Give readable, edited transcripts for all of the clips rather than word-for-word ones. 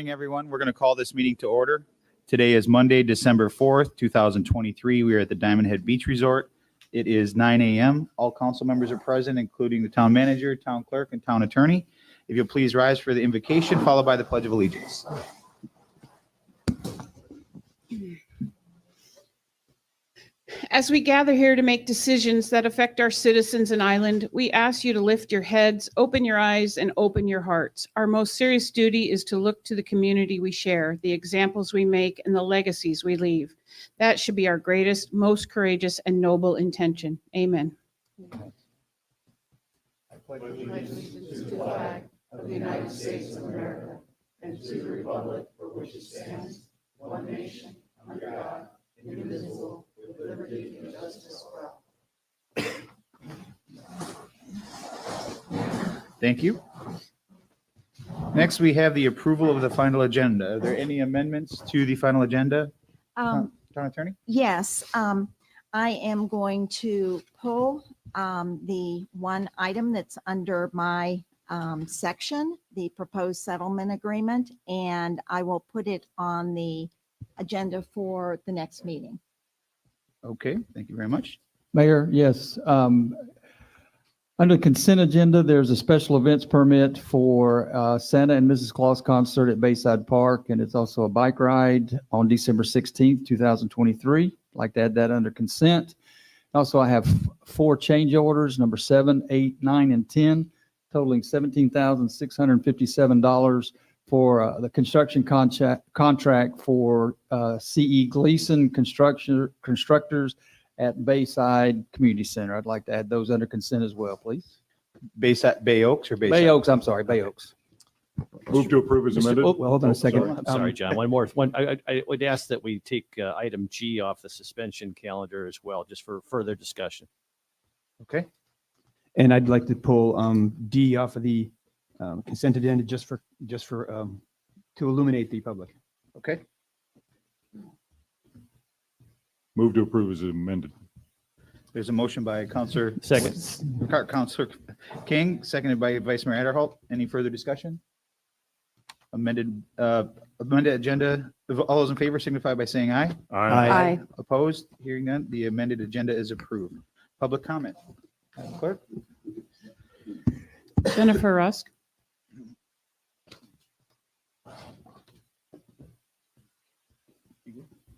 Morning, everyone. We're going to call this meeting to order. Today is Monday, December 4th, 2023. We are at the Diamond Head Beach Resort. It is 9 a.m. All council members are present, including the town manager, town clerk, and town attorney. If you'll please rise for the invocation, followed by the Pledge of Allegiance. As we gather here to make decisions that affect our citizens and island, we ask you to lift your heads, open your eyes, and open your hearts. Our most serious duty is to look to the community we share, the examples we make, and the legacies we leave. That should be our greatest, most courageous, and noble intention. Amen. I pledge allegiance to the flag of the United States of America and to the republic for which it stands, one nation, under God, indivisible, with liberty and justice for all. Thank you. Next, we have the approval of the final agenda. Are there any amendments to the final agenda? Town attorney? Yes, I am going to pull the one item that's under my section, the proposed settlement agreement, and I will put it on the agenda for the next meeting. Okay, thank you very much. Mayor, yes. Under the consent agenda, there's a special events permit for Santa and Mrs. Claus concert at Bayside Park, and it's also a bike ride on December 16th, 2023. I'd like to add that under consent. Also, I have 4 change orders, number 7, 8, 9, and 10, totaling $17,657 for the construction contract for C.E. Gleason Constructors at Bayside Community Center. I'd like to add those under consent as well, please. Bayside, Bay Oaks or Bayside? Bay Oaks, I'm sorry, Bay Oaks. Move to approve as amended. Oh, well, hold on a second. sorry. I'm sorry, John. One more. I would ask that we take item G off the suspension calendar as well, just for further discussion. Okay, And I'd like to pull D off of the consent agenda just for to illuminate the public. okay. Move to approve as amended. There's a motion by Councilor Second. King, seconded by Vice Mayor Adderholt. Any further discussion? Amended agenda. All those in favor signify by saying aye. Aye. Opposed? Hearing none, the amended agenda is approved. Public comment. Madam Clerk? Jennifer Rusk.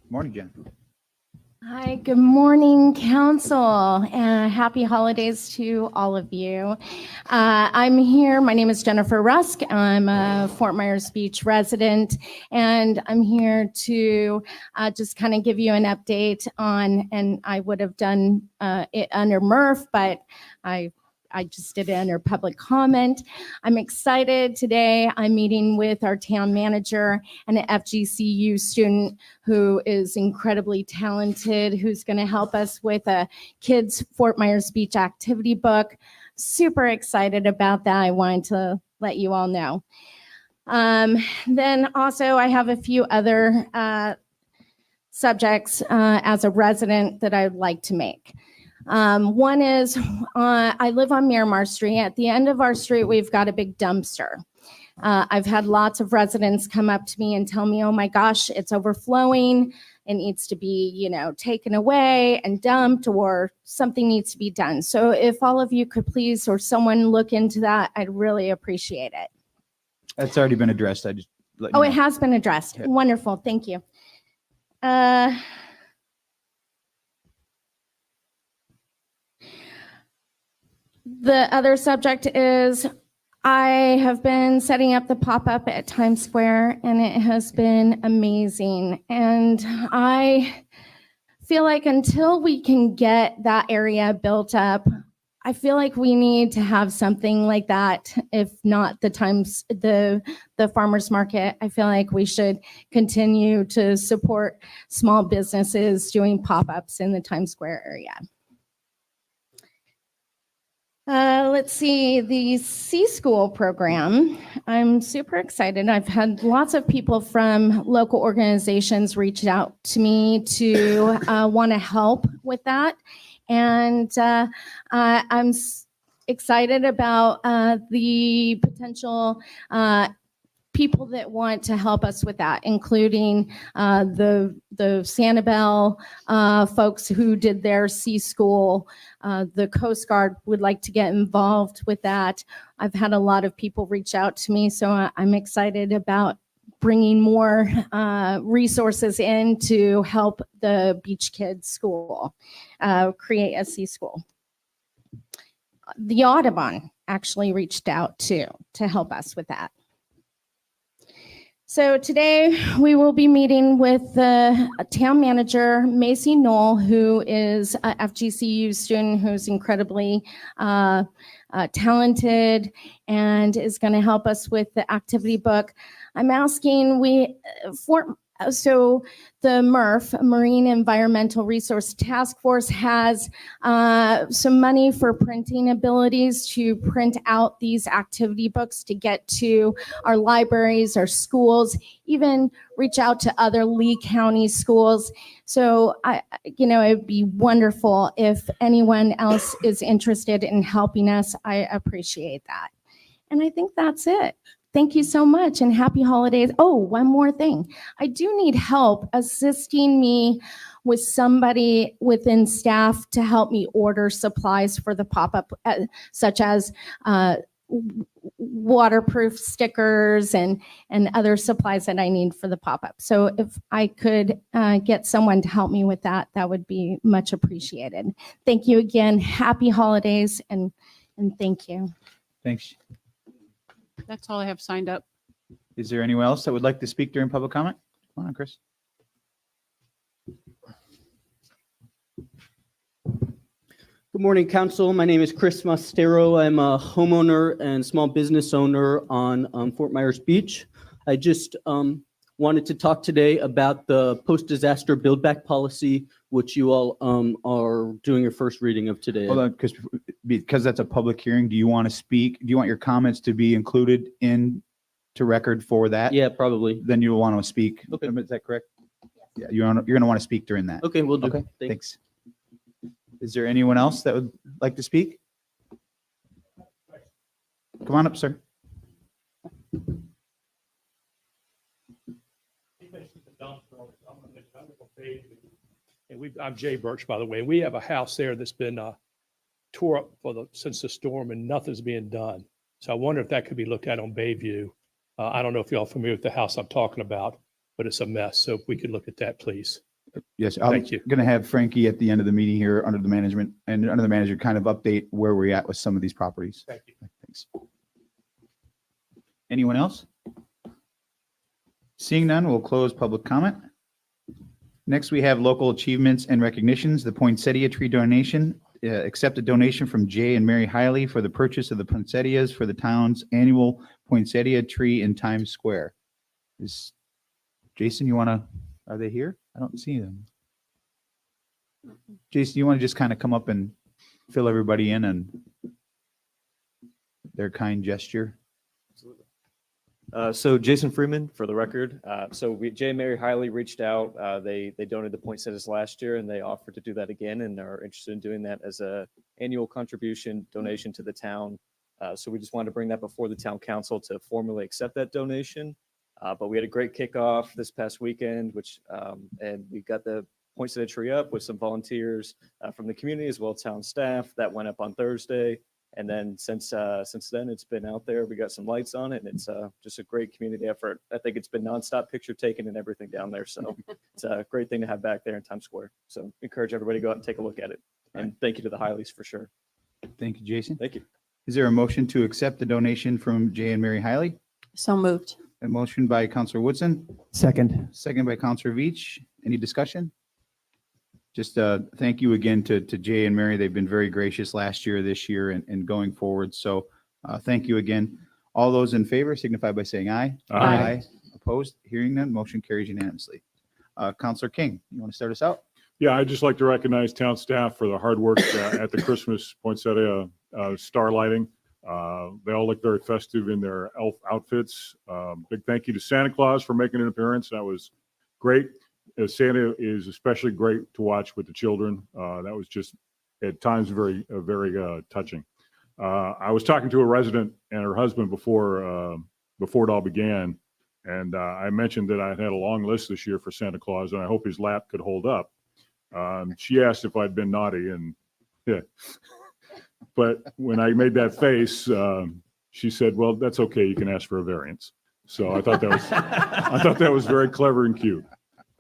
Morning, Jen. Hi, good morning, council, and happy holidays to all of you. I'm here. My name is Jennifer Rusk. I'm a Fort Myers Beach resident, and I'm here to just kind of give you an update on, and I would have done it under Murph, but I just did it under public comment. I'm excited today. I'm meeting with our town manager and an FGCU student who is incredibly talented, who's going to help us with a kids Fort Myers Beach activity book. Super excited about that. I wanted to let you all know. Then also I have a few other subjects as a resident that I'd like to make. One is, I live on Miramar Street. At the end of our street, we've got a big dumpster. I've had lots of residents come up to me and tell me, oh my gosh, it's overflowing. It needs to be, taken away and dumped, or something needs to be done. So if all of you could please, or someone look into that, I'd really appreciate it. That's already been addressed. I just let you Oh, know. it has been addressed. Okay. Wonderful. Thank you. The other subject is I have been setting up the pop-up at Times Square, and it has been amazing. And I feel like until we can get that area built up, I feel like we need to have something like that. If not the farmers market, I feel like we should continue to support small businesses doing pop-ups in the Times Square area. Let's see, the C-School program. I'm super excited. I've had lots of people from local organizations reach out to me to want to help with that. And I'm excited about the potential people that want to help us with that, including the Sanibel folks who did their sea school. The Coast Guard would like to get involved with that. I've had a lot of people reach out to me, so I'm excited about bringing more resources in to help the Beach Kids School create a sea school. The Audubon actually reached out too to help us with that. So today we will be meeting with the town manager, Macy Knoll, who is a FGCU student who's incredibly talented and is going to help us with the activity book. I'm asking so the MRF, Marine Environmental Resource Task Force, has some money for printing abilities to print out these activity books to get to our libraries, our schools, even reach out to other Lee County schools. So, it'd be wonderful if anyone else is interested in helping us. I appreciate that. And I think that's it. Thank you so much and happy holidays. Oh, one more thing. I do need help assisting me with somebody within staff to help me order supplies for the pop-up, such as waterproof stickers and other supplies that I need for the pop-up. So if I could get someone to help me with that, that would be much appreciated. Thank you again. Happy holidays and thank you. Thanks. That's all I have signed up. Is there anyone else that would like to speak during public comment? Come on, Chris. Good morning, Council. My name is Chris Mastero. I'm a homeowner and small business owner on Fort Myers Beach. I just wanted to talk today about the post-disaster build-back policy, which you all are doing your first reading of today. Hold on, because that's a public hearing. Do you want to speak? Do you want your comments to be included in to record for that? Yeah, probably. Then you'll want to speak. Okay. Is that correct? Yeah, you're going to want to speak during that. Okay, we'll do. Okay, Thanks. thanks. Is there anyone else that would like to speak? Come on up, sir. And I'm Jay Birch, by the way. We have a house there that's been tore up since the storm, and nothing's being done. So I wonder if that could be looked at on Bayview. I don't know if y'all are familiar with the house I'm talking about, but it's a mess. So if we could look at that, please. Yes, I'm Thank you. going to have Frankie at the end of the meeting here under the management and under the manager kind of update where we're at with some of these properties. Thank you. Thanks. Anyone else? Seeing none, we'll close public comment. Next, we have local achievements and recognitions. The poinsettia tree donation. Accept a donation from Jay and Mary Hiley for the purchase of the poinsettias for the town's annual poinsettia tree in Times Square. Is Jason, are they here? I don't see them. Jason, you want to just kind of come up and fill everybody in on their kind gesture? So Jason Freeman, for the record. Jay and Mary Hiley reached out. They donated the poinsettias last year, and they offered to do that again, and are interested in doing that as a annual contribution donation to the town. So we just wanted to bring that before the town council to formally accept that donation. But we had a great kickoff this past weekend, and we got the poinsettia tree up with some volunteers from the community as well as town staff. That went up on Thursday. And then since then, it's been out there. We got some lights on it, and it's just a great community effort. I think it's been nonstop picture taking and everything down there. So it's a great thing to have back there in Times Square. So encourage everybody to go out and take a look at it. And thank you to the Hileys for sure. Thank you, Jason. Thank you. Is there a motion to accept the donation from Jay and Mary Hiley? So moved. A motion by Counselor Woodson, Second. second by Counselor Veach. Any discussion? Just thank you again to Jay and Mary. They've been very gracious last year, this year, and going forward. So thank you again. All those in favor signify by saying aye. Aye. Opposed? Hearing none, motion carries unanimously. Counselor King, you want to start us out? Yeah, I'd just like to recognize town staff for the hard work at the Christmas poinsettia star lighting. They all look very festive in their elf outfits. Big thank you to Santa Claus for making an appearance. That was great. Santa is especially great to watch with the children. That was just at times very touching. I was talking to a resident and her husband before before it all began. And I mentioned that I had a long list this year for Santa Claus, and I hope his lap could hold up. She asked if I'd been naughty, and yeah. But when I made that face, she said, "Well, that's okay. You can ask for a variance." So I thought that was very clever and cute.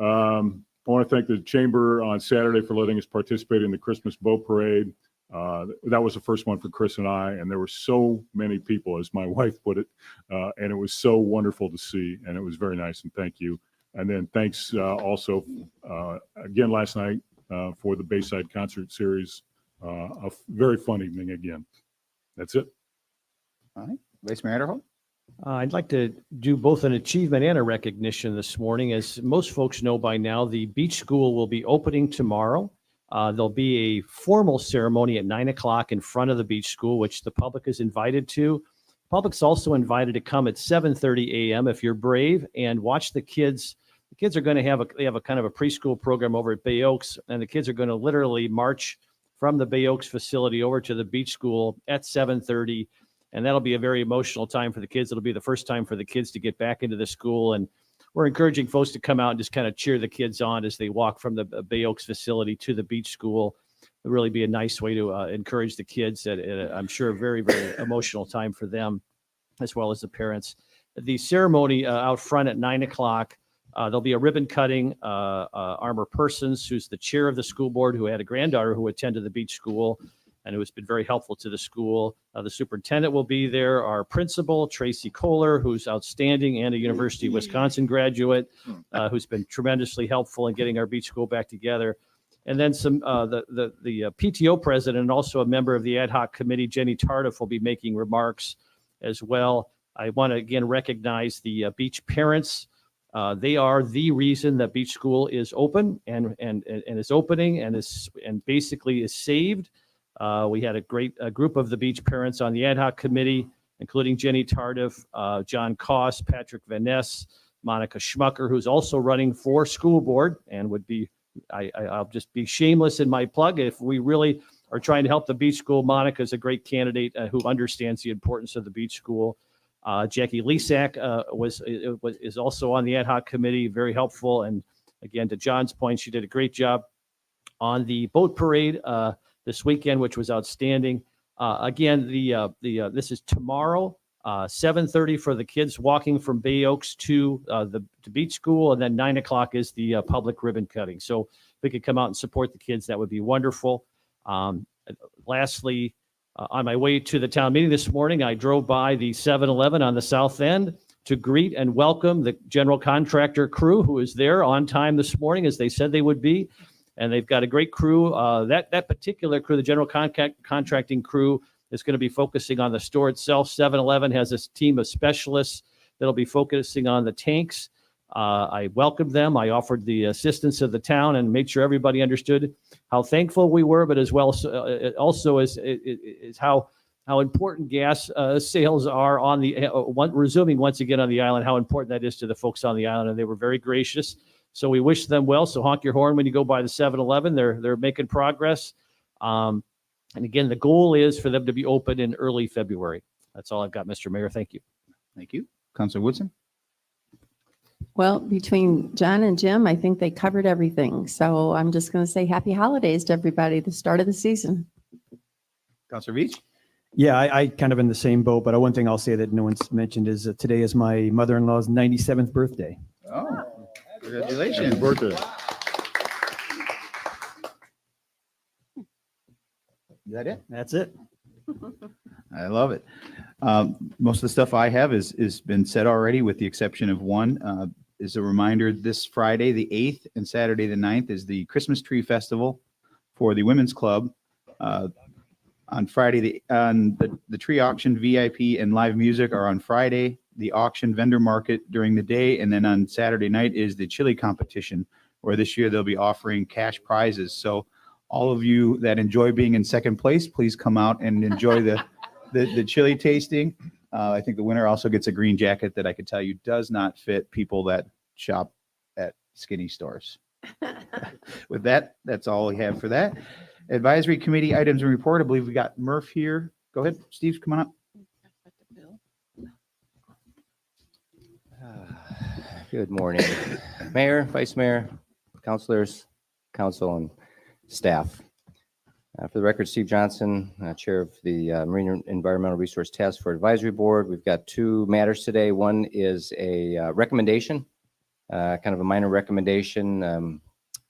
I want to thank the chamber on Saturday for letting us participate in the Christmas boat parade. That was the first one for Chris and I, and there were so many people, as my wife put it, and it was so wonderful to see, and it was very nice, and thank you. And then thanks also again last night for the Bayside Concert Series. A very fun evening again. That's it. All right, Vice Mayor Adderholt. I'd like to do both an achievement and a recognition this morning. As most folks know by now, the beach school will be opening tomorrow. There'll be a formal ceremony at 9 o'clock in front of the beach school, which the public is invited to. Public's also invited to come at 7:30 a.m. if you're brave and watch the kids. The kids are going to have a kind of a preschool program over at Bay Oaks, and the kids are going to literally march from the Bay Oaks facility over to the beach school at 7:30. And that'll be a very emotional time for the kids. It'll be the first time for the kids to get back into the school. And we're encouraging folks to come out and just kind of cheer the kids on as they walk from the Bay Oaks facility to the beach school. It'll really be a nice way to encourage the kids at I'm sure, a very, very emotional time for them, as well as the parents. The ceremony out front at 9 o'clock, there'll be a ribbon cutting. Armor Persons, who's the chair of the school board, who had a granddaughter who attended the beach school and who has been very helpful to the school. The superintendent will be there. Our principal, Tracy Kohler, who's outstanding and a University of Wisconsin graduate, who's been tremendously helpful in getting our beach school back together. And then the PTO president and also a member of the ad hoc committee, Jenny Tardif, will be making remarks as well. I want to again recognize the beach parents. They are the reason that beach school is open and is opening and basically is saved. We had a great group of the beach parents on the ad hoc committee, including Jenny Tardif, John Koss, Patrick Van Ness, Monica Schmucker, who's also running for school board and would be, I'll just be shameless in my plug. If we really are trying to help the beach school, Monica is a great candidate who understands the importance of the beach school. Jackie Lisak is also on the ad hoc committee, very helpful. And again, to John's point, she did a great job on the boat parade this weekend, which was outstanding. Again, this is tomorrow, 7:30 for the kids walking from Bay Oaks to the beach school, and then 9 o'clock is the public ribbon cutting. So if we could come out and support the kids, that would be wonderful. Lastly, on my way to the town meeting this morning, I drove by the 7-Eleven on the south end to greet and welcome the general contractor crew who is there on time this morning, as they said they would be. And they've got a great crew. That particular crew, the general contracting crew, is going to be focusing on the store itself. 7-Eleven has a team of specialists that'll be focusing on the tanks. I welcomed them. I offered the assistance of the town and made sure everybody understood how thankful we were, but as well also is how important gas sales are on the resuming once again on the island, how important that is to the folks on the island. And they were very gracious. So we wish them well. So honk your horn when you go by the 7-Eleven. They're making progress. And again, the goal is for them to be open in early February. That's all I've got, Mr. Mayor. Thank you. Thank you. Councilor Woodson. Well, between John and Jim, I think they covered everything. So I'm just going to say happy holidays to everybody, the start of the season. Councilor Beach. Yeah, I kind of in the same boat, but one thing I'll say that no one's mentioned is that today is my mother-in-law's 97th birthday. Oh, congratulations. Happy birthday. Is that it? That's it. I love it. Most of the stuff I have is been said already, with the exception of one. Is a reminder, this Friday, the 8th, and Saturday, the 9th, is the Christmas Tree Festival for the Women's Club. On Friday, the tree auction, VIP, and live music are on Friday. The auction vendor market during the day, and then on Saturday night is the chili competition, where this year they'll be offering cash prizes. So all of you that enjoy being in second place, please come out and enjoy the chili tasting. I think the winner also gets a green jacket that I could tell you does not fit people that shop at skinny stores. With that, that's all we have for that. Advisory committee items and report. I believe we got Murph here. Go ahead, Steve, come on up. Good morning, Mayor, Vice Mayor, councilors, council, and staff. For the record, Steve Johnson, Chair of the Marine Environmental Resource Task Force Advisory Board. We've got two matters today. One is a recommendation, kind of a minor recommendation.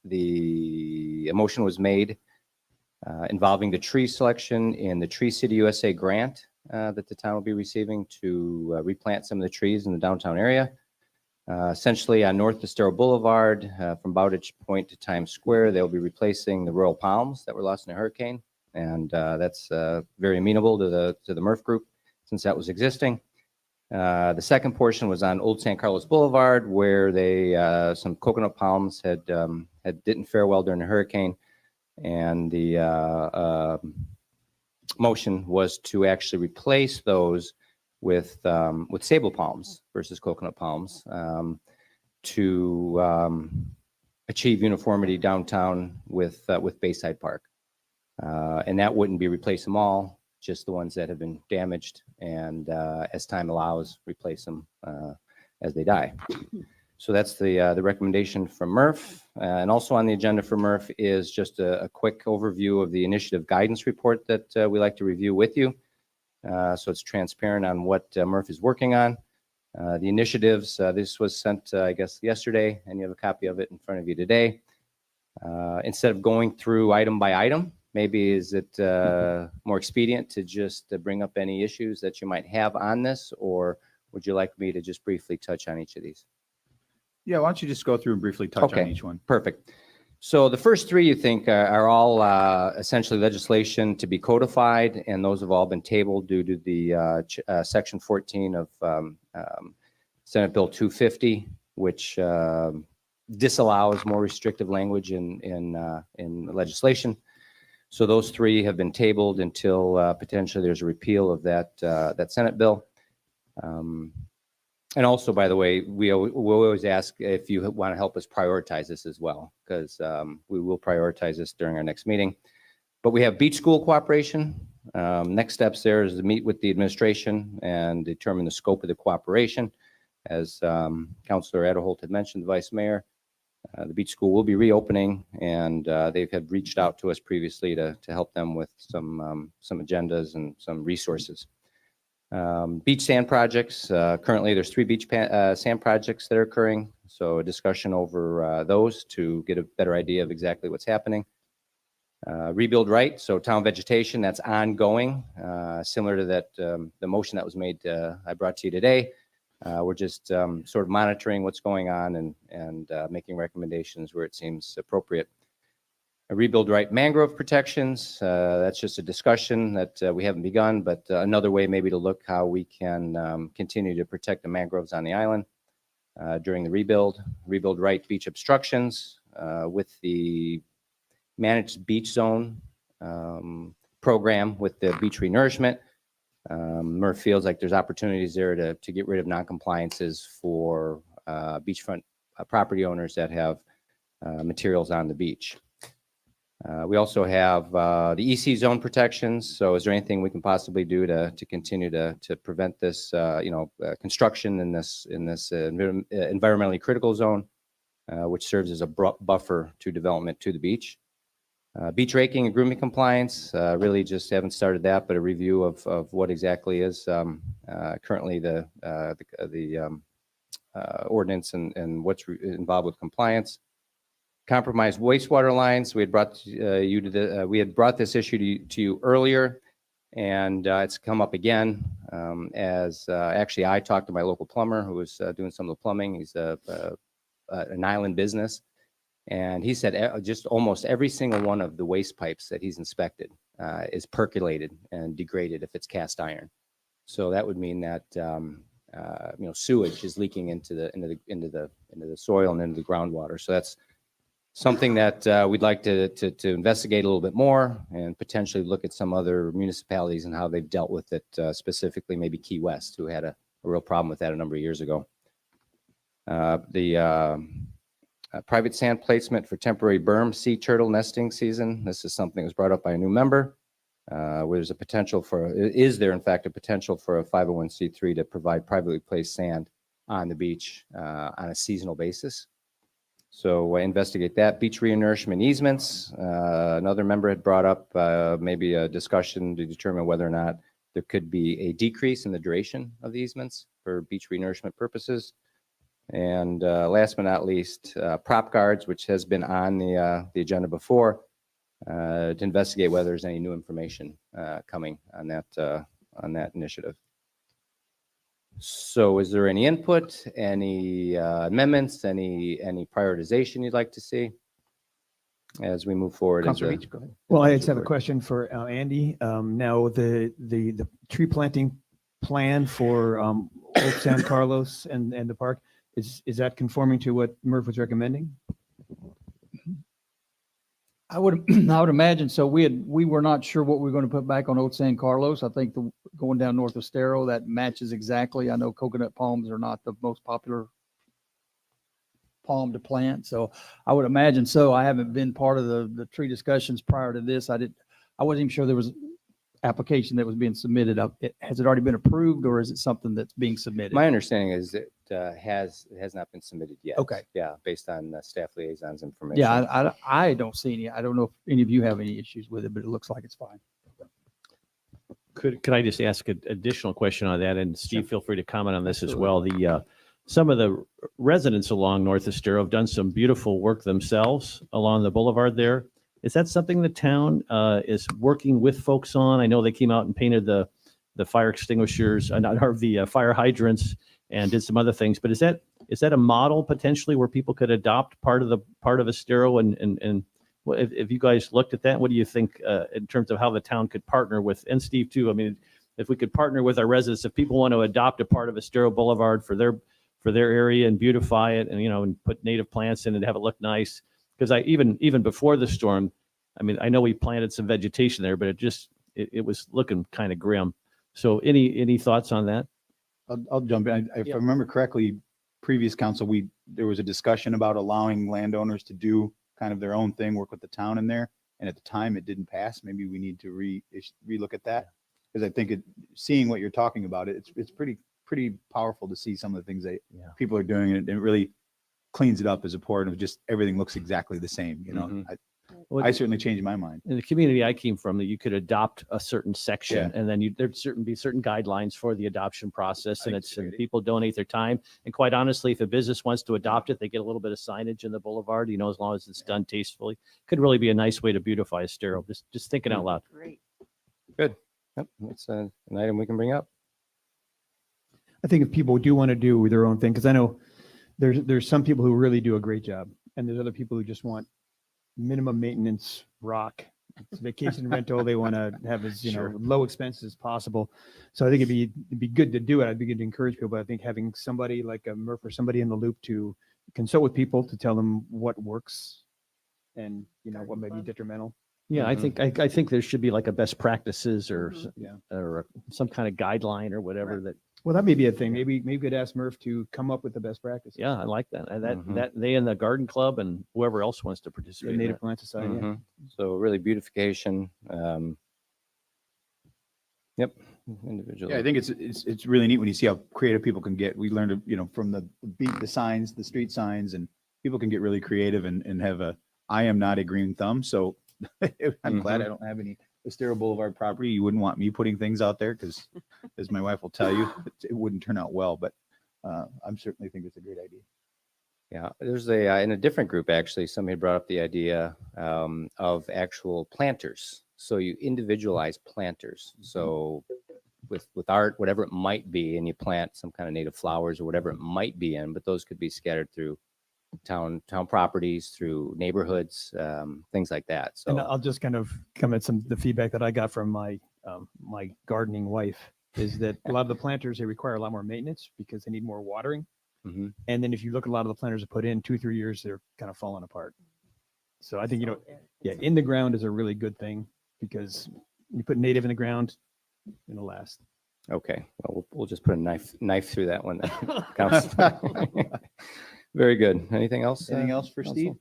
The motion was made involving the tree selection in the Tree City USA grant that the town will be receiving to replant some of the trees in the downtown area. Essentially on North Estero Boulevard, from Bowditch Point to Times Square, they'll be replacing the royal palms that were lost in a hurricane. And that's very amenable to the Murph Group since that was existing. The second portion was on Old San Carlos Boulevard, where they some coconut palms had didn't fare well during the hurricane. And the motion was to actually replace those with sable palms versus coconut palms to achieve uniformity downtown with Bayside Park. And that wouldn't be replace them all, just the ones that have been damaged, and as time allows, replace them as they die. So that's the recommendation from Murph. And also on the agenda for Murph is just a quick overview of the initiative guidance report that we like to review with you. So it's transparent on what Murph is working on. The initiatives, this was sent, I guess, yesterday, and you have a copy of it in front of you today. Instead of going through item by item, maybe is it more expedient to just bring up any issues that you might have on this, or would you like me to just briefly touch on each of these? Yeah, why don't you just go through and briefly touch on Okay. each one? Perfect. So the first three you think are all essentially legislation to be codified, and those have all been tabled due to the Section 14 of Senate Bill 250, which disallows more restrictive language in legislation. So those three have been tabled until potentially there's a repeal of that Senate bill. And also, by the way, we'll always ask if you want to help us prioritize this as well, because we will prioritize this during our next meeting. But we have beach school cooperation. Next steps there is to meet with the administration and determine the scope of the cooperation. As Councilor Aderholt had mentioned, the Vice Mayor, the beach school will be reopening, and they have reached out to us previously to help them with some agendas and some resources. Beach sand projects. Currently, there's 3 beach sand projects that are occurring. So a discussion over those to get a better idea of exactly what's happening. Rebuild right. So town vegetation, that's ongoing. Similar to that, the motion that was made, I brought to you today. We're just sort of monitoring what's going on and making recommendations where it seems appropriate. Rebuild right mangrove protections. That's just a discussion that we haven't begun, but another way maybe to look how we can continue to protect the mangroves on the island during the rebuild. Rebuild right beach obstructions with the managed beach zone program with the beach renourishment. Murph feels like there's opportunities there to get rid of non-compliances for beachfront property owners that have materials on the beach. We also have the EC zone protections. So is there anything we can possibly do to continue to prevent this, construction in this environmentally critical zone, which serves as a buffer to development to the beach? Beach raking and grooming compliance, really just haven't started that, but a review of what exactly is currently the ordinance and what's involved with compliance. Compromised wastewater lines. We had brought we had brought this issue to you earlier, and it's come up again as actually I talked to my local plumber who was doing some of the plumbing. He's an island business, and he said just almost every single one of the waste pipes that he's inspected is percolated and degraded if it's cast iron. So that would mean that sewage is leaking into the soil and into the groundwater. So that's something that we'd like to investigate a little bit more and potentially look at some other municipalities and how they've dealt with it, specifically maybe Key West, who had a real problem with that a number of years ago. Private sand placement for temporary berm sea turtle nesting season. This is something that was brought up by a new member. Where there's a potential for, is there in fact a potential for a 501c3 to provide privately placed sand on the beach on a seasonal basis. So investigate that. Beach renourishment easements. Another member had brought up maybe a discussion to determine whether or not there could be a decrease in the duration of the easements for beach renourishment purposes. And last but not least, prop guards, which has been on the agenda before, to investigate whether there's any new information coming on that initiative. So is there any input, any amendments, any prioritization you'd like to see as we move forward? Councilor Beach, go ahead. Well, I just have a question for Andy. Now, the tree planting plan for Old San Carlos and the park, is that conforming to what Murph was recommending? I would imagine so. We were not sure what we were going to put back on Old San Carlos. I think going down north of Estero, that matches exactly. I know coconut palms are not the most popular palm to plant, so I would imagine so. I haven't been part of the tree discussions prior to this. I wasn't even sure there was application that was being submitted. Has it already been approved, or is it something that's being submitted? My understanding is it has not been submitted yet. Okay. Yeah, based on staff liaison's information. Yeah, I don't see any. I don't know if any of you have any issues with it, but it looks like it's fine. Could I just ask an additional question on that? And Steve, feel free to comment on this as well. Some of the residents along North Estero have done some beautiful work themselves along the boulevard there. Is that something the town is working with folks on? I know they came out and painted the fire extinguishers, the fire hydrants, and did some other things. But is that a model potentially where people could adopt part of Estero? And if you guys looked at that, what do you think in terms of how the town could partner with, and Steve too? I mean, if we could partner with our residents, if people want to adopt a part of Estero Boulevard for their area and beautify it, and and put native plants in it, have it look nice. Because even before the storm, I mean, I know we planted some vegetation there, but it was looking kind of grim. So any thoughts on that? I'll jump in. If I remember correctly, previous council, there was a discussion about allowing landowners to do kind of their own thing, work with the town in there. And at the time it didn't pass. Maybe we need to relook at that. Because I think seeing what you're talking about, it's pretty powerful to see some of the things that people are doing, and it really cleans it up as a port of just everything looks exactly the same. I certainly changed my mind. In the community I came from, that you could adopt a certain section, and then there'd be certain guidelines for the adoption process, and people donate their time. And quite honestly, if a business wants to adopt it, they get a little bit of signage in the boulevard, as long as it's done tastefully. Could really be a nice way to beautify Estero. Just thinking out loud. Great. Good. Yep, that's an item we can bring up. I think if people do want to do their own thing, because I know there's some people who really do a great job, and there's other people who just want minimum maintenance rock. It's vacation rental. They want to have as low expenses as possible. So I think it'd be good to do it. I'd be good to encourage people. But I think having somebody like a Murph or somebody in the loop to consult with people to tell them what works and what may be detrimental. Yeah, I think there should be like a best practices or some kind of guideline or whatever that. Well, that may be a thing. Maybe we could ask Murph to come up with the best practices. Yeah, I like that. And that they and the garden club and whoever else wants to The participate. Native Plant Society. Yeah. So really beautification. Yep. Individually. Yeah, I think it's really neat when you see how creative people can get. We learned, from the signs, the street signs, and people can get really creative and have I am not a green thumb. So I'm glad I don't have any Estero Boulevard property. You wouldn't want me putting things out there because, as my wife will tell you, it wouldn't turn out well. But I certainly think it's a great idea. Yeah, there's in a different group, actually, somebody brought up the idea of actual planters. So you individualize planters. So with art, whatever it might be, and you plant some kind of native flowers or whatever it might be in, but those could be scattered through town properties, through neighborhoods, things like that. So And I'll just kind of comment the feedback that I got from my gardening wife is that a lot of the planters, they require a lot more maintenance because they need more watering. Mhm. And then if you look at a lot of the planters that put in 2-3 years, they're kind of falling apart. So I think, in the ground is a really good thing because you put native in the ground, it'll last. Okay, well, we'll just put a knife through that one. Then. Very good. Anything else? Anything else for Steve?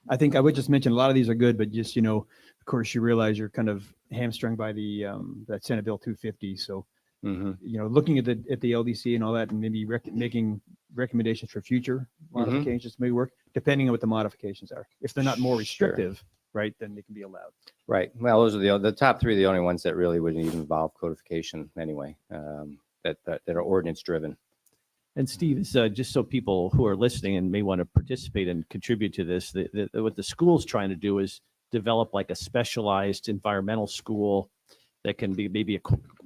I think I would just mention a lot of these are good, but just, of course, you realize you're kind of hamstrung by that Senate Bill 250. So Mhm. looking at the LDC and all that, and maybe making recommendations for future modifications may work, depending on what the modifications are. If they're not more Sure. restrictive, right, then they can be allowed. Right. Well, those are the top three, are the only ones that really would even involve codification anyway, that are ordinance driven. And Steve, is just so people who are listening and may want to participate and contribute to this, what the school's trying to do is develop like a specialized environmental school that can be maybe a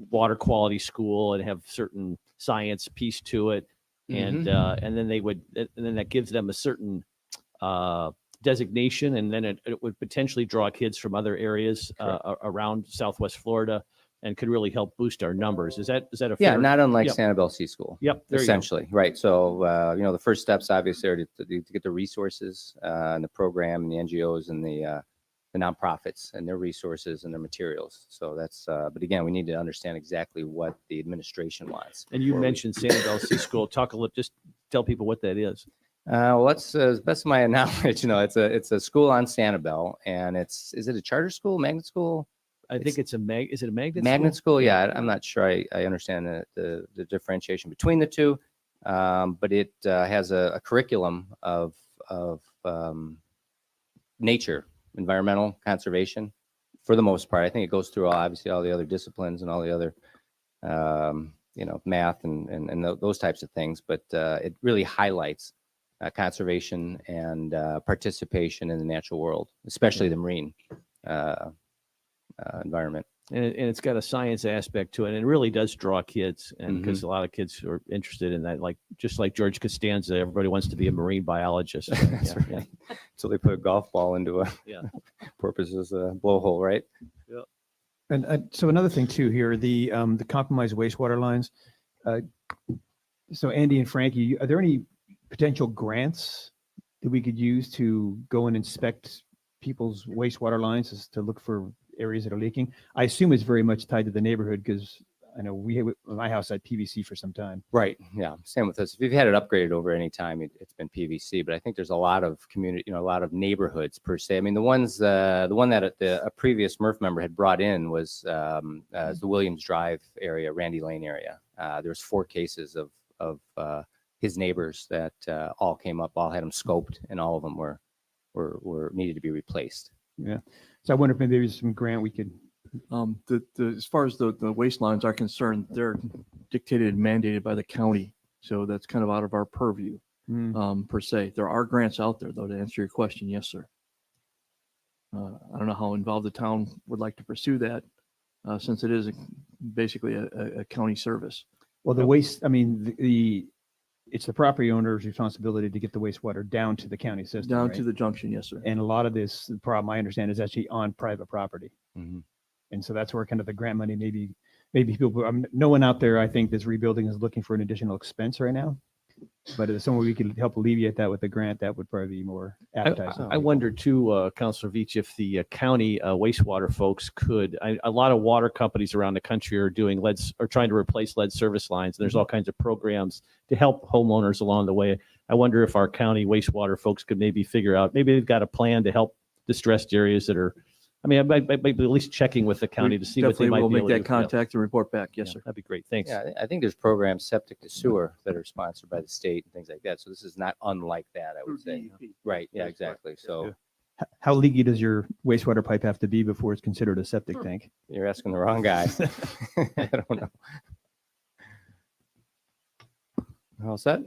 water quality school and have certain science piece to it. And then that gives them a certain designation, and then it would potentially draw kids from other areas around Southwest Florida, and could really help boost our numbers. Is that a Yeah, fair? not unlike Yep. Sanibel C School. Yep. There you go. Essentially, right. So, the first steps obviously are to get the resources and the program and the NGOs and the nonprofits and their resources and their materials. So that's, but again, we need to understand exactly what the administration wants. And you before we- mentioned Sanibel C School. Talk a little, just tell people what that is. Well, that's as best of my knowledge, it's a school on Sanibel, and is it a charter school, magnet school? I think is it a magnet? Magnet school? school, yeah. I'm not sure I understand the differentiation between the two, but it has a curriculum of nature, environmental conservation, for the most part. I think it goes through obviously all the other disciplines and all the other, math and those types of things, but it really highlights conservation and participation in the natural world, especially the marine environment. And it's got a science aspect to it, and it really does draw kids, and because a lot of kids are interested in that, just like George Costanza, everybody wants to be a marine biologist. That's Yeah, right. So they put a golf ball into a Yeah. porpoise's blowhole, right? And so another thing too here, the compromised wastewater lines. So Andy and Frankie, are there any potential grants that we could use to go and inspect people's wastewater lines as to look for areas that are leaking? I assume it's very much tied to the neighborhood, because I know my house had PVC for some time. Right. Yeah. Same with us. If you've had it upgraded over any time, it's been PVC. But I think there's a lot of community, a lot of neighborhoods per se. I mean, the one that a previous MRF member had brought in was the Williams Drive area, Randy Lane area. There was 4 cases of his neighbors that all came up, all had them scoped, and all of them were needed to be replaced. Yeah. So I wonder if maybe there's some grant we could. As far as the waste lines are concerned, they're dictated and mandated by the county. So that's kind of out of our purview, per se. There are grants out there, though, to answer your question. Yes, sir. I don't know how involved the town would like to pursue that, since it is basically a county service. Well, the waste, I mean, it's the property owner's responsibility to get the wastewater down to the county system. Down right? to the junction, yes, sir. And a lot of this, the problem I understand, is actually on private property. Mm-hmm. And so that's where kind of the grant money, maybe people, no one out there, I think, that's rebuilding is looking for an additional expense right now. But if someone we could help alleviate that with the grant, that would probably be more appetizing. I wonder too, Councilor Veach, if the county wastewater folks could, a lot of water companies around the country are doing trying to replace lead service lines. And there's all kinds of programs to help homeowners along the way. I wonder if our county wastewater folks could maybe figure out, maybe they've got a plan to help distressed areas that are, I mean, I might be at least checking with the county to see what they might be able to do. Definitely will make that contact and report back. Yes, sir. That'd be great. Thanks. Yeah, I think there's programs septic to sewer that are sponsored by the state and things like that. So this is not unlike that, I would say. Right. Yeah, exactly. So How leaky does your wastewater pipe have to be before it's considered a septic tank? you're asking the wrong guy. I don't know. All set?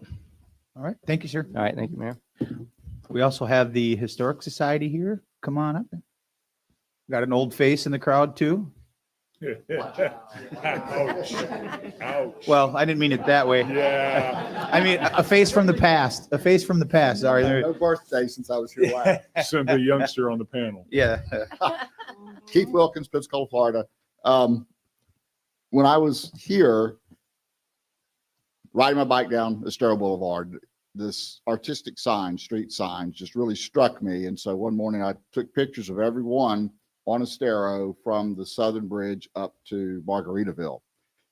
All right. Thank you, sir. All right. Thank you, Mayor. We also have the Historic Society here. Come on up. Got an old face in the crowd too. Ouch. Ouch. Well, I didn't mean it that way. Yeah. I mean a face from the past. A face from the past. Sorry. No birthday since I was here last. Send the youngster on the panel. Yeah. Keith Wilkins, Pensacola, Florida. When I was here, riding my bike down Estero Boulevard, this artistic sign, street signs, just really struck me. And so one morning I took pictures of every one on Estero from the Southern Bridge up to Margaritaville.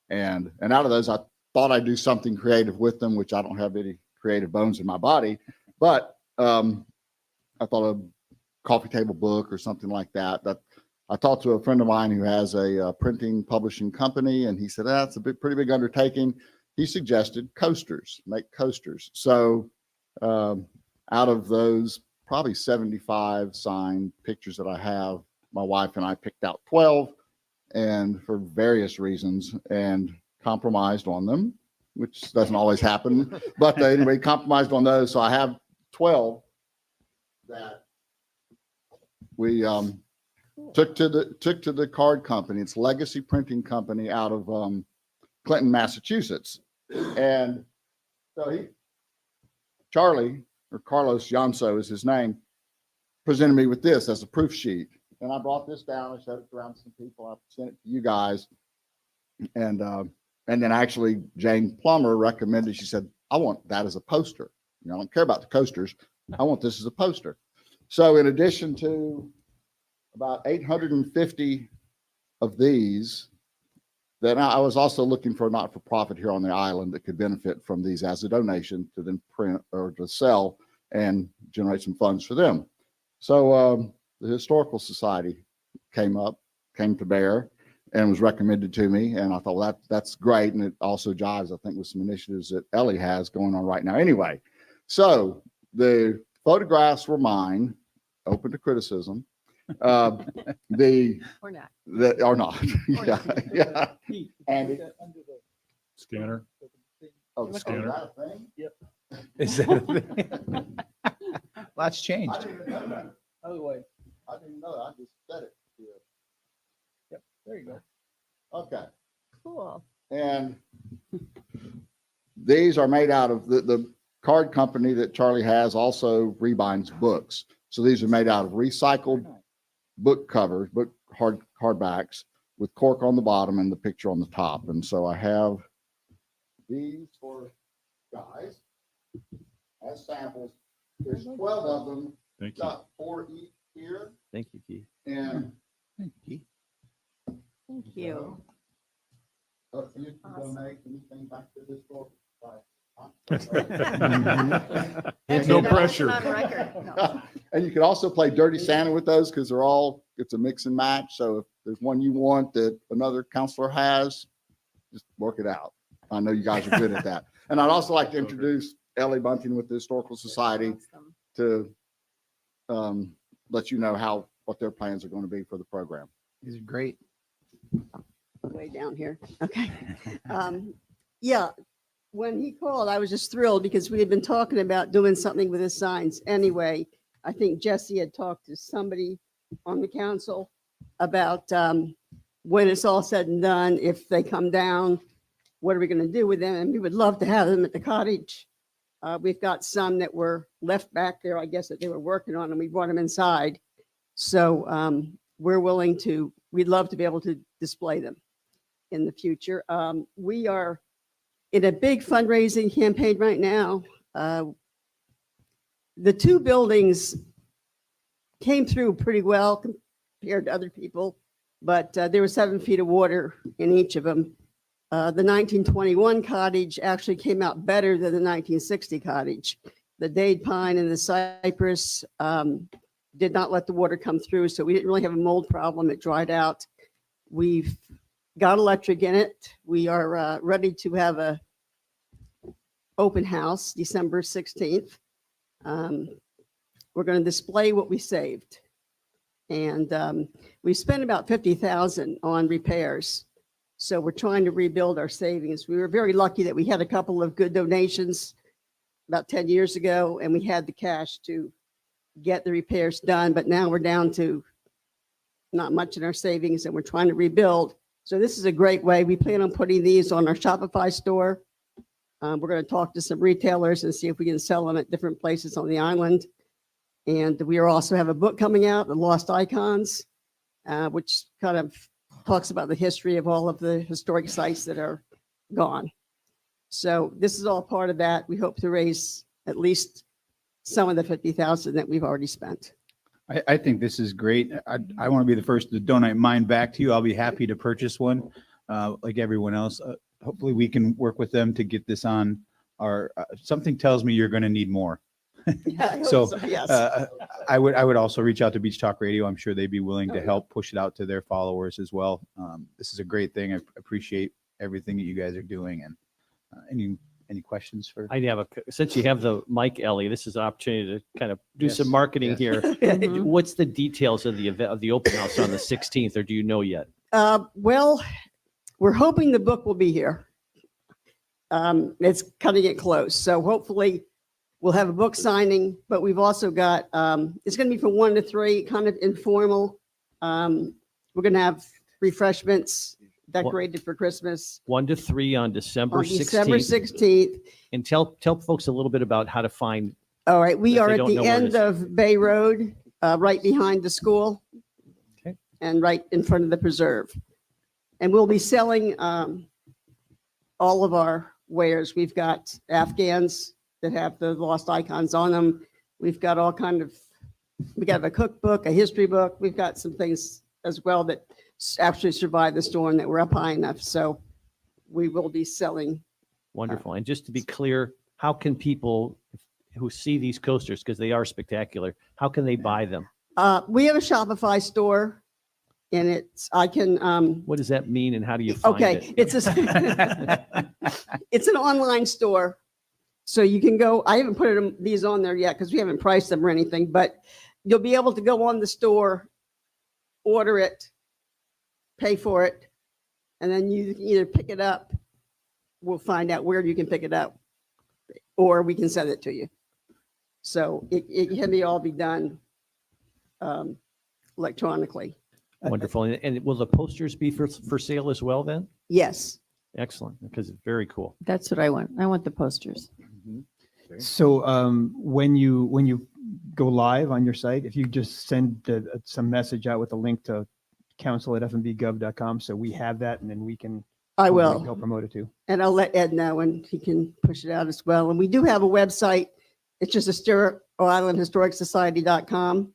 And out of those, I thought I'd do something creative with them, which I don't have any creative bones in my body. But I thought a coffee table book or something like that. I talked to a friend of mine who has a printing publishing company, and he said, that's a pretty big undertaking. He suggested coasters, make coasters. So out of those probably 75 signed pictures that I have, my wife and I picked out 12, and for various reasons, and compromised on them, which doesn't always happen. But anyway, compromised on those. So I have 12 that we took to the card company. It's Legacy Printing Company out of Clinton, Massachusetts. And so Charlie, or Carlos Janso is his name, presented me with this as a proof sheet. And I brought this down, I showed it around to some people, I sent it to you guys. And then actually Jane Plummer recommended, she said, I want that as a poster. You know, I don't care about the coasters. I want this as a poster. So in addition to about 850 of these, then I was also looking for a not-for-profit here on the island that could benefit from these as a donation to then print or to sell and generate some funds for them. So the Historical Society came to bear and was recommended to me. And I thought, well, that's great. And it also jives, I think, with some initiatives that Ellie has going on right now. Anyway, so the photographs were mine, open to criticism. Or not. Yeah, yeah. And Scanner. oh, the Scanner. scanner thing? Yep. Is that a thing? Lots changed. I didn't even know that. Other way. I didn't even know that. I just said it. Yeah. Yep. There you go. Okay. Cool. And these are made out of the card company that Charlie has also rebinds books. So these are made out of recycled book covers, book hardbacks with cork on the bottom and the picture on the top. And so I have these for guys as samples. There's 12 of them. Thank you. Got 4 each here. Thank you, Keith. And Thank you. if you can donate anything back to this book. No pressure. On record. No. And you can also play Dirty Santa with those because it's a mix and match. So if there's one you want that another counselor has, just work it out. I know you guys are good at that. And I'd also like to introduce Ellie Bunting with the Historical Society to let you know what their plans are going to be for the program. These are great. Way down here. Okay. Yeah. When he called, I was just thrilled because we had been talking about doing something with his signs anyway. I think Jesse had talked to somebody on the council about when it's all said and done, if they come down, what are we going to do with them? And we would love to have them at the cottage. We've got some that were left back there, I guess, that they were working on, and we brought them inside. So we'd love to be able to display them in the future. We are in a big fundraising campaign right now. The 2 buildings came through pretty well compared to other people, but there were 7 feet of water in each of them. The 1921 cottage actually came out better than the 1960 cottage. The Dade Pine and the Cypress did not let the water come through, so we didn't really have a mold problem. It dried out. We've got electric in it. We are ready to have a open house December 16th. We're going to display what we saved. And we spent about $50,000 on repairs. So we're trying to rebuild our savings. We were very lucky that we had a couple of good donations about 10 years ago, and we had the cash to get the repairs done. But now we're down to not much in our savings, and we're trying to rebuild. So this is a great way. We plan on putting these on our Shopify store. We're going to talk to some retailers and see if we can sell them at different places on the island. And we also have a book coming out, The Lost Icons, which kind of talks about the history of all of the historic sites that are gone. So this is all part of that. We hope to raise at least some of the $50,000 that we've already spent. I think this is great. I want to be the first to donate mine back to you. I'll be happy to purchase one like everyone else. Hopefully we can work with them to get this on our, something tells me you're going to need more. Yeah, I hope So yes. I would also reach out to Beach Talk Radio. I'm sure they'd be willing to help push it out to their followers as well. This is a great thing. I appreciate everything that you guys are doing. And any questions for? I have since you have the mic, Ellie, this is an opportunity to kind of do some Yes, marketing yes. here. Mhm. What's the details of the event, of the open house on the 16th, or do you know yet? Well, we're hoping the book will be here. It's cutting it close. So hopefully we'll have a book signing, but we've also got, it's going to be from 1 to 3, kind of informal. We're going to have refreshments decorated for Christmas 1 to 3 on December on 16th. December 16th. And tell folks a little bit about how to find. All right, we If are they at don't the know where it end is. of Bay Road, right behind the school. Okay. And right in front of the preserve. And we'll be selling all of our wares. We've got Afghans that have the lost icons on them. We've got all kind of, we got a cookbook, a history book. We've got some things as well that actually survived the storm that were up high enough. So we will be selling. Wonderful. And just to be clear, how can people who see these coasters, because they are spectacular, how can they buy them? We have a Shopify store and I can, What does that mean and how do you find okay, it? it's an online store. So you can go, I haven't put these on there yet because we haven't priced them or anything, but you'll be able to go on the store, order it, pay for it, and then you can either pick it up. We'll find out where you can pick it up, or we can send it to you. So it can all be done electronically. Wonderful. And will the posters be for sale as well then? Yes, Excellent, because it's very cool. That's what I want. I want the posters. So when you go live on your site, if you just send some message out with a link to council@fmbgov.com, so we have that, and then we can. I will. Help promote it too. And I'll let Ed know and he can push it out as well. And we do have a website. It's just Island.com.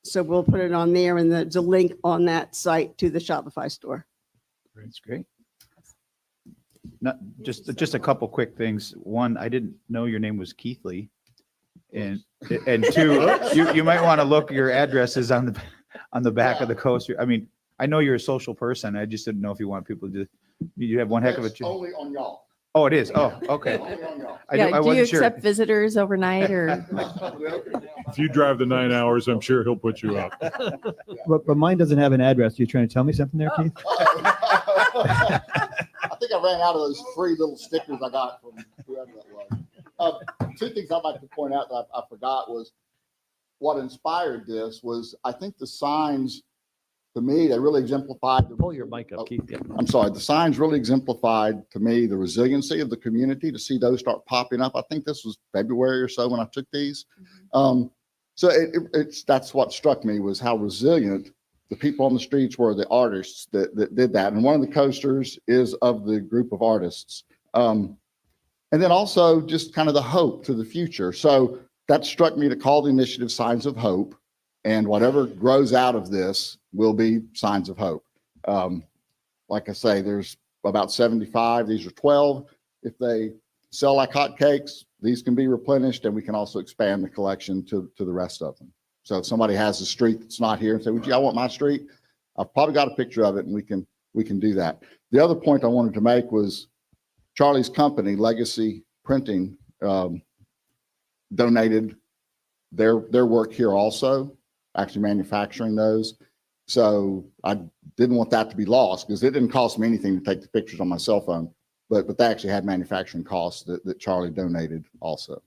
So we'll put it on there and there's a link on that site to the Shopify store. That's great. Not just a couple quick things. One, I didn't know your name was Keithley. And two, you might want to look, your address is on the back of the coaster. I mean, I know you're a social person. I just didn't know if you want people to, you have one heck of a. It's only on y'all. Oh, it is. Oh, okay. Only on y'all. I Yeah, do you wasn't sure. accept visitors overnight or? If you drive the 9 hours, I'm sure he'll put you up. But mine doesn't have an address. You trying to tell me something there, Keith? I think I ran out of those free little stickers I got from whoever that was. Two things I'd like to point out that I forgot was what inspired this was I think the signs, to me, they really exemplified. Pull your mic up, Keith. Yeah. I'm sorry, the signs really exemplified to me the resiliency of the community to see those start popping up. I think this was February or so when I took these. So that's what struck me was how resilient the people on the streets were, the artists that did that. And one of the coasters is of the group of artists. And then also just kind of the hope to the future. So that struck me to call the initiative Signs of Hope. And whatever grows out of this will be Signs of Hope. Like I say, there's about 75. These are 12. If they sell like hotcakes, these can be replenished, and we can also expand the collection to the rest of them. So if somebody has a street that's not here and say, "Would you, I want my street," I've probably got a picture of it, and we can do that. The other point I wanted to make was Charlie's company, Legacy Printing, donated their work here also, actually manufacturing those. So I didn't want that to be lost because it didn't cost me anything to take the pictures on my cell phone, but they actually had manufacturing costs that Charlie donated also.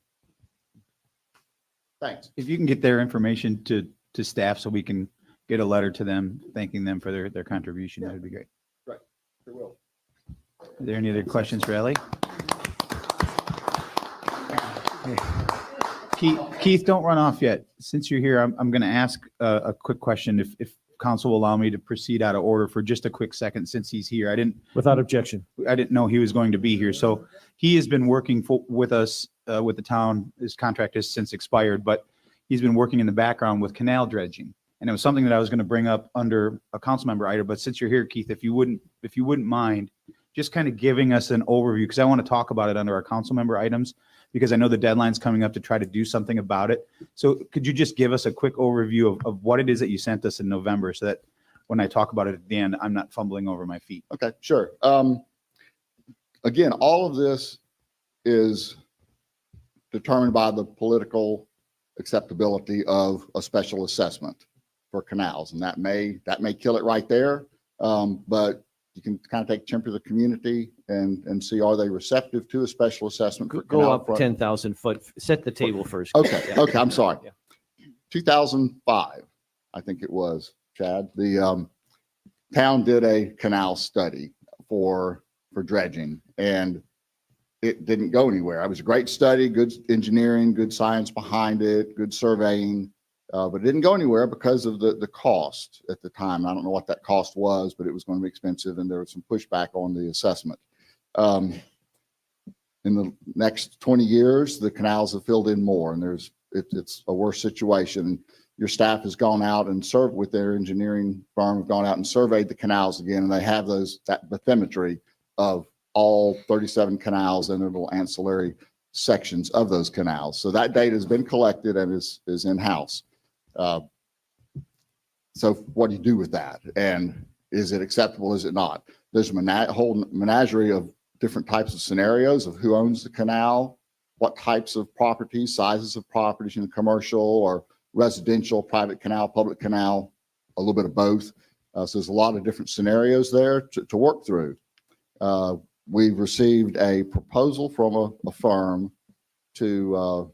Thanks. If you can get their information to staff so we can get a letter to them, thanking them for their contribution, that would be great. Right, sure will. Are there any other questions for Ellie? Keith, don't run off yet. Since you're here, I'm going to ask a quick question. If council will allow me to proceed out of order for just a quick second, since he's here. Without objection. I didn't know he was going to be here. So he has been working with us, with the town. His contract has since expired, but he's been working in the background with canal dredging. And it was something that I was going to bring up under a council member item. But since you're here, Keith, if you wouldn't mind just kind of giving us an overview, because I want to talk about it under our council member items, because I know the deadline's coming up to try to do something about it. So could you just give us a quick overview of what it is that you sent us in November so that when I talk about it at the end, I'm not fumbling over my feet? Okay, sure. Again, all of this is determined by the political acceptability of a special assessment for canals, and that may kill it right there. But you can kind of take temperature of the community and see, are they receptive to a special assessment? For Go canal up front? 10,000 foot, set the table first. Okay, Yeah. okay, I'm sorry. Yeah. 2005, I think it was, Chad. The town did a canal study for dredging, and it didn't go anywhere. It was a great study, good engineering, good science behind it, good surveying, but it didn't go anywhere because of the cost at the time. I don't know what that cost was, but it was going to be expensive, and there was some pushback on the assessment. In the next 20 years, the canals have filled in more, and it's a worse situation. Your staff has gone out and served with their engineering firm, have gone out and surveyed the canals again, and they have that bathymetry of all 37 canals and their little ancillary sections of those canals. So that data has been collected and is in-house. So what do you do with that? And is it acceptable? Is it not? There's a whole menagerie of different types of scenarios of who owns the canal, what types of properties, sizes of properties, commercial or residential, private canal, public canal, a little bit of both. So there's a lot of different scenarios there to work through. We've received a proposal from a firm to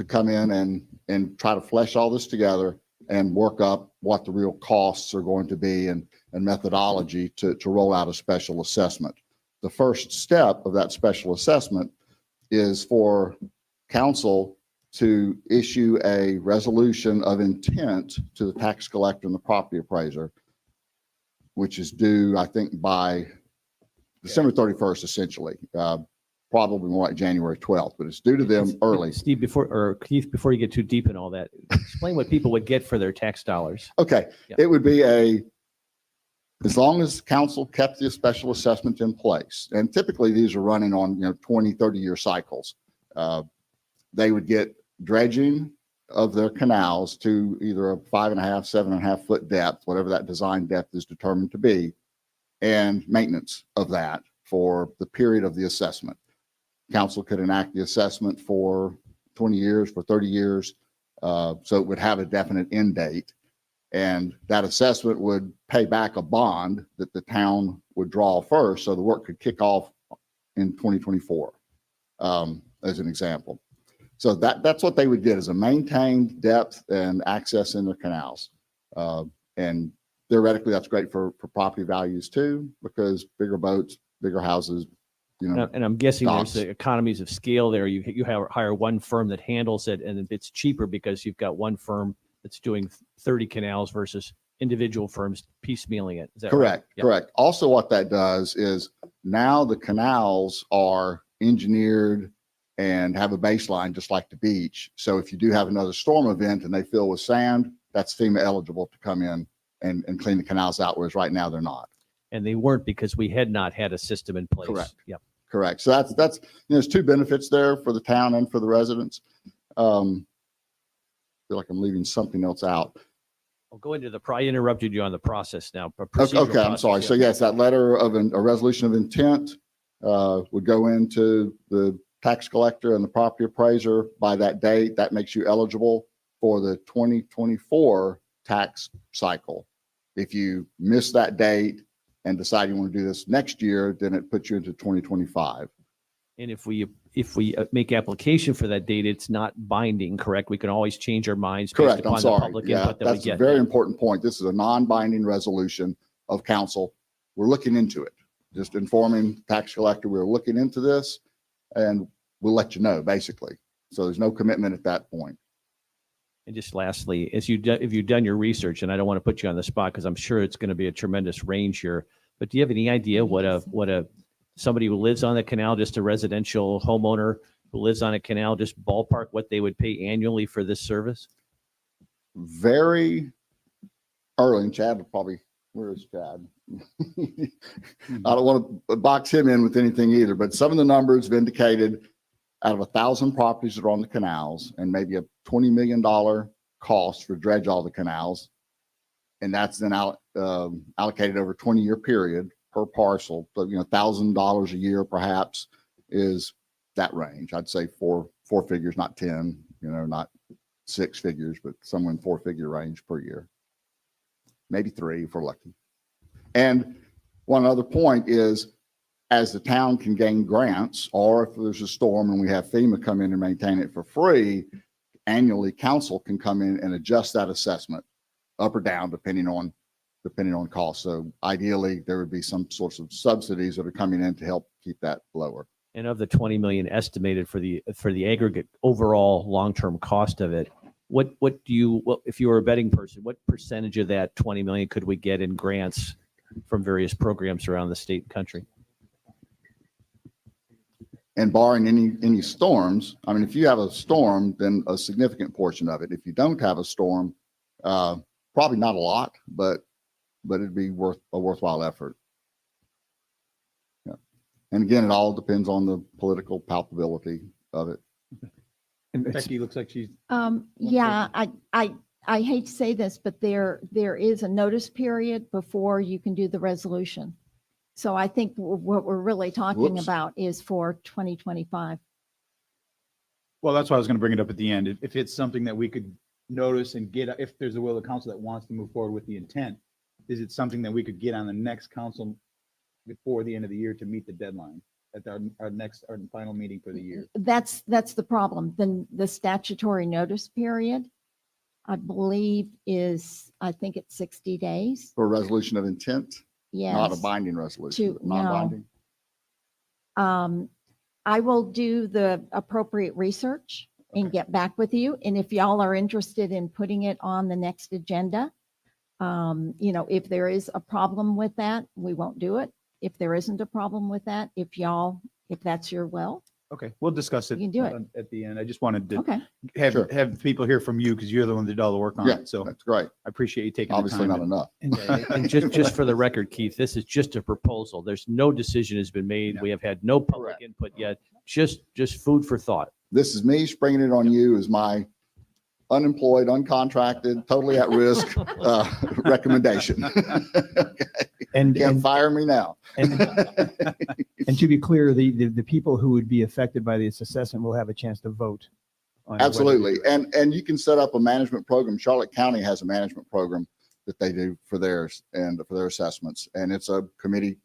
come in and try to flesh all this together and work up what the real costs are going to be and methodology to roll out a special assessment. The first step of that special assessment is for council to issue a resolution of intent to the tax collector and the property appraiser, which is due, I think, by December 31st, essentially. Probably more like January 12th, but it's due to them early. Steve, Keith, before you get too deep in all that, explain what people would get for their tax dollars. Okay, Yeah. it would be as long as council kept the special assessment in place, and typically these are running on 20, 30-year cycles, they would get dredging of their canals to either a 5.5, 7.5 foot depth, whatever that design depth is determined to be, and maintenance of that for the period of the assessment. Council could enact the assessment for 20 years, for 30 years, so it would have a definite end date. And that assessment would pay back a bond that the town would draw first, so the work could kick off in 2024, as an example. So that's what they would get, is a maintained depth and access in their canals. And theoretically, that's great for property values too, because bigger boats, bigger houses, And I'm guessing docks. there's the economies of scale there. You hire one firm that handles it, and it's cheaper because you've got one firm that's doing 30 canals versus individual firms piecemealing it. Is that Correct, right? Yeah. correct. Also, what that does is now the canals are engineered and have a baseline just like the beach. So if you do have another storm event and they fill with sand, that's FEMA eligible to come in and clean the canals out, whereas right now they're not. And they weren't because we had not had a system in place. Correct. Yep. Correct. So that's there's two benefits there for the town and for the residents. Feel like I'm leaving something else out. I'll go into I interrupted you on the process now. Okay, I'm sorry. So yes, that letter of a resolution of intent would go into the tax collector and the property appraiser by that date. That makes you eligible for the 2024 tax cycle. If you miss that date and decide you want to do this next year, then it puts you into 2025. And if we make application for that date, it's not binding, correct? We can always change our minds based Correct. I'm upon the sorry. public Yeah, input that we that's a get. very important point. This is a non-binding resolution of council. We're looking into it. Just informing tax collector, we're looking into this and we'll let you know, basically. So there's no commitment at that point. And just lastly, if you've done your research, and I don't want to put you on the spot because I'm sure it's going to be a tremendous range here, but do you have any idea what somebody who lives on the canal, just a residential homeowner who lives on a canal, just ballpark what they would pay annually for this service? Very early, and Chad would probably, where is Chad? I don't want to box him in with anything either, but some of the numbers have indicated out of 1,000 properties that are on the canals and maybe a $20 million cost for dredge all the canals. And that's then allocated over a 20-year period per parcel. So, $1,000 a year perhaps is that range. I'd say four figures, not 10, not 6 figures, but somewhere in 4-figure range per year. Maybe 3 if we're lucky. And one other point is, as the town can gain grants, or if there's a storm and we have FEMA come in and maintain it for free, annually council can come in and adjust that assessment up or down depending on cost. So ideally, there would be some sorts of subsidies that are coming in to help keep that lower. And of the 20 million estimated for the aggregate overall long-term cost of it, if you were a betting person, what percentage of that 20 million could we get in grants from various programs around the state and country? And barring any storms, I mean, if you have a storm, then a significant portion of it. If you don't have a storm, probably not a lot, but it'd be a worthwhile effort. Yeah. And again, it all depends on the political palpability of it. And Becky looks like she's. Yeah, I hate to say this, but there is a notice period before you can do the resolution. So I think what we're really talking about is for 2025. Well, that's why I was going to bring it up at the end. If it's something that we could notice and get, if there's a will of the council that wants to move forward with the intent, is it something that we could get on the next council before the end of the year to meet the deadline at our final meeting for the year? That's the problem. Then the statutory notice period, I believe I think it's 60 days. For a resolution of intent? Yes. Not a binding resolution, but non-binding? I will do the appropriate research and get back with you. And if y'all are interested in putting it on the next agenda, if there is a problem with that, we won't do it. If there isn't a problem with that, if that's your will. Okay, we'll discuss it You can do it. at the end. I just wanted to Okay. have people hear from you because you're the one that did all the work on Yeah, it. So that's great. I appreciate you taking Obviously the not time. enough. And just for the record, Keith, this is just a proposal. There's no decision has been made. We have had no public input yet. Just food for thought. This is me springing it on you as my unemployed, uncontracted, totally at risk recommendation. And Can't fire me now. And to be clear, the people who would be affected by this assessment will have a chance to vote. On whether Absolutely. they- And you can set up a management program. Charlotte County has a management program that they do for theirs and for their assessments. And it's a committee,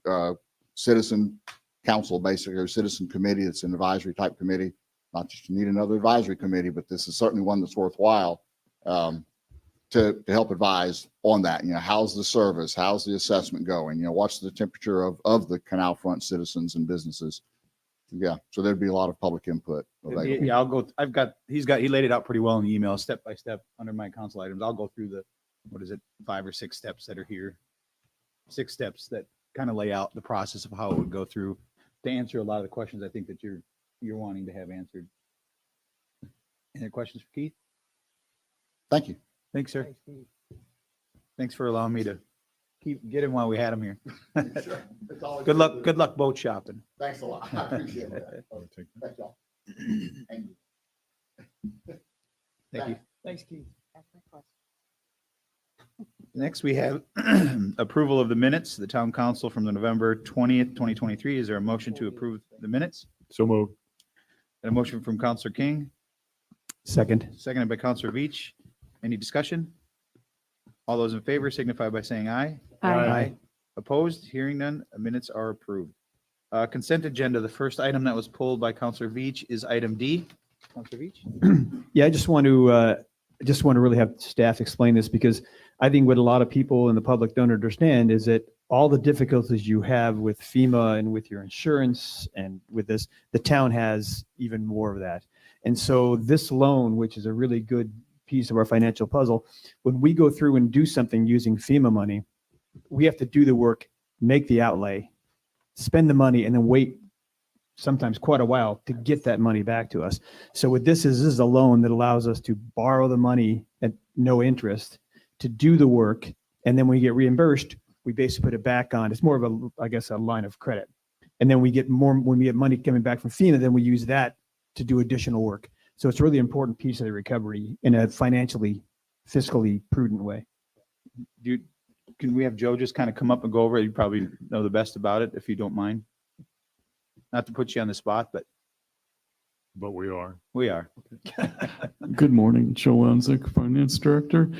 citizen council, basically, or citizen committee. It's an advisory type committee. Not that you need another advisory committee, but this is certainly one that's worthwhile to help advise on that. How's the service? How's the assessment going? What's the temperature of the canal front citizens and businesses? Yeah, so there'd be a lot of public input available. Yeah, I'll go. He laid it out pretty well in the email, step by step under my council items. I'll go through 5 or 6 steps that are here. 6 steps that kind of lay out the process of how it would go through to answer a lot of the questions I think that you're wanting to have answered. Any questions for Keith? Thank you. Thanks, sir. Thanks for allowing me to get him while we had him here. Good luck boat shopping. Thanks a lot. I appreciate that. Thanks, y'all. Thank you. Thank you. Thanks, Keith. Next, we have approval of the minutes, the town council from the November 20th, 2023. Is there a motion to approve the minutes? So moved. And a motion from Counselor King, Second. seconded by Counselor Veach. Any discussion? All those in favor signify by saying aye. Aye. Opposed? Hearing none, minutes are approved. Consent agenda, the first item that was pulled by Counselor Veach is item D. Counselor Veach? Yeah, I just want to really have staff explain this, because I think what a lot of people in the public don't understand is that all the difficulties you have with FEMA and with your insurance and with this, the town has even more of that. And so this loan, which is a really good piece of our financial puzzle, when we go through and do something using FEMA money, we have to do the work, make the outlay, spend the money, and then wait sometimes quite a while to get that money back to us. So what this is a loan that allows us to borrow the money at no interest to do the work. And then when we get reimbursed, we basically put it back on. It's more of a line of credit. And then we get more, when we get money coming back from FEMA, then we use that to do additional work. So it's a really important piece of the recovery in a financially, fiscally prudent way. Can we have Joe just kind of come up and go over it? You probably know the best about it, if you don't mind. Not to put you on the spot, but we are. we are. Good morning, Joe Lanzik, Finance Director.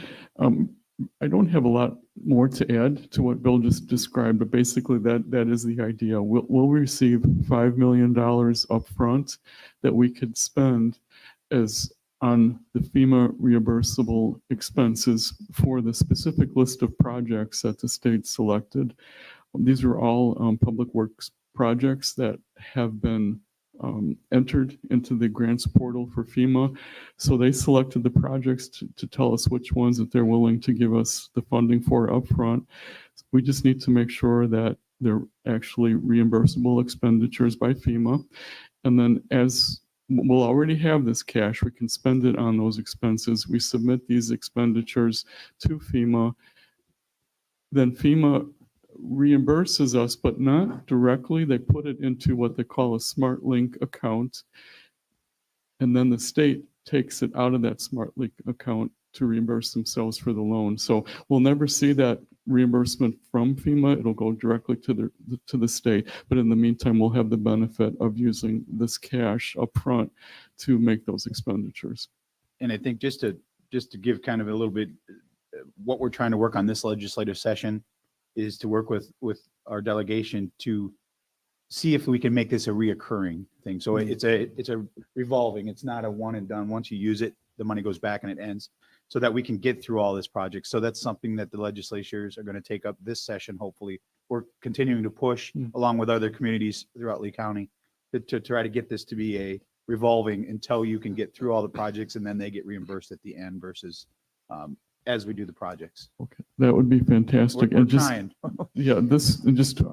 I don't have a lot more to add to what Bill just described, but basically that is the idea. We'll receive $5 million upfront that we could spend as on the FEMA reimbursable expenses for the specific list of projects that the state selected. These are all public works projects that have been entered into the grants portal for FEMA. So they selected the projects to tell us which ones that they're willing to give us the funding for upfront. We just need to make sure that they're actually reimbursable expenditures by FEMA. And then as we'll already have this cash, we can spend it on those expenses. We submit these expenditures to FEMA. Then FEMA reimburses us, but not directly. They put it into what they call a Smart Link account. And then the state takes it out of that Smart Link account to reimburse themselves for the loan. So we'll never see that reimbursement from FEMA. It'll go directly to the state. But in the meantime, we'll have the benefit of using this cash upfront to make those expenditures. And I think just to give kind of a little bit, what we're trying to work on this legislative session is to work with our delegation to see if we can make this a reoccurring thing. So it's a revolving, it's not a one and done. Once you use it, the money goes back and it ends, so that we can get through all this project. So that's something that the legislatures are going to take up this session. Hopefully we're continuing to push along with other communities throughout Lee County to try to get this to be a revolving until you can get through all the projects and then they get reimbursed at the end versus as we do the projects. Okay, that would be fantastic. We're And just, trying. yeah,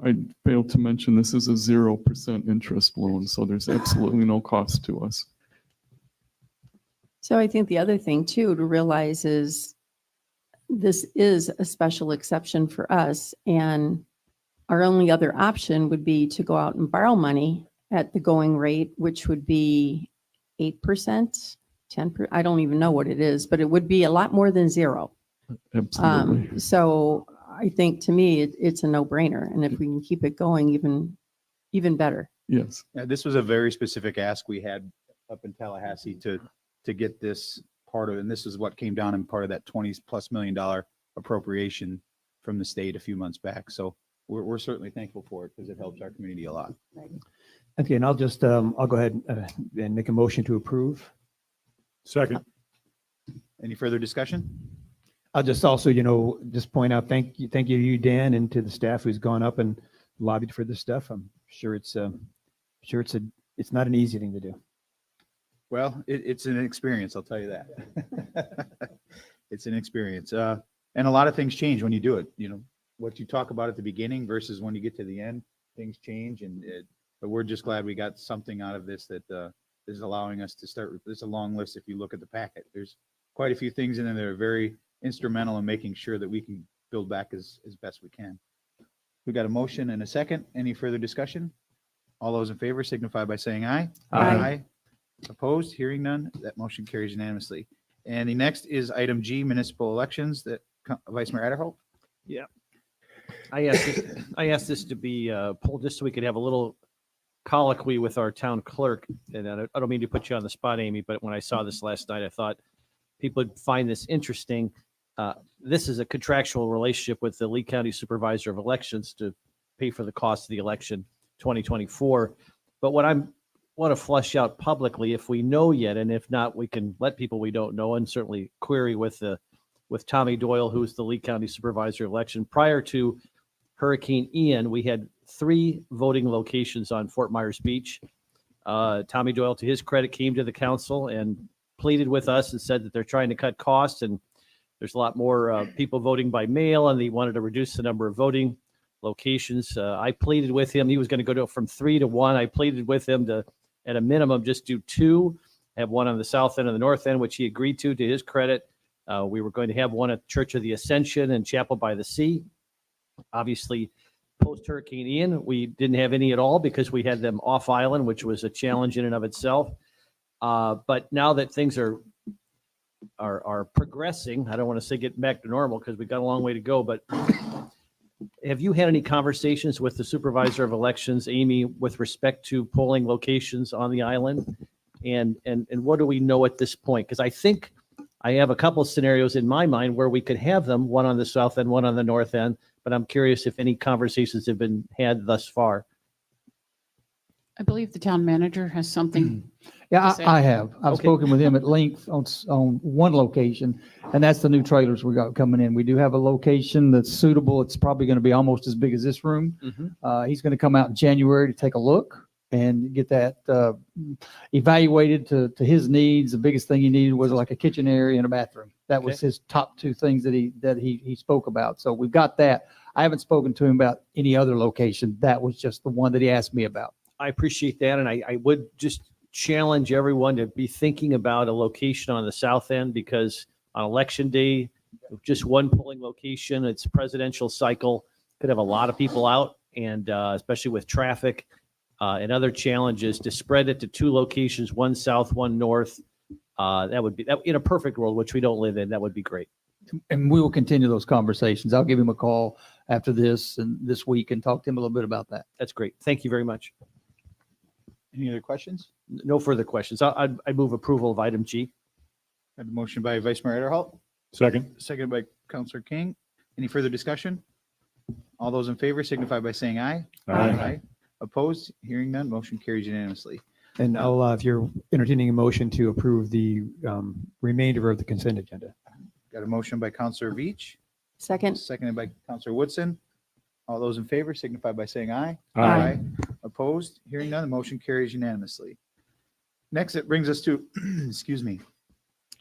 I failed to mention, this is a 0% interest loan, so there's absolutely no cost to us. So I think the other thing too to realize is this is a special exception for us, and our only other option would be to go out and borrow money at the going rate, which would be 8%, 10%. I don't even know what it is, but it would be a lot more than zero. Absolutely. So I think to me, it's a no-brainer. And if we can keep it going, even better. Yes. Yeah, this was a very specific ask we had up in Tallahassee to get this part of it. And this is what came down in part of that $20+ million appropriation from the state a few months back. So we're certainly thankful for it because it helps our community a lot. Okay, and I'll just, I'll go ahead and make a motion to approve. Second. Any further discussion? I'll just also, just point out, thank you, you, Dan, and to the staff who's gone up and lobbied for this stuff. I'm sure it's not an easy thing to do. Well, it's an experience, I'll tell you that. It's an experience. And a lot of things change when you do it. What you talk about at the beginning versus when you get to the end, things change. But we're just glad we got something out of this that is allowing us to start. There's a long list if you look at the packet. There's quite a few things in there that are very instrumental in making sure that we can build back as best we can. We got a motion and a second. Any further discussion? All those in favor signify by saying aye. Aye. Opposed? Hearing none. That motion carries unanimously. And the next is item G, municipal elections. That Vice Mayor Adderholt. Yeah. I asked this to be pulled just so we could have a little colloquy with our town clerk. And I don't mean to put you on the spot, Amy, but when I saw this last night, I thought people would find this interesting. This is a contractual relationship with the Lee County Supervisor of Elections to pay for the cost of the election 2024. But what I want to flesh out publicly, if we know yet, and if not, we can let people we don't know and certainly query with Tommy Doyle, who's the Lee County Supervisor of Election. Prior to Hurricane Ian, we had 3 voting locations on Fort Myers Beach. Tommy Doyle, to his credit, came to the council and pleaded with us and said that they're trying to cut costs and there's a lot more people voting by mail and they wanted to reduce the number of voting locations. I pleaded with him. He was going to go from 3 to 1. I pleaded with him to, at a minimum, just do 2, have one on the south end and the north end, which he agreed to his credit. We were going to have one at Church of the Ascension and Chapel by the Sea. Obviously, post-Hurricane Ian, we didn't have any at all because we had them off island, which was a challenge in and of itself. But now that things are progressing, I don't want to say getting back to normal because we've got a long way to go, but have you had any conversations with the supervisor of elections, Amy, with respect to polling locations on the island? And what do we know at this point? Because I think I have a couple of scenarios in my mind where we could have them, one on the south end, one on the north end, but I'm curious if any conversations have been had thus far. I believe the town manager has something. Yeah, to say. I have. I've Okay. spoken with him at length on one location, and that's the new trailers we got coming in. We do have a location that's suitable. It's probably going to be almost as big as this room. He's going to come out in January to take a look and get that evaluated to his needs. The biggest thing he needed was like a kitchen area and a bathroom. That was his top two things that he spoke about. So we've got that. I haven't spoken to him about any other location. That was just the one that he asked me about. I appreciate that, and I would just challenge everyone to be thinking about a location on the south end, because on election day, just one polling location, it's a presidential cycle, could have a lot of people out, and especially with traffic and other challenges, to spread it to two locations, one south, one north, that would be, in a perfect world, which we don't live in, that would be great. And we will continue those conversations. I'll give him a call after this and this week and talk to him a little bit about that. That's great. Thank you very much. Any other questions? No further questions. I move approval of item G. I have a motion by Vice Mayor Adderholt, Second. seconded by Councilor King. Any further discussion? All those in favor signify by saying aye. Aye. Opposed? Hearing none, motion carries unanimously. And I'll, if you're entertaining a motion to approve the remainder of the consent agenda. Got a motion by Councilor Veach, Second. seconded by Councilor Woodson. All those in favor signify by saying aye. Aye. Opposed? Hearing none, the motion carries unanimously. Next, it brings us to, excuse me,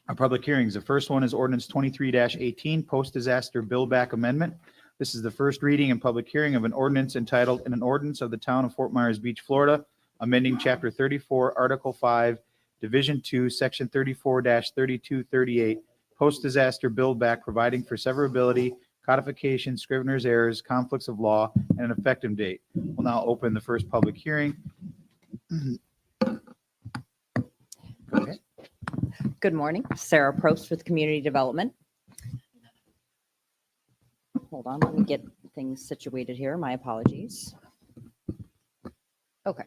our public hearings. The first one is ordinance 23-18, post-disaster build back amendment. This is the first reading and public hearing of an ordinance entitled, "An Ordinance of the Town of Fort Myers Beach, Florida, amending Chapter 34, Article 5, Division 2, Section 34-3238, post-disaster build back, providing for severability, codification, scrivener's errors, conflicts of law, and an effective date." We'll now open the first public hearing. Go ahead. Good morning. Sarah Probst with Community Development. Hold on, let me get things situated here. My apologies. Okay.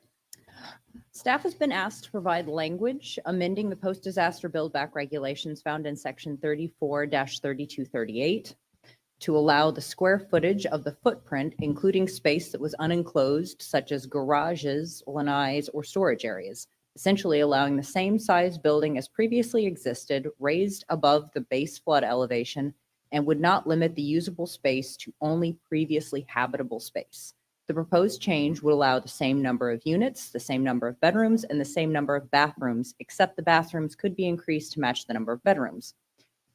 Staff has been asked to provide language amending the post-disaster build back regulations found in section 34-3238 to allow the square footage of the footprint, including space that was unenclosed, such as garages, lanais, or storage areas, essentially allowing the same size building as previously existed, raised above the base flood elevation, and would not limit the usable space to only previously habitable space. The proposed change would allow the same number of units, the same number of bedrooms, and the same number of bathrooms, except the bathrooms could be increased to match the number of bedrooms.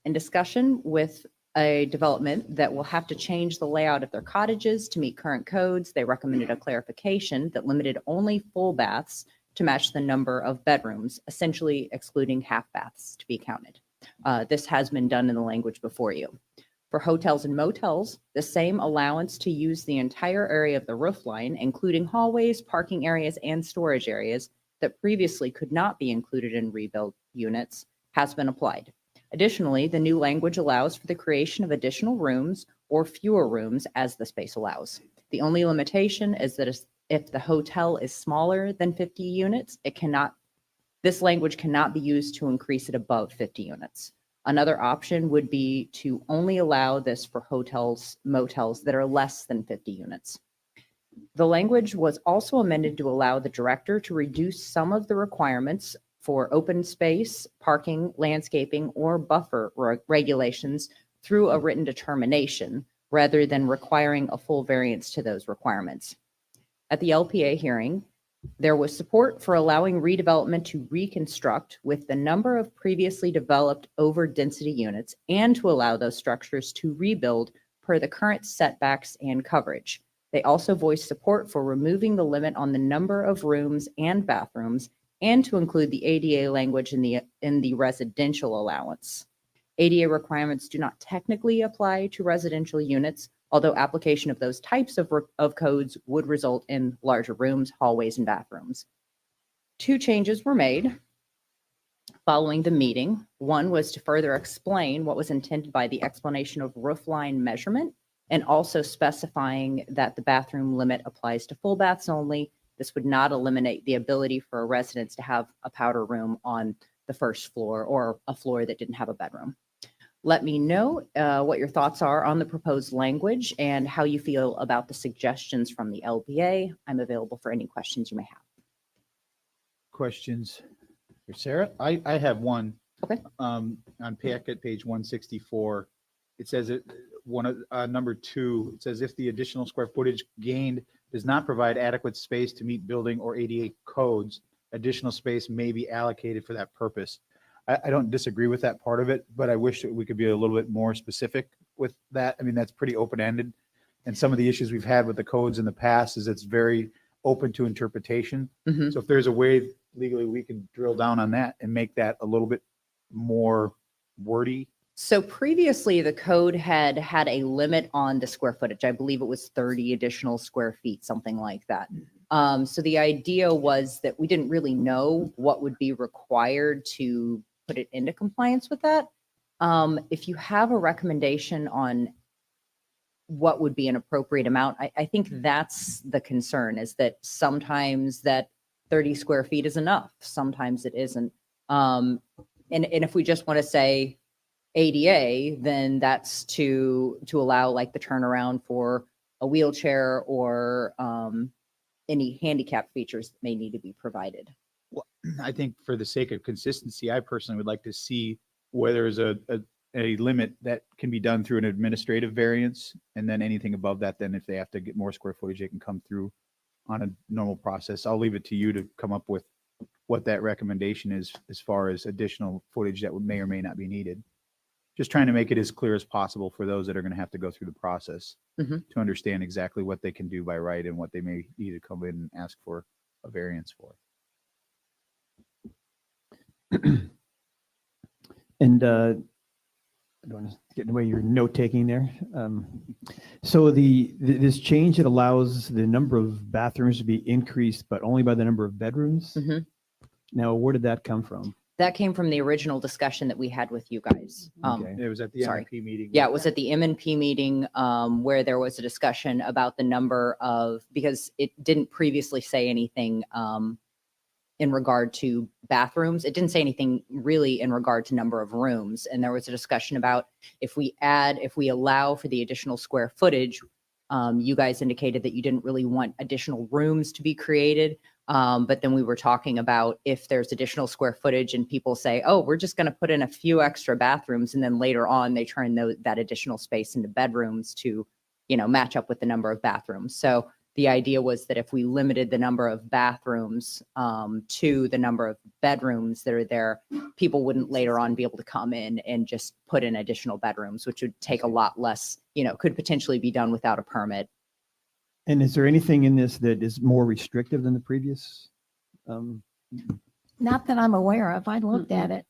In discussion with a development that will have to change the layout of their cottages to meet current codes, they recommended a clarification that limited only full baths to match the number of bedrooms, essentially excluding half baths to be counted. This has been done in the language before you. For hotels and motels, the same allowance to use the entire area of the roof line, including hallways, parking areas, and storage areas that previously could not be included in rebuild units, has been applied. Additionally, the new language allows for the creation of additional rooms or fewer rooms as the space allows. The only limitation is that if the hotel is smaller than 50 units, this language cannot be used to increase it above 50 units. Another option would be to only allow this for hotels, motels that are less than 50 units. The language was also amended to allow the director to reduce some of the requirements for open space, parking, landscaping, or buffer regulations through a written determination, rather than requiring a full variance to those requirements. At the LPA hearing, there was support for allowing redevelopment to reconstruct with the number of previously developed over density units and to allow those structures to rebuild per the current setbacks and coverage. They also voiced support for removing the limit on the number of rooms and bathrooms and to include the ADA language in the residential allowance. ADA requirements do not technically apply to residential units, although application of those types of codes would result in larger rooms, hallways, and bathrooms. Two changes were made. following the meeting. One was to further explain what was intended by the explanation of roof line measurement and also specifying that the bathroom limit applies to full baths only. This would not eliminate the ability for residents to have a powder room on the first floor or a floor that didn't have a bedroom. Let me know what your thoughts are on the proposed language and how you feel about the suggestions from the LPA. I'm available for any questions you may have. Questions for Sarah? I have one. Okay. On packet page 164, it says it, number 2, it says if the additional square footage gained does not provide adequate space to meet building or ADA codes, additional space may be allocated for that purpose. I don't disagree with that part of it, but I wish that we could be a little bit more specific with that. I mean, that's pretty open-ended. And some of the issues we've had with the codes in the past is it's very open to interpretation. Mhm. So if there's a way legally we can drill down on that and make that a little bit more wordy. So previously, the code had a limit on the square footage. I believe it was 30 additional square feet, something like that. So the idea was that we didn't really know what would be required to put it into compliance with that. If you have a recommendation on what would be an appropriate amount, I think that's the concern, is that sometimes that 30 square feet is enough. Sometimes it isn't. And if we just want to say ADA, then that's to allow like the turnaround for a wheelchair or any handicap features that may need to be provided. Well, I think for the sake of consistency, I personally would like to see where there's a limit that can be done through an administrative variance, and then anything above that, then if they have to get more square footage, they can come through on a normal process. I'll leave it to you to come up with what that recommendation is as far as additional footage that may or may not be needed. Just trying to make it as clear as possible for those that are going to have to go through the process to understand exactly what they can do by right and what they may need to come in and ask for a variance for. And I don't want to get in the way of your note taking there. So this change, it allows the number of bathrooms to be increased, but only by the number of bedrooms. Now, where did that come from? That came from the original discussion that we had with you guys. It was at the sorry. MNP meeting. Yeah, it was at the M&P meeting where there was a discussion about the number of, because it didn't previously say anything in regard to bathrooms. It didn't say anything really in regard to number of rooms. And there was a discussion about if we allow for the additional square footage, you guys indicated that you didn't really want additional rooms to be created. But then we were talking about if there's additional square footage and people say, oh, we're just going to put in a few extra bathrooms. And then later on, they turn that additional space into bedrooms to, match up with the number of bathrooms. So the idea was that if we limited the number of bathrooms to the number of bedrooms that are there, people wouldn't later on be able to come in and just put in additional bedrooms, which would take a lot less, could potentially be done without a permit. And is there anything in this that is more restrictive than the previous? Not that I'm aware of. I looked at it.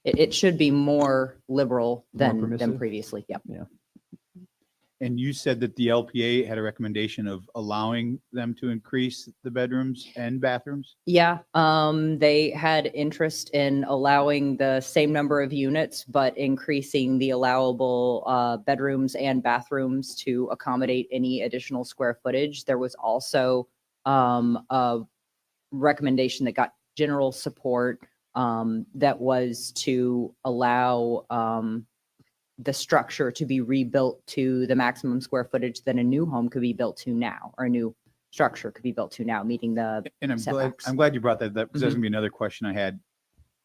It should be more liberal than permissive? previously. Yep. Yeah. And you said that the LPA had a recommendation of allowing them to increase the bedrooms and bathrooms? Yeah, they had interest in allowing the same number of units, but increasing the allowable bedrooms and bathrooms to accommodate any additional square footage. There was also a recommendation that got general support that was to allow the structure to be rebuilt to the maximum square footage that a new home could be built to now, or a new structure could be built to now, meeting the And setbacks. I'm glad you brought that up, because that's going to be another question I had.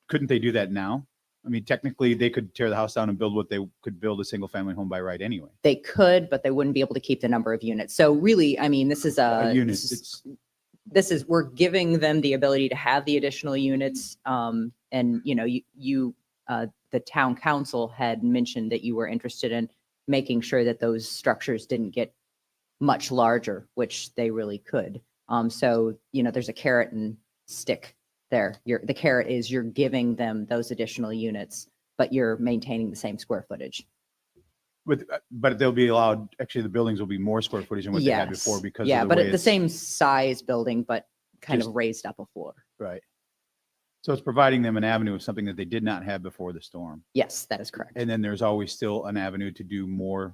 Couldn't they do that now? I mean, technically, they could tear the house down and build what they could build a single family home by right anyway. They could, but they wouldn't be able to keep the number of units. So really, I mean, this is A unit, we're giving them the ability to have the additional units. And the town council had mentioned that you were interested in making sure that those structures didn't get much larger, which they really could. So, there's a carrot and stick there. The carrot is you're giving them those additional units, but you're maintaining the same square footage. But they'll be allowed, actually, the buildings will be more square footage than what they had before because of the but way at the same size building, but kind of raised up a floor. Right. So it's providing them an avenue of something that they did not have before the storm. Yes, that is correct. And then there's always still an avenue to do more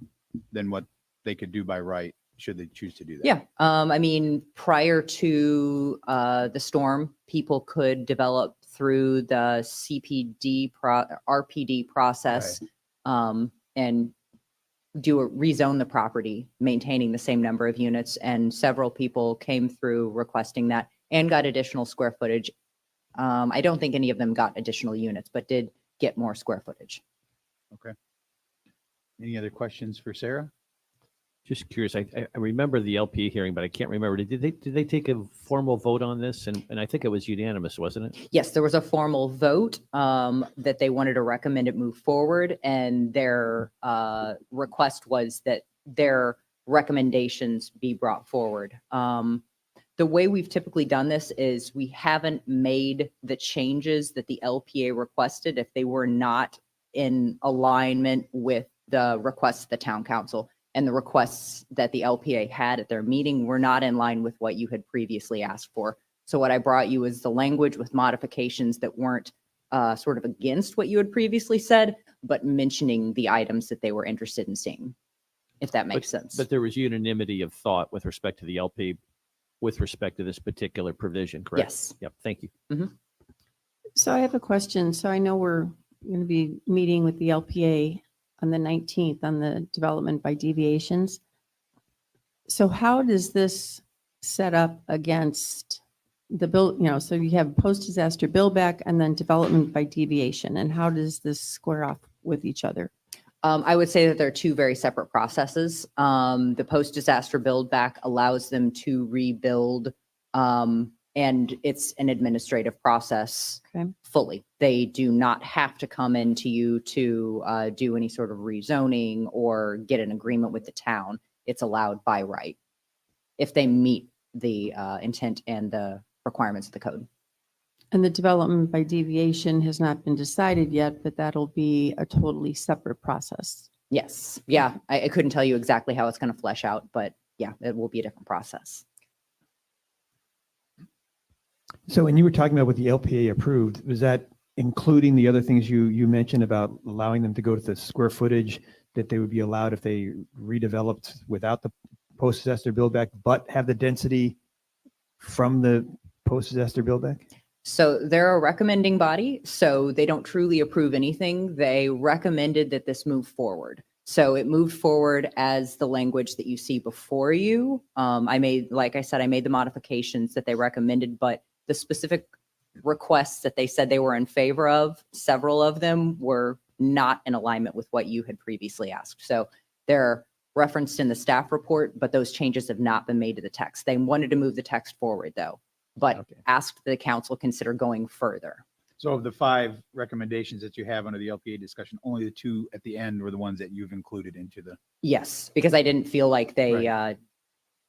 than what they could do by right, should they choose to do that. Yeah, I mean, prior to the storm, people could develop through the RPD process and rezone the property, maintaining the same number of units. And several people came through requesting that and got additional square footage. I don't think any of them got additional units, but did get more square footage. Okay. Any other questions for Sarah? Just curious, I remember the LPA hearing, but I can't remember. Did they take a formal vote on this? And I think it was unanimous, wasn't it? Yes, there was a formal vote that they wanted to recommend it move forward, and their request was that their recommendations be brought forward. The way we've typically done this is we haven't made the changes that the LPA requested if they were not in alignment with the requests of the town council. And the requests that the LPA had at their meeting were not in line with what you had previously asked for. So what I brought you is the language with modifications that weren't sort of against what you had previously said, but mentioning the items that they were interested in seeing, if that makes sense. But there was unanimity of thought with respect to the LP, with respect to this particular provision, correct? Yes. Yep, thank you. So I have a question. So I know we're going to be meeting with the LPA on the 19th on the development by deviations. So how does this set up against the build, so you have post-disaster build back and then development by deviation, and how does this square off with each other? I would say that they're two very separate processes. The post-disaster build back allows them to rebuild, and it's an administrative process fully. They do not have to come into you to do any sort of rezoning or get an agreement with the town. It's allowed by right if they meet the intent and the requirements of the code. And the development by deviation has not been decided yet, but that'll be a totally separate process. Yes. Yeah. I couldn't tell you exactly how it's going to flesh out, but yeah, it will be a different process. So when you were talking about what the LPA approved, was that including the other things you mentioned about allowing them to go to the square footage that they would be allowed if they redeveloped without the post-disaster build back, but have the density from the post-disaster build back? So they're a recommending body, so they don't truly approve anything. They recommended that this move forward. So it moved forward as the language that you see before you. Like I said, I made the modifications that they recommended, but the specific requests that they said they were in favor of, several of them were not in alignment with what you had previously asked. So they're referenced in the staff report, but those changes have not been made to the text. They wanted to move the text forward though, but asked the council consider going further. So of the 5 recommendations that you have under the LPA discussion, only the 2 at the end were the ones that you've included into the. Yes, because I didn't feel like they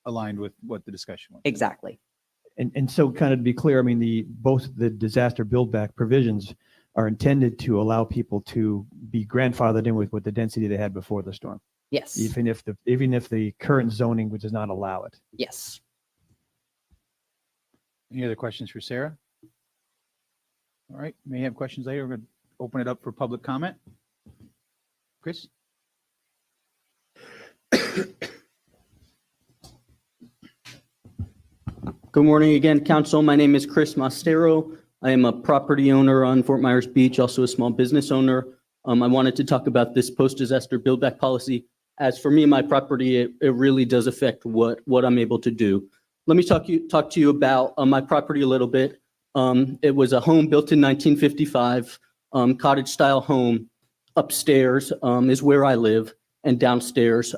aligned with what the discussion was. Exactly. And so kind of to be clear, I mean, both the disaster build back provisions are intended to allow people to be grandfathered in with the density they had before the storm. Yes. Even if the current zoning does not allow it. Yes. Any other questions for Sarah? All right, may have questions later. We're going to open it up for public comment. Chris? Good morning again, council. My name is Chris Mastero. I am a property owner on Fort Myers Beach, also a small business owner. I wanted to talk about this post-disaster build back policy. As for me and my property, it really does affect what I'm able to do. Let me talk to you about my property a little bit. It was a home built in 1955, cottage style home. Upstairs is where I live, and downstairs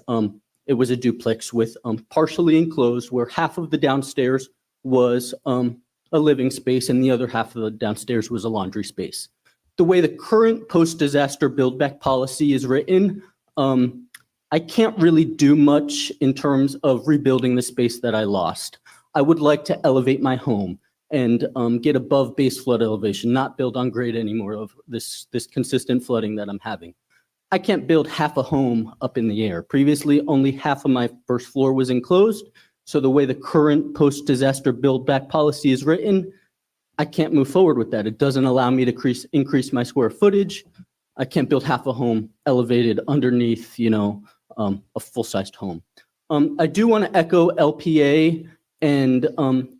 it was a duplex with partially enclosed, where half of the downstairs was a living space and the other half of the downstairs was a laundry space. The way the current post-disaster build back policy is written, I can't really do much in terms of rebuilding the space that I lost. I would like to elevate my home and get above base flood elevation, not build on grade anymore of this consistent flooding that I'm having. I can't build half a home up in the air. Previously, only half of my first floor was enclosed. So the way the current post-disaster build back policy is written, I can't move forward with that. It doesn't allow me to increase my square footage. I can't build half a home elevated underneath, a full-sized home. I do want to echo LPA and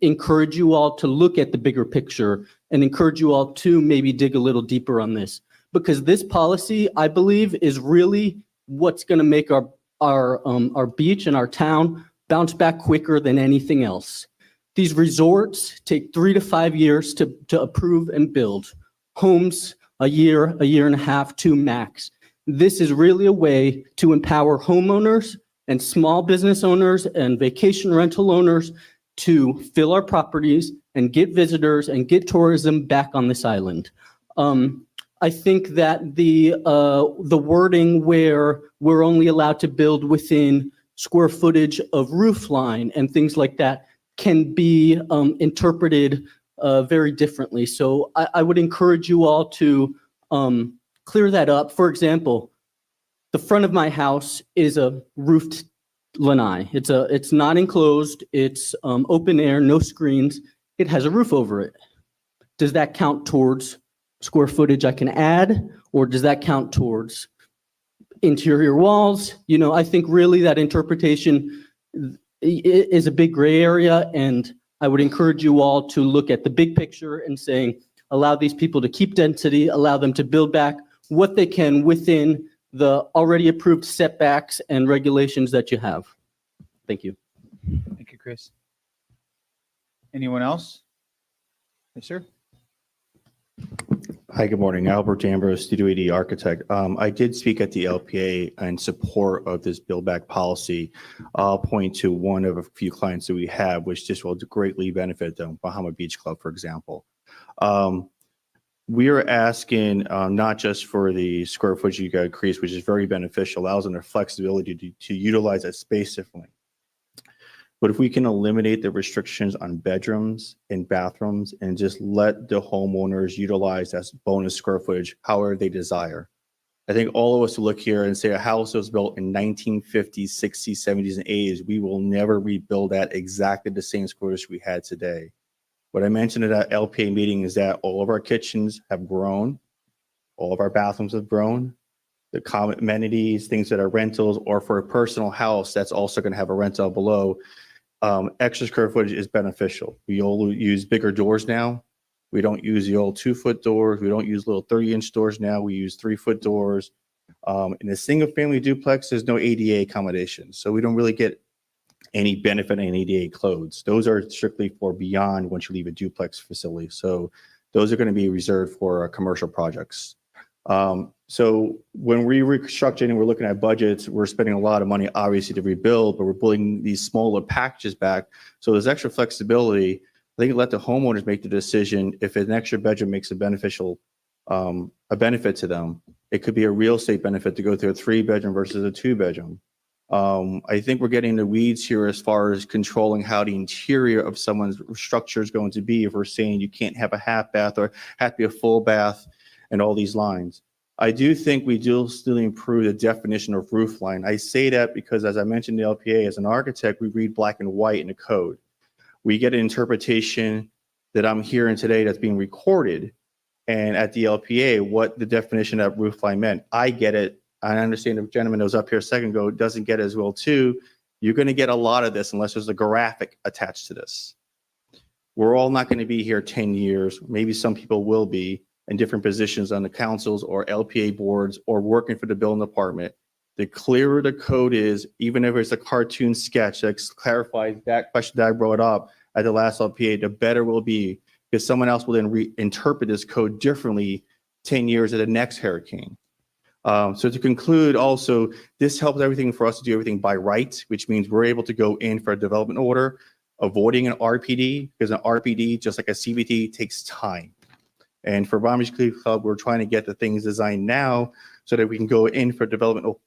encourage you all to look at the bigger picture and encourage you all to maybe dig a little deeper on this, because this policy, I believe, is really what's going to make our beach and our town bounce back quicker than anything else. These resorts take 3 to 5 years to approve and build. Homes, a year and a half, 2 max. This is really a way to empower homeowners and small business owners and vacation rental owners to fill our properties and get visitors and get tourism back on this island. I think that the wording where we're only allowed to build within square footage of roof line and things like that can be interpreted very differently. So I would encourage you all to clear that up. For example, the front of my house is a roofed lanai. It's not enclosed. It's open air, no screens. It has a roof over it. Does that count towards square footage I can add, or does that count towards interior walls? I think really that interpretation is a big gray area, and I would encourage you all to look at the big picture and saying, allow these people to keep density, allow them to build back what they can within the already approved setbacks and regulations that you have. Thank you. Thank you, Chris. Anyone else? Yes, sir. Hi, good morning. Albert Ambrose, Studio 80 architect. I did speak at the LPA in support of this build back policy. I'll point to one of a few clients that we have, which just will greatly benefit them, Bahama Beach Club, for example. We are asking not just for the square footage you got increase, which is very beneficial, allows them the flexibility to utilize that space differently. But if we can eliminate the restrictions on bedrooms and bathrooms and just let the homeowners utilize that bonus square footage however they desire. I think all of us will look here and say a house that was built in 1950s, 60s, 70s, and 80s, we will never rebuild that exactly the same square footage we had today. What I mentioned at that LPA meeting is that all of our kitchens have grown, all of our bathrooms have grown, the common amenities, things that are rentals, or for a personal house that's also going to have a rental below. Extra square footage is beneficial. We all use bigger doors now. We don't use the old 2-foot doors. We don't use little 30-inch doors now. We use 3-foot doors. In a single family duplex, there's no ADA accommodations. So we don't really get any benefit in ADA codes. Those are strictly for beyond once you leave a duplex facility. So those are going to be reserved for commercial projects. So when we restructuring and we're looking at budgets, we're spending a lot of money obviously to rebuild, but we're building these smaller packages back. So there's extra flexibility. I think let the homeowners make the decision if an extra bedroom makes a beneficial, a benefit to them. It could be a real estate benefit to go through a 3-bedroom versus a 2-bedroom. I think we're getting the weeds here as far as controlling how the interior of someone's structure is going to be. If we're saying you can't have a half bath or have to be a full bath and all these lines. I do think we do still improve the definition of roof line. I say that because, as I mentioned, the LPA, as an architect, we read black and white in the code. We get an interpretation that I'm hearing today that's being recorded, and at the LPA, what the definition of roof line meant. I get it. I understand the gentleman that was up here a second ago doesn't get it as well too. You're going to get a lot of this unless there's a graphic attached to this. We're all not going to be here 10 years. Maybe some people will be in different positions on the councils or LPA boards or working for the building department. The clearer the code is, even if it's a cartoon sketch that clarifies that question that I brought up at the last LPA, the better it will be, because someone else will then reinterpret this code differently 10 years at the next hurricane. So to conclude, also, this helps everything for us to do everything by right, which means we're able to go in for a development order, avoiding an RPD, because an RPD, just like a CBT, takes time. And for Bahama Beach Club, we're trying to get the things designed now so that we can go in for development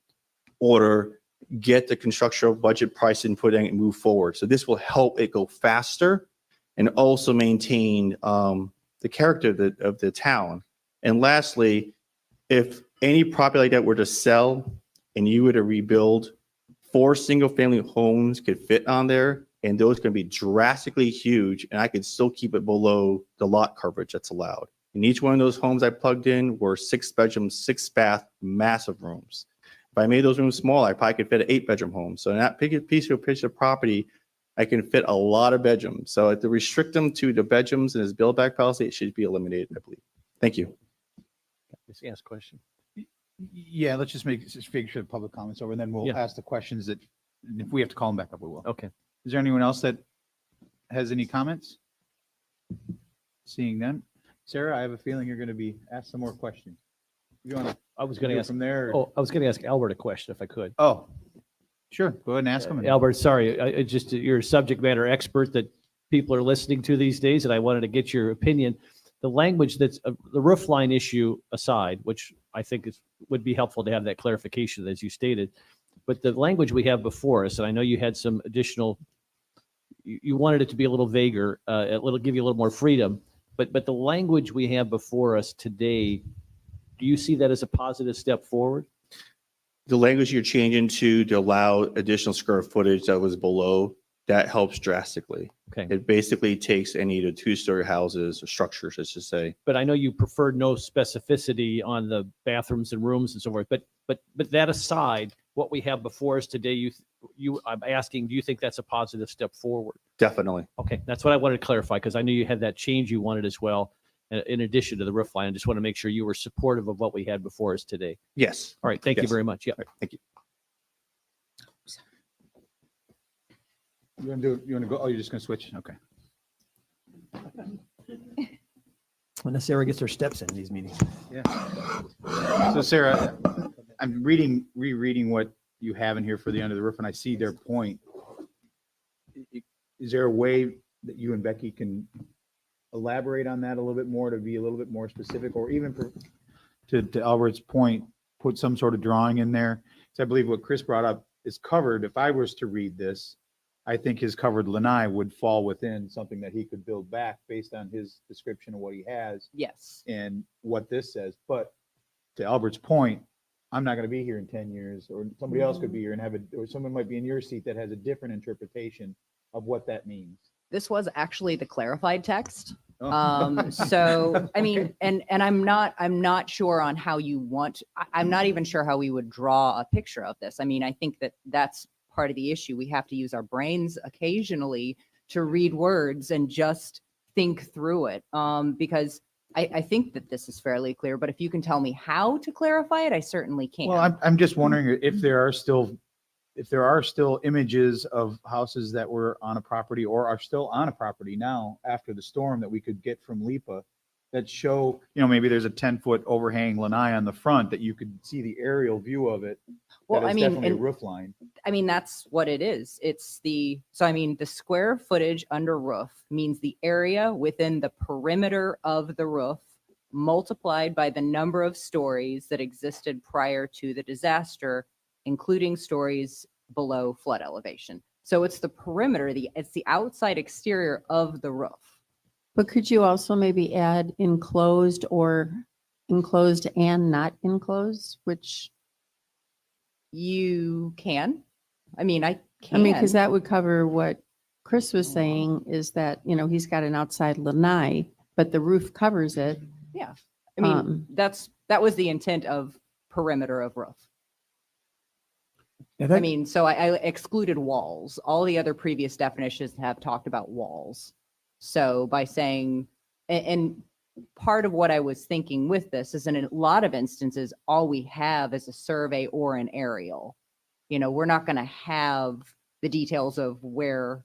order, get the construction budget price input and move forward. So this will help it go faster and also maintain the character of the town. And lastly, if any property like that were to sell and you were to rebuild, 4 single-family homes could fit on there, And those can be drastically huge, and I could still keep it below the lot coverage that's allowed. And each one of those homes I plugged in were 6 bedrooms, 6 bath, massive rooms. If I made those rooms small, I probably could fit an 8-bedroom home. So in that piece of property, I can fit a lot of bedrooms. So to restrict them to the bedrooms in his build back policy, it should be eliminated, I believe. Thank you. Just ask a question. Yeah, let's just figure sure the public comments over, and then we'll Yeah. ask the questions that, and if we have to call them back up, we will. Okay. Is there anyone else that has any comments? Seeing none. Sarah, I have a feeling you're going to be asked some more questions. You want to? I was going to ask from there. Oh, I was going to ask Albert a question if I could. Oh, sure. Go ahead and ask him. Albert, sorry, just you're a subject matter expert that people are listening to these days, and I wanted to get your opinion. The language that's the roof line issue aside, which I think would be helpful to have that clarification as you stated, but the language we have before us, and I know you had some additional, you wanted it to be a little vaguer, give you a little more freedom, but the language we have before us today, do you see that as a positive step forward? The language you're changing to allow additional square footage that was below, that helps drastically. Okay. It basically takes any of the 2-story houses or structures, let's just say. But I know you preferred no specificity on the bathrooms and rooms and so forth, but that aside, what we have before us today, I'm asking, do you think that's a positive step forward? Definitely. Okay, that's what I wanted to clarify, because I knew you had that change you wanted as well, in addition to the roof line. I just want to make sure you were supportive of what we had before us today. Yes. All right, thank you Yes. very much. Yeah. All right, thank you. You want to go? Oh, you're just going to switch? Okay. When Sarah gets her steps in these meetings. Yeah. So Sarah, I'm rereading what you have in here for the under the roof, and I see their point. Is there a way that you and Becky can elaborate on that a little bit more, to be a little bit more specific, or even to Albert's point, put some sort of drawing in there? So I believe what Chris brought up is covered. If I was to read this, I think his covered lanai would fall within something that he could build back based on his description of what he has. Yes. And what this says. But to Albert's point, I'm not going to be here in 10 years, or somebody else could be here and or someone might be in your seat that has a different interpretation of what that means. This was actually the clarified text. Oh. So, I mean, and I'm not sure on how you want, I'm not even sure how we would draw a picture of this. I mean, I think that that's part of the issue. We have to use our brains occasionally to read words and just think through it. Because I think that this is fairly clear, but if you can tell me how to clarify it, I certainly can. Well, I'm just wondering if there are still images of houses that were on a property or are still on a property now after the storm that we could get from LIPA that show, maybe there's a 10-foot overhang lanai on the front that you could see the aerial view of it. Well, that is I mean, definitely a and- roof line. I mean, that's what it is. The square footage under roof means the area within the perimeter of the roof multiplied by the number of stories that existed prior to the disaster, including stories below flood elevation. So it's the perimeter, it's the outside exterior of the roof. But could you also maybe add enclosed or enclosed and not enclosed, which? You can. I mean, I can. I mean, because that would cover what Chris was saying, is that, he's got an outside lanai, but the roof covers it. Yeah. I mean, that was the intent of perimeter of roof. Yeah, I mean, so I excluded walls. All the other previous definitions have talked about walls. So by saying, and part of what I was thinking with this is, in a lot of instances, all we have is a survey or an aerial. We're not going to have the details of where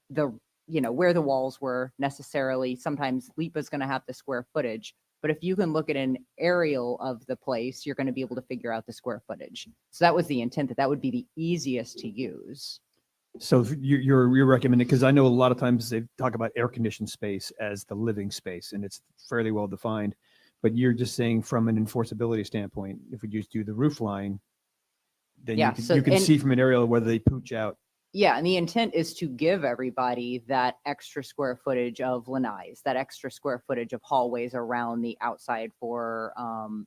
the walls were necessarily. Sometimes LIPA is going to have the square footage, but if you can look at an aerial of the place, you're going to be able to figure out the square footage. So that was the intent, that would be the easiest to use. So you're recommending, because I know a lot of times they talk about air conditioned space as the living space, and it's fairly well defined. But you're just saying from an enforceability standpoint, if we just do the roof line, then Yeah, you can see from an aerial whether they pooch out. Yeah, and the intent is to give everybody that extra square footage of lanais, that extra square footage of hallways around the outside for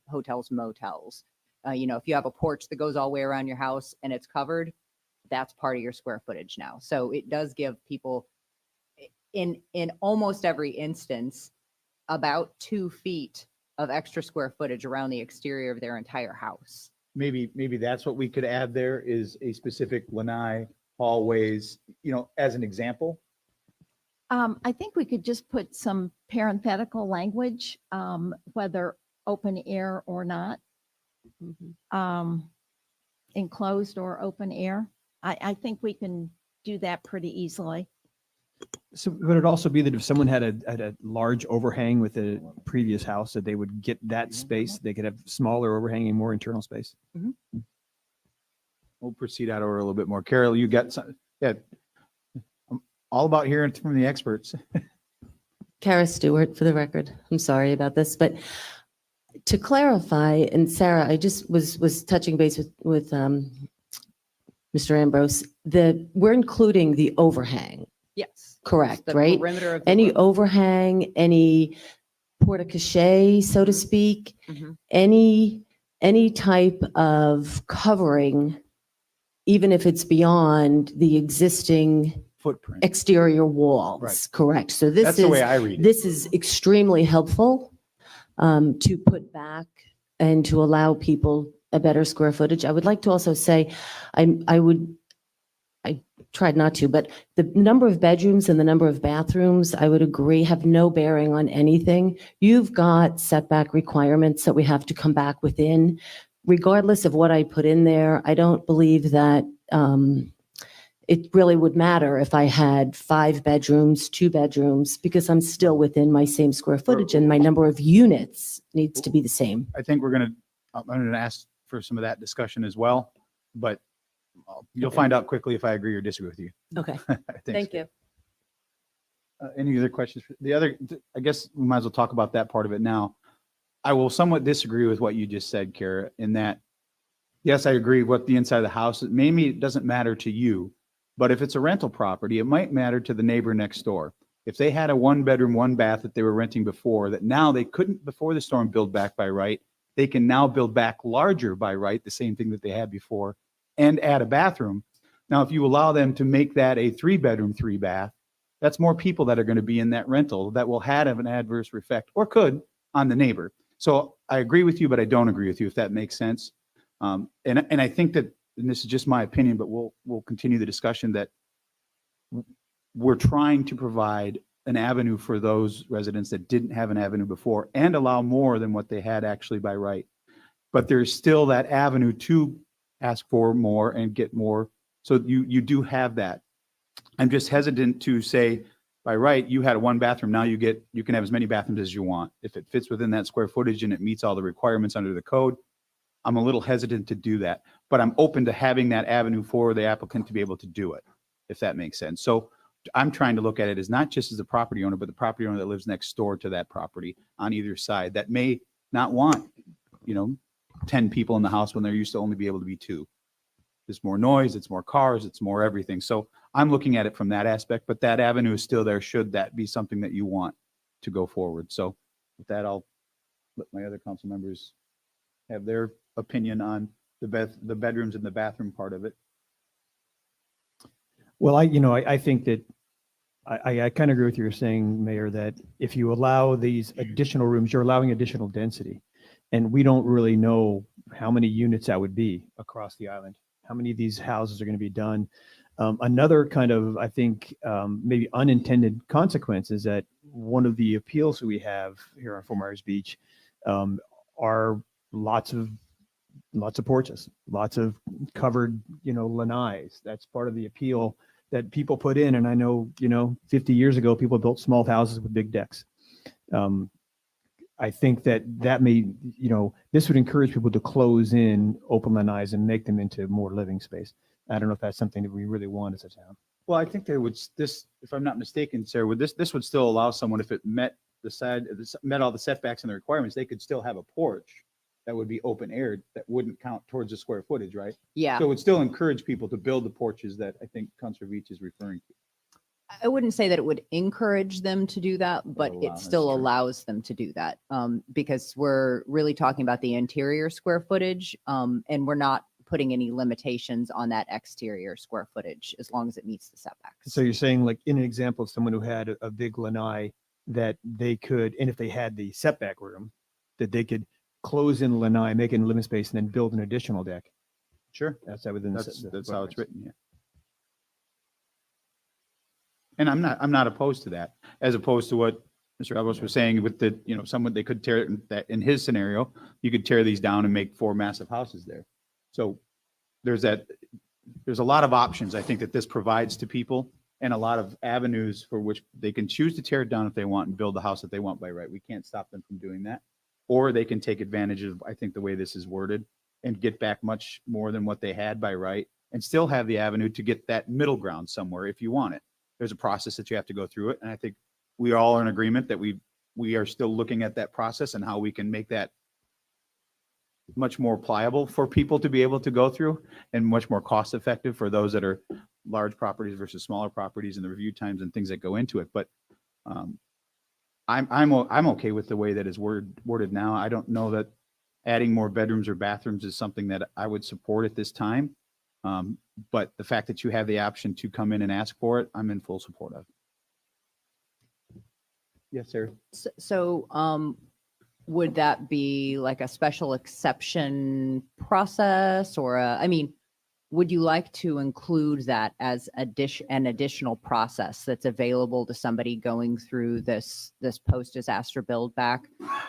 hotels, motels. If you have a porch that goes all the way around your house and it's covered, that's part of your square footage now. So it does give people in almost every instance about 2 feet of extra square footage around the exterior of their entire house. Maybe that's what we could add there is a specific lanai, hallways, as an example. I think we could just put some parenthetical language, whether open air or not, enclosed or open air. I think we can do that pretty easily. So would it also be that if someone had a large overhang with a previous house, that they would get that space? They could have smaller overhanging, more internal space? We'll proceed out over a little bit more. Carol, you got some, yeah. I'm all about hearing from the experts. Kara Stewart, for the record. I'm sorry about this, but to clarify, and Sarah, I just was touching base with Mr. Ambrose. We're including the overhang. Yes. Correct, The right? perimeter of the Any roof. overhang, any porte-cochere, so to speak, any type of covering, even if it's beyond the existing footprint, exterior walls. Right. Correct. So this That's is the way I read it. This is extremely helpful to put back and to allow people a better square footage. I would like to also say, I tried not to, but the number of bedrooms and the number of bathrooms, I would agree, have no bearing on anything. You've got setback requirements that we have to come back within. Regardless of what I put in there, I don't believe that it really would matter if I had 5 bedrooms, 2 bedrooms, because I'm still within my same square footage and my number of units needs to be the same. I think I'm going to ask for some of that discussion as well, but you'll find out quickly if I agree or disagree with you. Okay. Thanks. Thank you. Any other questions? I guess we might as well talk about that part of it now. I will somewhat disagree with what you just said, Kara, in that, yes, I agree what the inside of the house is. Maybe it doesn't matter to you, but if it's a rental property, it might matter to the neighbor next door. If they had a 1-bedroom, 1-bath that they were renting before, that now they couldn't before the storm build back by right, they can now build back larger by right, the same thing that they had before, and add a bathroom. Now, if you allow them to make that a 3-bedroom, 3-bath, that's more people that are going to be in that rental that will have an adverse effect, or could, on the neighbor. So I agree with you, but I don't agree with you, if that makes sense. And I think that, and this is just my opinion, but we'll continue the discussion, that we're trying to provide an avenue for those residents that didn't have an avenue before and allow more than what they had actually by right. But there's still that avenue to ask for more and get more. So you do have that. I'm just hesitant to say, by right, you had a 1-bathroom, now you can have as many bathrooms as you want. If it fits within that square footage and it meets all the requirements under the code, I'm a little hesitant to do that. But I'm open to having that avenue for the applicant to be able to do it, if that makes sense. So I'm trying to look at it as not just as a property owner, but the property owner that lives next door to that property on either side that may not want, 10 people in the house when there used to only be able to be 2. There's more noise, it's more cars, it's more everything. So I'm looking at it from that aspect, but that avenue is still there should that be something that you want to go forward. So with that, I'll let my other council members have their opinion on the bedrooms and the bathroom part of it. Well, I think that I kind of agree with you saying, Mayor, that if you allow these additional rooms, you're allowing additional density. And we don't really know how many units that would be across the island. How many of these houses are going to be done? Another kind of, I think, maybe unintended consequence is that one of the appeals that we have here on Fort Myers Beach are lots of porches, lots of covered, lanais. That's part of the appeal that people put in. And I know, 50 years ago, people built small houses with big decks. I think that may, this would encourage people to close in open lanais and make them into more living space. I don't know if that's something that we really want as a town. Well, I think if I'm not mistaken, Sarah, this would still allow someone, if it met all the setbacks and the requirements, they could still have a porch that would be open aired that wouldn't count towards the square footage, right? Yeah. So it would still encourage people to build the porches that I think Councilor Veach is referring to. I wouldn't say that it would encourage them to do that, but it still allows them to do that, because we're really talking about the interior square footage, and we're not putting any limitations on that exterior square footage as long as it meets the setbacks. So you're saying like in an example of someone who had a big lanai that they could, and if they had the setback room, that they could close in lanai, make it in living space and then build an additional deck. Sure. That's within the. That's how it's written, yeah. And I'm not opposed to that, as opposed to what Mr. Elbros was saying with the, someone, they could tear it, that in his scenario, you could tear these down and make 4 massive houses there. So there's a lot of options I think that this provides to people, and a lot of avenues for which they can choose to tear it down if they want and build the house that they want by right. We can't stop them from doing that. Or they can take advantage of, I think, the way this is worded and get back much more than what they had by right, and still have the avenue to get that middle ground somewhere if you want it. There's a process that you have to go through it. And I think we all are in agreement that we are still looking at that process and how we can make that much more pliable for people to be able to go through, and much more cost effective for those that are large properties versus smaller properties, and the review times and things that go into it. But I'm okay with the way that is worded now. I don't know that adding more bedrooms or bathrooms is something that I would support at this time. But the fact that you have the option to come in and ask for it, I'm in full support of. Yes, sir. So, would that be like a special exception process, or would you like to include that as an additional process that's available to somebody going through this post-disaster build back,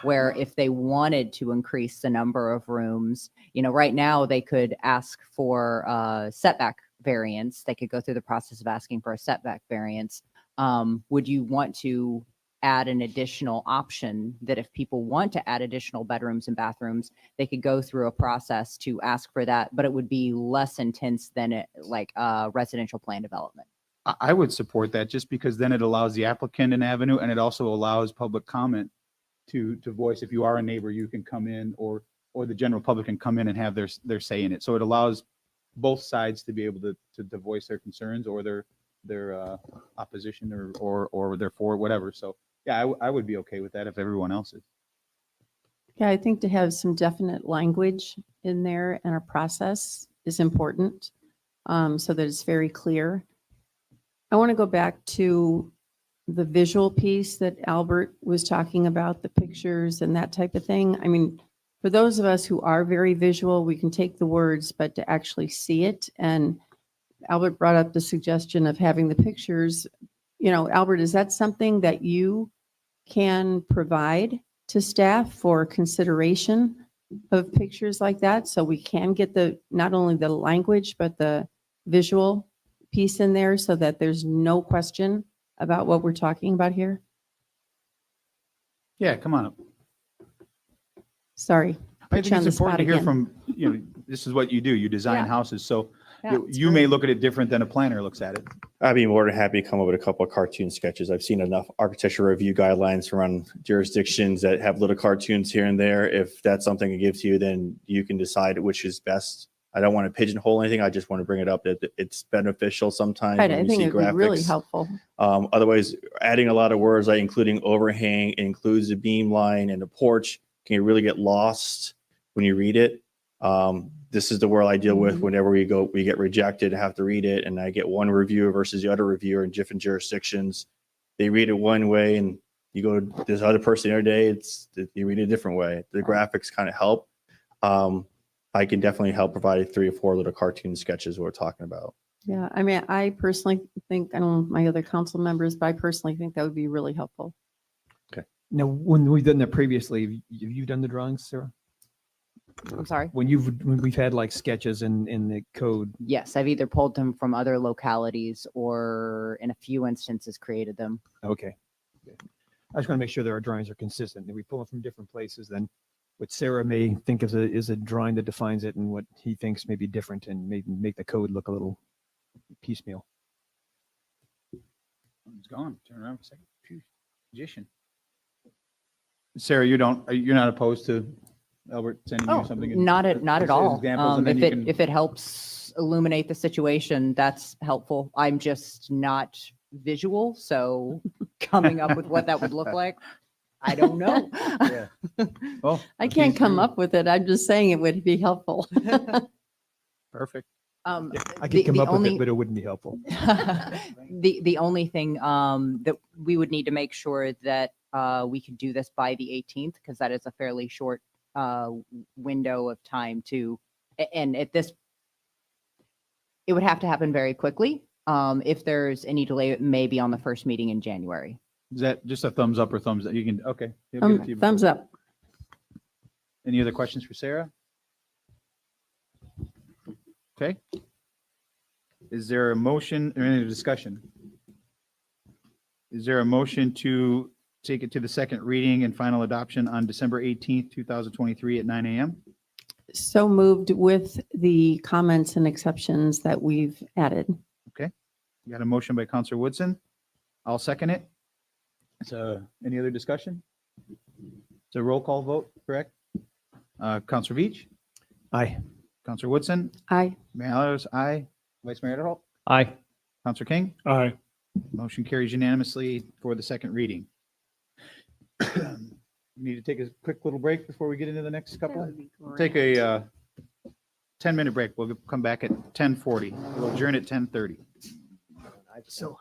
where if they wanted to increase the number of rooms, right now they could ask for setback variance. They could go through the process of asking for a setback variance. Would you want to add an additional option that if people want to add additional bedrooms and bathrooms, they could go through a process to ask for that, but it would be less intense than residential plan development? I would support that, just because then it allows the applicant an avenue, and it also allows public comment to voice. If you are a neighbor, you can come in, or the general public can come in and have their say in it. So it allows both sides to be able to voice their concerns or their opposition or their for whatever. So yeah, I would be okay with that if everyone else is. Yeah, I think to have some definite language in there and a process is important, so that it's very clear. I want to go back to the visual piece that Albert was talking about, the pictures and that type of thing. I mean, for those of us who are very visual, we can take the words, but to actually see it. And Albert brought up the suggestion of having the pictures. Albert, is that something that you can provide to staff for consideration of pictures like that, so we can get not only the language but the visual piece in there, so that there's no question about what we're talking about here? Yeah, come on up. Sorry. I think it's important to hear from, this is what you do. You design houses. So Yeah, you may look at it different than a planner looks at it. I'd be more than happy to come up with a couple of cartoon sketches. I've seen enough architecture review guidelines around jurisdictions that have little cartoons here and there. If that's something to give to you, then you can decide which is best. I don't want to pigeonhole anything. I just want to bring it up that it's beneficial sometimes. Right, when I you think see it'd be really graphics. helpful. Otherwise, adding a lot of words like including overhang, includes a beam line and a porch, can you really get lost when you read it? This is the world I deal with whenever we get rejected, have to read it. And I get one reviewer versus the other reviewer in different jurisdictions. They read it one way, and you go to this other person the other day, you read it a different way. The graphics kind of help. I can definitely help provide 3 or 4 little cartoon sketches we're talking about. Yeah, I mean, I personally think, I don't know my other council members, but I personally think that would be really helpful. Okay. Now, when we've done that previously, have you done the drawings, Sarah? I'm sorry? When we've had like sketches in the code. Yes, I've either pulled them from other localities or in a few instances created them. Okay. I just want to make sure that our drawings are consistent. If we pull them from different places, then what Sarah may think is a drawing that defines it, and what he thinks may be different, and maybe make the code look a little piecemeal. It's gone. Turn around for a second. Phew, magician. Sarah, you're not opposed to Albert sending you something? Not at all. Examples, and then you can- If it helps illuminate the situation, that's helpful. I'm just not visual, so coming up with what that would look like, I don't know. Yeah. Well, I can't come up with it. I'm just saying it would be helpful. Perfect. I The- could come the up with only- it, but it wouldn't be helpful. The only thing that we would need to make sure that we could do this by the 18th, because that is a fairly short window of time to, and at this, it would have to happen very quickly. If there's any delay, it may be on the first meeting in January. Is that just a thumbs up or thumbs that you can, okay. He'll give it to you Thumbs before. up. Any other questions for Sarah? Okay. Is there a motion or any discussion? Is there a motion to take it to the second reading and final adoption on December 18th, 2023 at 9 a.m.? So moved with the comments and exceptions that we've added. Okay. You got a motion by Counselor Woodson. I'll second it. So any other discussion? It's a roll call vote, correct? Counselor Beach, Aye. Counselor Woodson, Aye. Mayor Allers, aye. Vice Mayor Adderholt, Aye. Counselor King. Aye. Motion carries unanimously for the second reading. Need to take a quick little break before we get into the next couple? We'll take a 10-minute break. We'll come back at 10:40. We'll adjourn at 10:30. So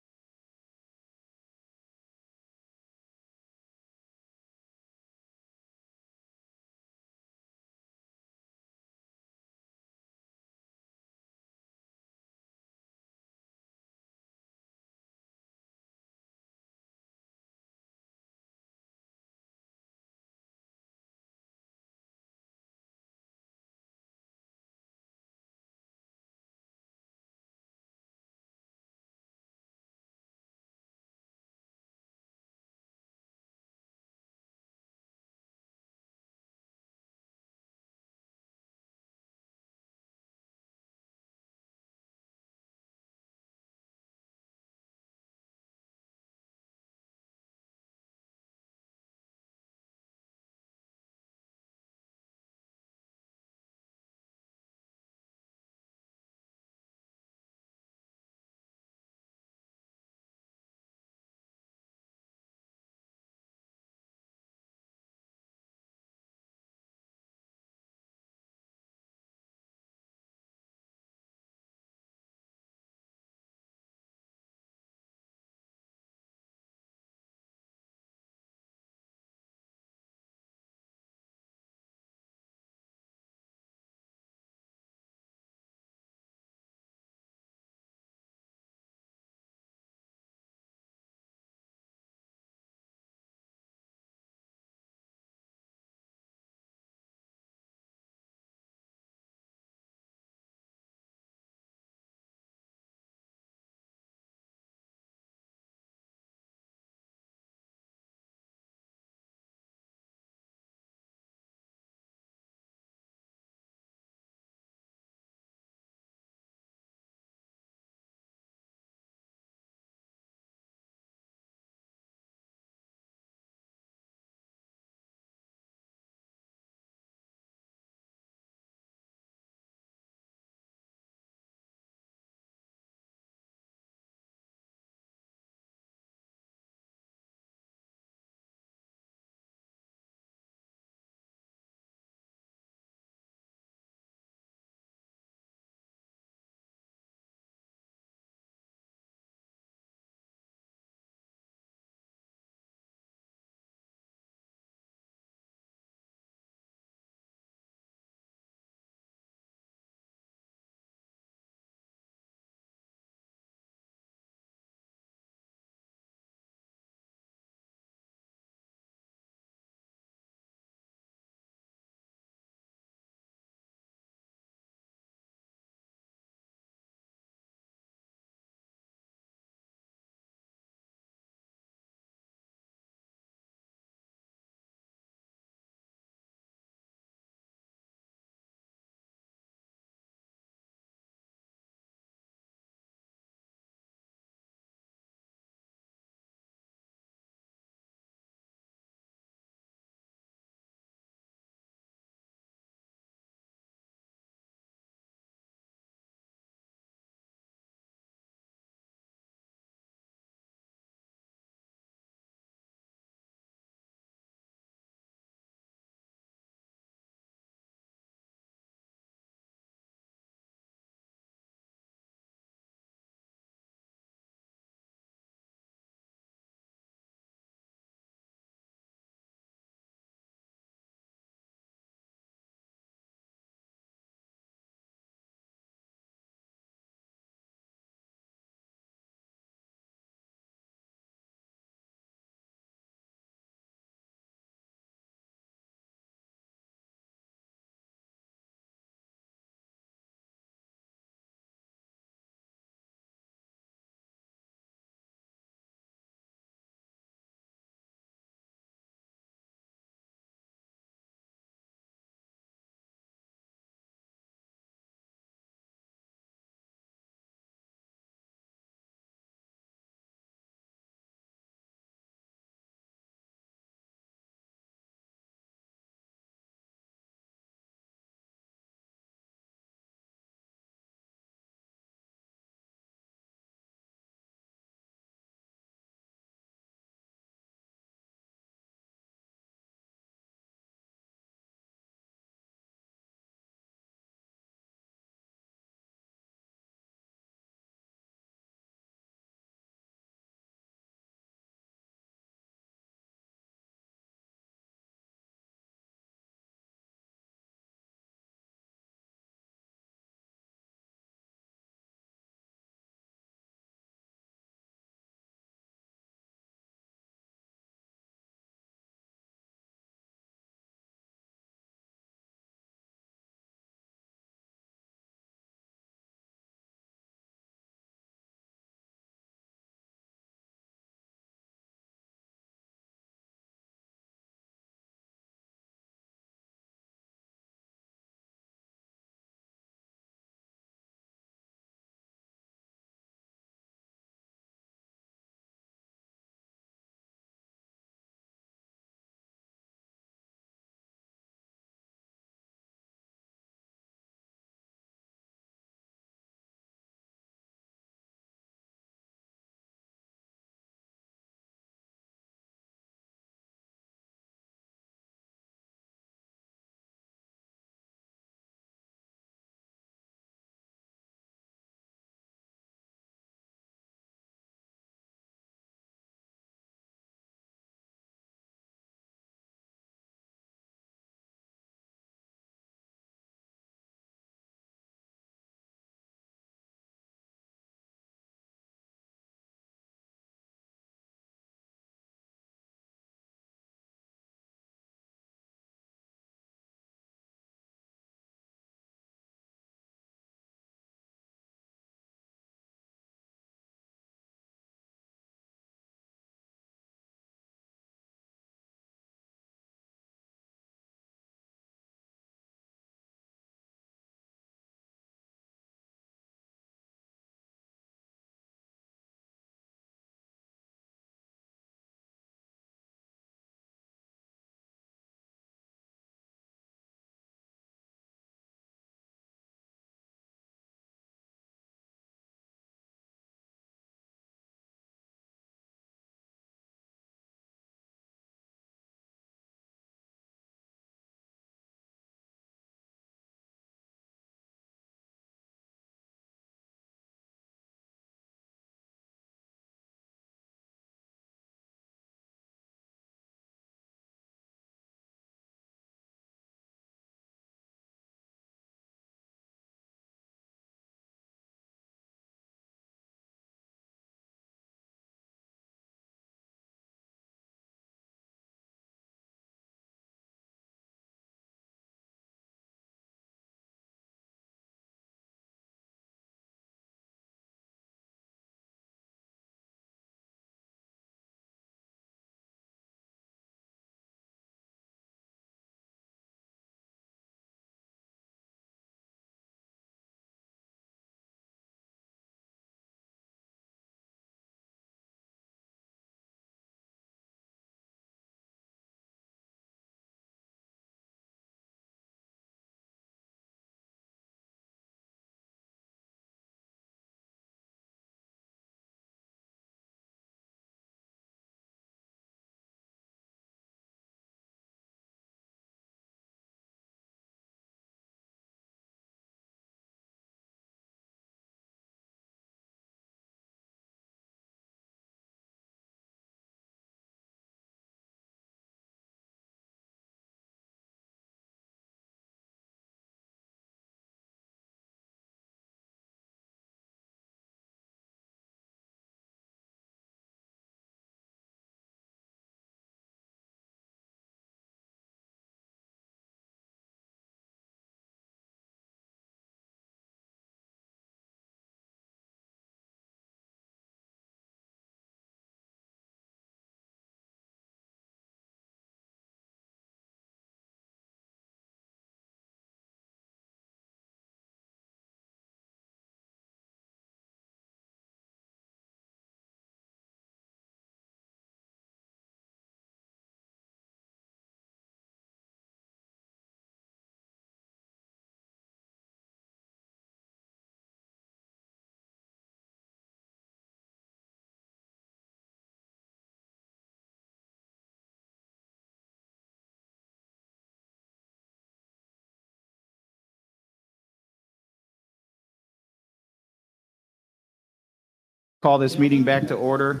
Call this meeting back to order.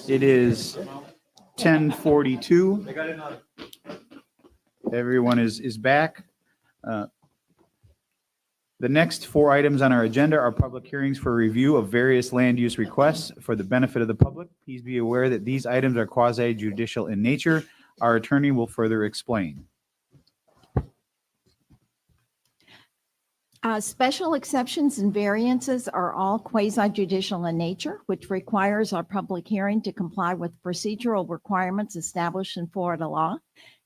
It is 10:42. Everyone is back. The next four items on our agenda are public hearings for review of various land use requests for the benefit of the public. Please be aware that these items are quasi judicial in nature. Our attorney will further explain. Special exceptions and variances are all quasi judicial in nature, which requires our public hearing to comply with procedural requirements established in Florida law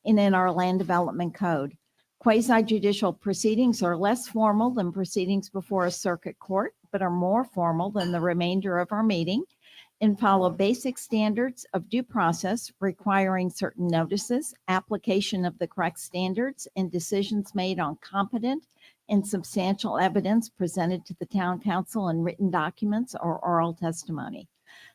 and in our land development code. Quasi judicial proceedings are less formal than proceedings before a circuit court, but are more formal than the remainder of our meeting and follow basic standards of due process requiring certain notices, application of the correct standards, and decisions made on competent and substantial evidence presented to the town council in written documents or oral testimony.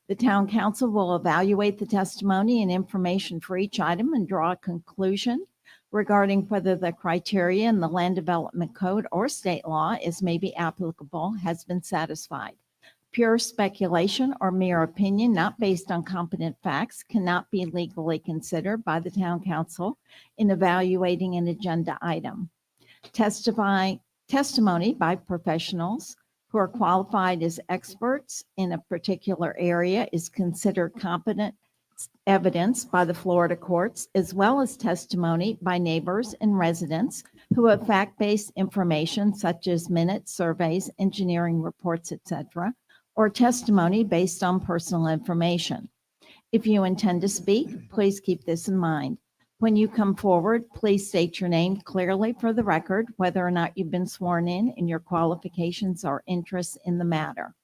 The town council will evaluate the testimony and information for each item and draw a conclusion regarding whether the criteria in the land development code or state law as may be applicable has been satisfied. Pure speculation or mere opinion not based on competent facts cannot be legally considered by the town council in evaluating an agenda item. Testimony by professionals who are qualified as experts in a particular area is considered competent evidence by the Florida courts, as well as testimony by neighbors and residents who have fact-based information such as minutes, surveys, engineering reports, etc., or testimony based on personal information. If you intend to speak, please keep this in mind. When you come forward, please state your name clearly for the record, whether or not you've been sworn in, and your qualifications or interests in the matter.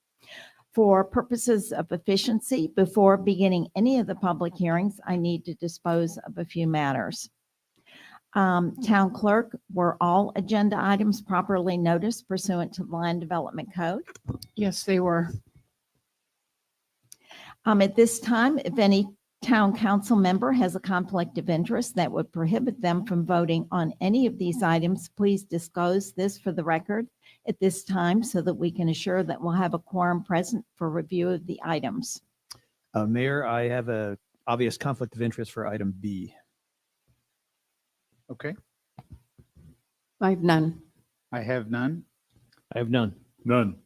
For purposes of efficiency, before beginning any of the public hearings, I need to dispose of a few matters. Town clerk, were all agenda items properly noticed pursuant to the Land Development Code? Yes, they were. At this time, if any town council member has a conflict of interest that would prohibit them from voting on any of these items, please disclose this for the record at this time so that we can assure that we'll have a quorum present for review of the items. Mayor, I have a obvious conflict of interest for item B. Okay. I have none. I have none. I have none. None.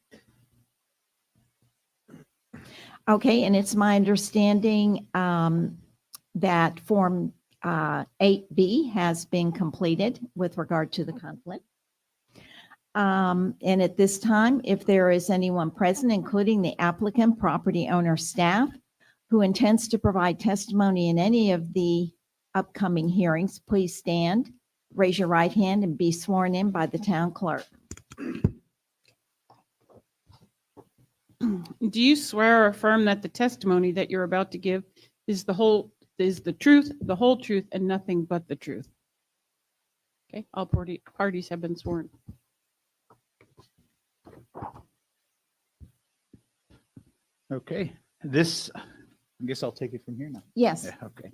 Okay, and it's my understanding that Form 8B has been completed with regard to the conflict. And at this time, if there is anyone present, including the applicant, property owner, staff, who intends to provide testimony in any of the upcoming hearings, please stand, raise your right hand, and be sworn in by the town clerk. Do you swear or affirm that the testimony that you're about to give is the truth, the whole truth, and nothing but the truth? Okay, all parties have been sworn. Okay, this, I guess I'll take it from here now. Yes. Yeah, okay.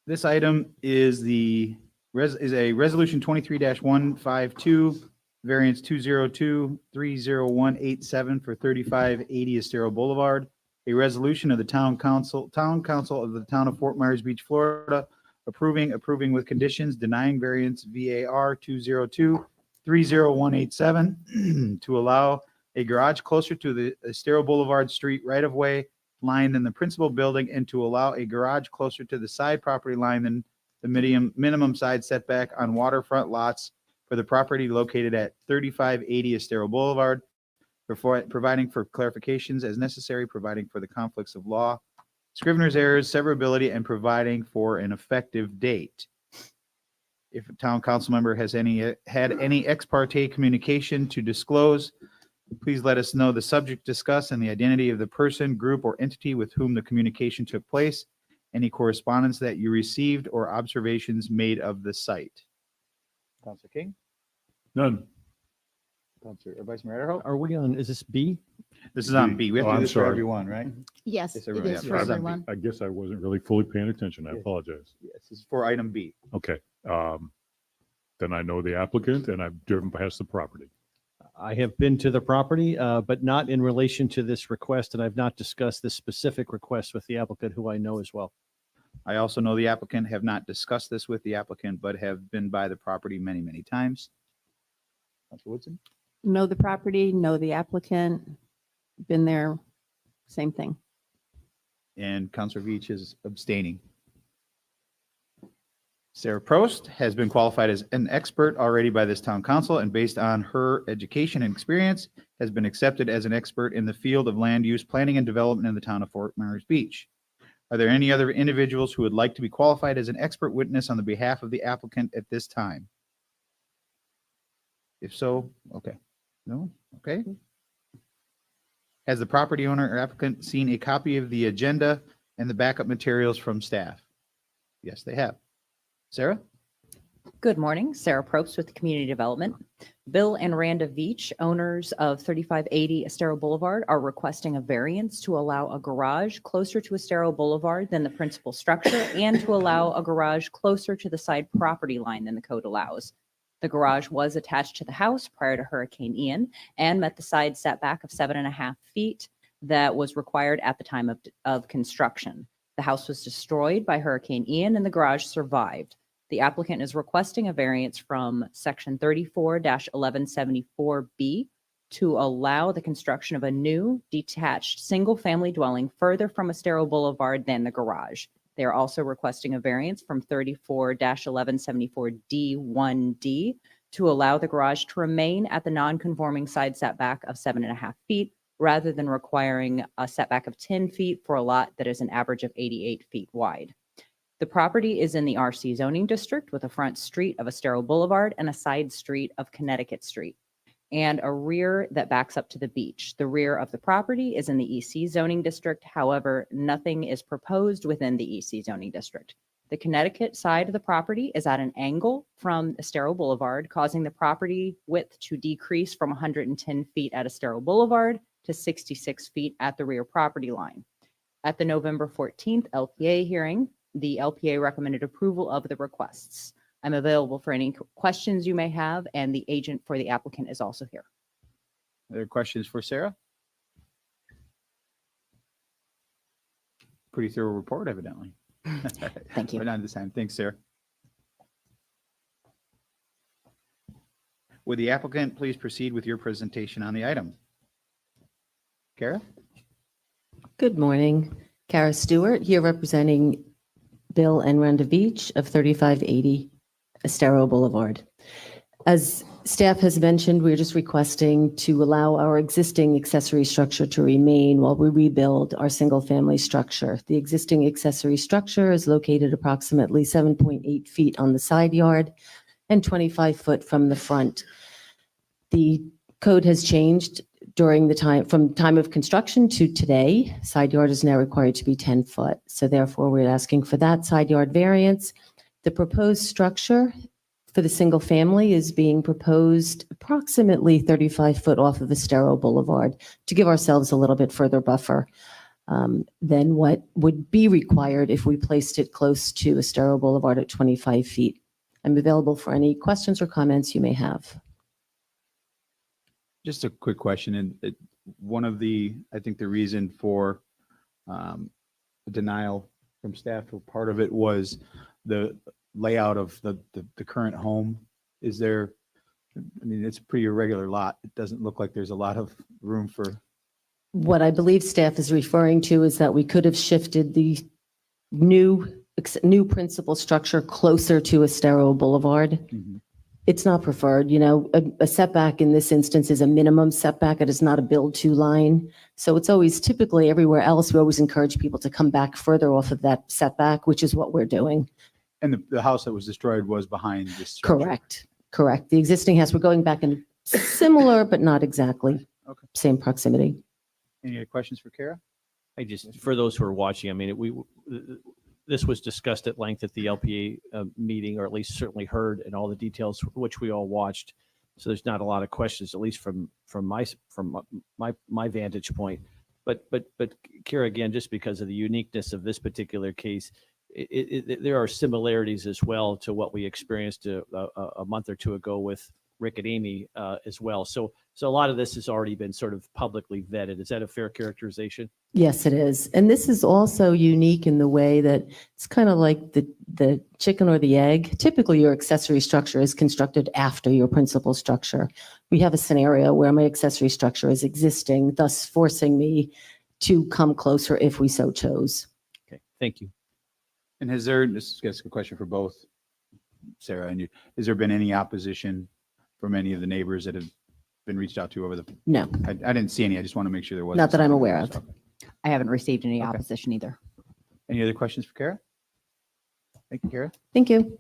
This item is a resolution 23-152, variance 202-30187 for 3580 Estero Boulevard. A resolution of the town council of the town of Fort Myers Beach, Florida, approving with conditions, denying variance VAR 202-30187 to allow a garage closer to the Estero Boulevard Street right-of-way line than the principal building, and to allow a garage closer to the side property line than the minimum side setback on waterfront lots for the property located at 3580 Estero Boulevard, providing for clarifications as necessary, providing for the conflicts of law, Scrivener's errors, severability, and providing for an effective date. If a town council member has had any ex parte communication to disclose, please let us know the subject discussed and the identity of the person, group, or entity with whom the communication took place, any correspondence that you received, or observations made of the site. Councilor King? None. Councilor Vice Mayor Adderhope? Are we on, is this B? This is on B. We have to Oh, do I'm this for sorry. everyone, right? Yes, Yes, it everyone, is yeah, for this is on B. everyone. I guess I wasn't really fully paying attention. I apologize. Yes, this is for item B. Okay. Then I know the applicant and I've driven past the property. I have been to the property, but not in relation to this request, and I've not discussed this specific request with the applicant, who I know as well. I also know the applicant, have not discussed this with the applicant, but have been by the property many, many times. Councilor Woodson? Know the property, know the applicant, been there, same thing. And Councilor Veach is abstaining. Sarah Prost has been qualified as an expert already by this town council, and based on her education and experience, has been accepted as an expert in the field of land use planning and development in the town of Fort Myers Beach. Are there any other individuals who would like to be qualified as an expert witness on the behalf of the applicant at this time? If so, okay. No? Okay. Has the property owner or applicant seen a copy of the agenda and the backup materials from staff? Yes, they have. Sarah? Good morning, Sarah Probst with Community Development. Bill and Randa Veach, owners of 3580 Estero Boulevard, are requesting a variance to allow a garage closer to Estero Boulevard than the principal structure and to allow a garage closer to the side property line than the code allows. The garage was attached to the house prior to Hurricane Ian and met the side setback of 7.5 feet that was required at the time of construction. The house was destroyed by Hurricane Ian and the garage survived. The applicant is requesting a variance from section 34-1174B to allow the construction of a new detached single-family dwelling further from Estero Boulevard than the garage. They are also requesting a variance from 34-1174D1D to allow the garage to remain at the non-conforming side setback of 7.5 feet rather than requiring a setback of 10 feet for a lot that is an average of 88 feet wide. The property is in the RC zoning district with a front street of Estero Boulevard and a side street of Connecticut Street, and a rear that backs up to the beach. The rear of the property is in the EC zoning district. However, nothing is proposed within the EC zoning district. The Connecticut side of the property is at an angle from Estero Boulevard, causing the property width to decrease from 110 feet at Estero Boulevard to 66 feet at the rear property line. At the November 14th LPA hearing, the LPA recommended approval of the requests. I'm available for any questions you may have, and the agent for the applicant is also here. Are there questions for Sarah? Pretty thorough report, evidently. Thank you. But not this time. Thanks, Sarah. Would the applicant please proceed with your presentation on the item? Kara? Good morning. Kara Stewart, here representing Bill and Randa Veach of 3580 Estero Boulevard. As staff has mentioned, we're just requesting to allow our existing accessory structure to remain while we rebuild our single-family structure. The existing accessory structure is located approximately 7.8 feet on the side yard and 25 foot from the front. The code has changed during the from time of construction to today. Side yard is now required to be 10 foot. So therefore, we're asking for that side yard variance. The proposed structure for the single family is being proposed approximately 35 foot off of Estero Boulevard to give ourselves a little bit further buffer than what would be required if we placed it close to Estero Boulevard at 25 feet. I'm available for any questions or comments you may have. Just a quick question, and one of the, I think the reason for denial from staff, or part of it was the layout of the current home. Is there, I mean, it's a pretty irregular lot. It doesn't look like there's a lot of room for. What I believe staff is referring to is that we could have shifted the new principal structure closer to Estero Boulevard. Mm-hmm. It's not preferred, you know, a setback in this instance is a minimum setback. It is not a build to line. So it's always typically everywhere else, we always encourage people to come back further off of that setback, which is what we're doing. And the house that was destroyed was behind this structure. Correct. The existing house, we're going back in similar, but not exactly same proximity. Any other questions for Kara? I just, for those who are watching, I mean, this was discussed at length at the LPA meeting, or at least certainly heard, and all the details which we all watched. So there's not a lot of questions, at least from my vantage point. But Kara, again, just because of the uniqueness of this particular case, there are similarities as well to what we experienced a month or two ago with Rick and Amy as well. So So a lot of this has already been sort of publicly vetted. Is that a fair characterization? Yes, it is. And this is also unique in the way that it's kind of like the chicken or the egg. Typically, your accessory structure is constructed after your principal structure. We have a scenario where my accessory structure is existing, thus forcing me to come closer if we so chose. Okay, thank you. And this is a question for both Sarah and you. Has there been any opposition from any of the neighbors that have been reached out to over the? No. I didn't see any. I just want to make sure there wasn't. Not that I'm something aware else. of. I haven't received any Okay. opposition either. Any other questions for Kara? Thank you, Kara. Thank you.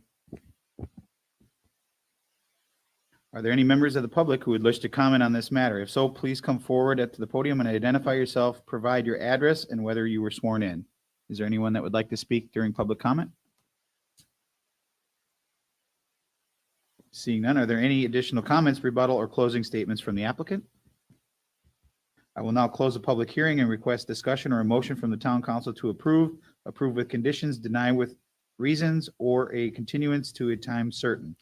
Are there any members of the public who would wish to comment on this matter? If so, please come forward at the podium and identify yourself, provide your address and whether you were sworn in. Is there anyone that would like to speak during public comment? Seeing none, are there any additional comments, rebuttal, or closing statements from the applicant? I will now close the public hearing and request discussion or a motion from the town council to approve with conditions, deny with reasons, or a continuance to a time certain.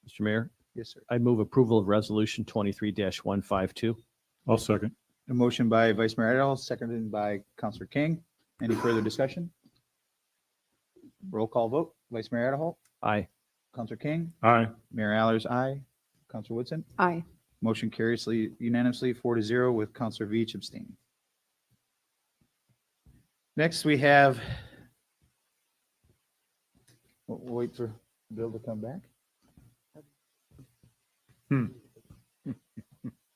Mr. Mayor, Yes, sir. I move approval of resolution 23-152. I'll second. A motion by Vice Mayor Adderall, seconded by Councilor King. Any further discussion? Roll call vote. Vice Mayor Adderall, Aye. Councilor King, Aye. Mayor Allers, aye. Councilor Woodson. Aye. Motion carries unanimously 4-0 with Councilor Veach abstaining. Next, we have, we'll wait for Bill to come back.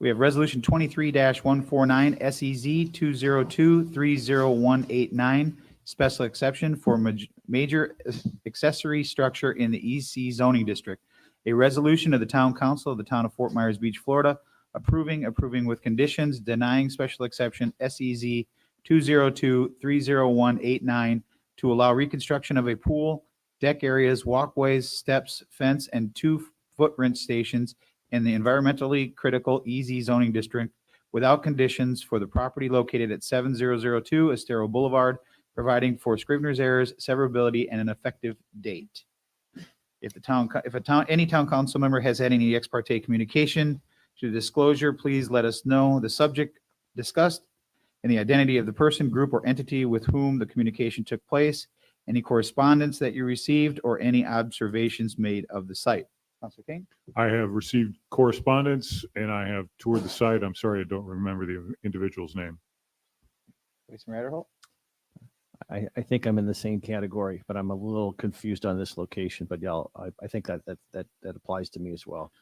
We have Resolution 23-149, SEZ 202-30189, special exception for major accessory structure in the EC zoning district. A resolution of the Town Council of the Town of Fort Myers Beach, Florida, approving with conditions, denying special exception SEZ 202-30189 to allow reconstruction of a pool, deck areas, walkways, steps, fence, and 2 footprint stations in the environmentally critical EZ zoning district without conditions for the property located at 7002 Estero Boulevard, providing for Scrivener's errors, severability, and an effective date. If any town council member has had any ex parte communication to disclosure, please let us know the subject discussed and the identity of the person, group, or entity with whom the communication took place, any correspondence that you received, or any observations made of the site. Councilor King? I have received correspondence and I have toured the site. I'm sorry, I don't remember the individual's name. Vice Mayor Adderholt? I think I'm in the same category, but I'm a little confused on this location, but yeah, I think that applies to me as well.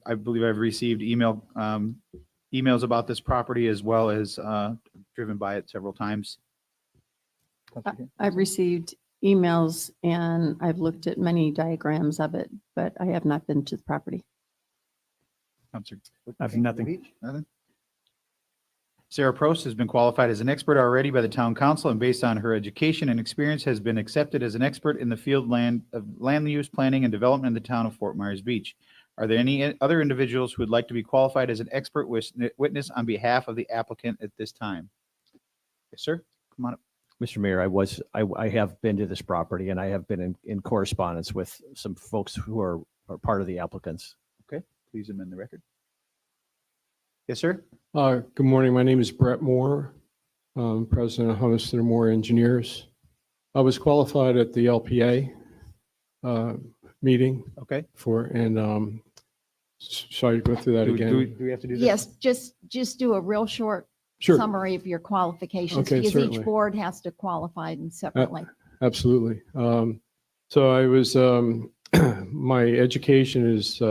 I believe I've received emails about this property as well as driven by it several times. I've received emails and I've looked at many diagrams of it, but I have not been to the property. Councilor I have nothing. Veach? Nothing? Sarah Prost has been qualified as an expert already by the town council and based on her education and experience has been accepted as an expert in the field of land use planning and development in the town of Fort Myers Beach. Are there any other individuals who would like to be qualified as an expert witness on behalf of the applicant at this time? Yes, sir. Come on up. Mr. Mayor, I have been to this property and I have been in correspondence with some folks who are part of the applicants. Okay, please amend the record. Yes, sir. Good morning. My name is Brett Moore, President of Hummiston and Moore Engineers. I was qualified at the LPA meeting. Okay. So I go through that again. Do we have to do that? Yes, just do a real short Sure. summary of your qualifications. Okay, Because certainly. each board has to qualify them separately. Absolutely. So I was, my education is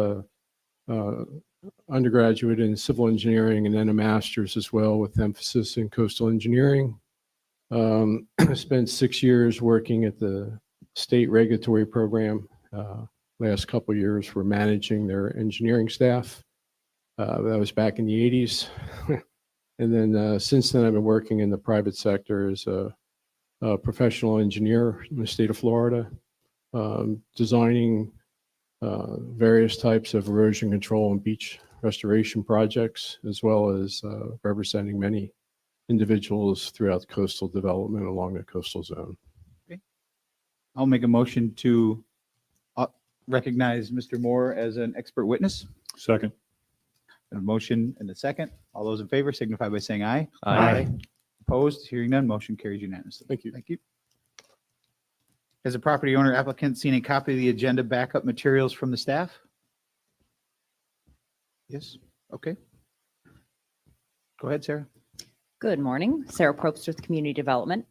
undergraduate in civil engineering and then a master's as well with emphasis in coastal engineering. I spent 6 years working at the state regulatory program. Last couple of years were managing their engineering staff. That was back in the 80s. And then since then, I've been working in the private sector as a professional engineer in the state of Florida, designing various types of erosion control and beach restoration projects, as well as representing many individuals throughout coastal development along the coastal zone. Okay. I'll make a motion to recognize Mr. Moore as an expert witness. Second. A motion and a second. All those in favor signify by saying aye. Aye. Opposed? Hearing none, motion carries unanimously. Thank you. Thank you. Has the property owner applicant seen a copy of the agenda backup materials from the staff? Yes, okay. Go ahead, Sarah. Good morning. Sarah Probst with Community Development.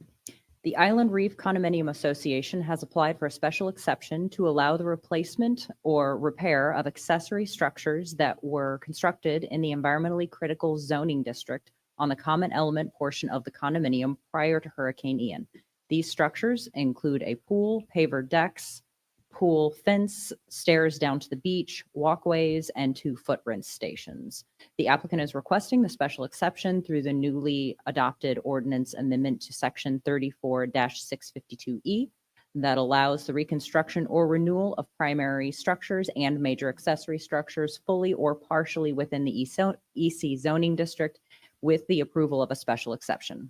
The Island Reef Condominium Association has applied for a special exception to allow the replacement or repair of accessory structures that were constructed in the environmentally critical zoning district on the common element portion of the condominium prior to Hurricane Ian. These structures include a pool, paver decks, pool fence, stairs down to the beach, walkways, and 2 foot rinse stations. The applicant is requesting the special exception through the newly adopted ordinance amendment to section 34-652E that allows the reconstruction or renewal of primary structures and major accessory structures fully or partially within the EC zoning district with the approval of a special exception.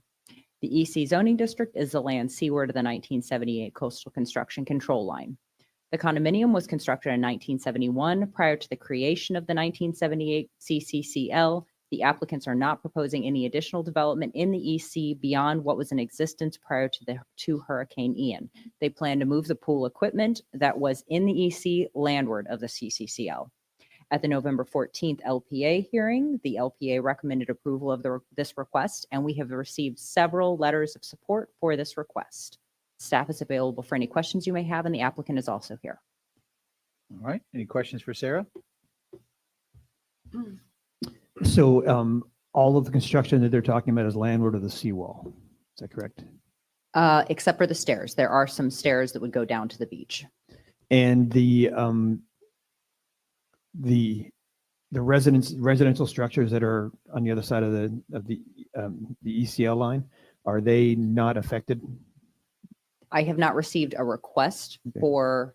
The EC zoning district is the land seaward of the 1978 coastal construction control line. The condominium was constructed in 1971 prior to the creation of the 1978 CCCL. The applicants are not proposing any additional development in the EC beyond what was in existence prior to Hurricane Ian. They plan to move the pool equipment that was in the EC landward of the CCCL. At the November 14th LPA hearing, the LPA recommended approval of this request, and we have received several letters of support for this request. Staff is available for any questions you may have, and the applicant is also here. All right, any questions for Sarah? So all of the construction that they're talking about is landward of the seawall. Is that correct? Except for the stairs. There are some stairs that would go down to the beach. And the residential structures that are on the other side of the ECL line, are they not affected? I have not received a request for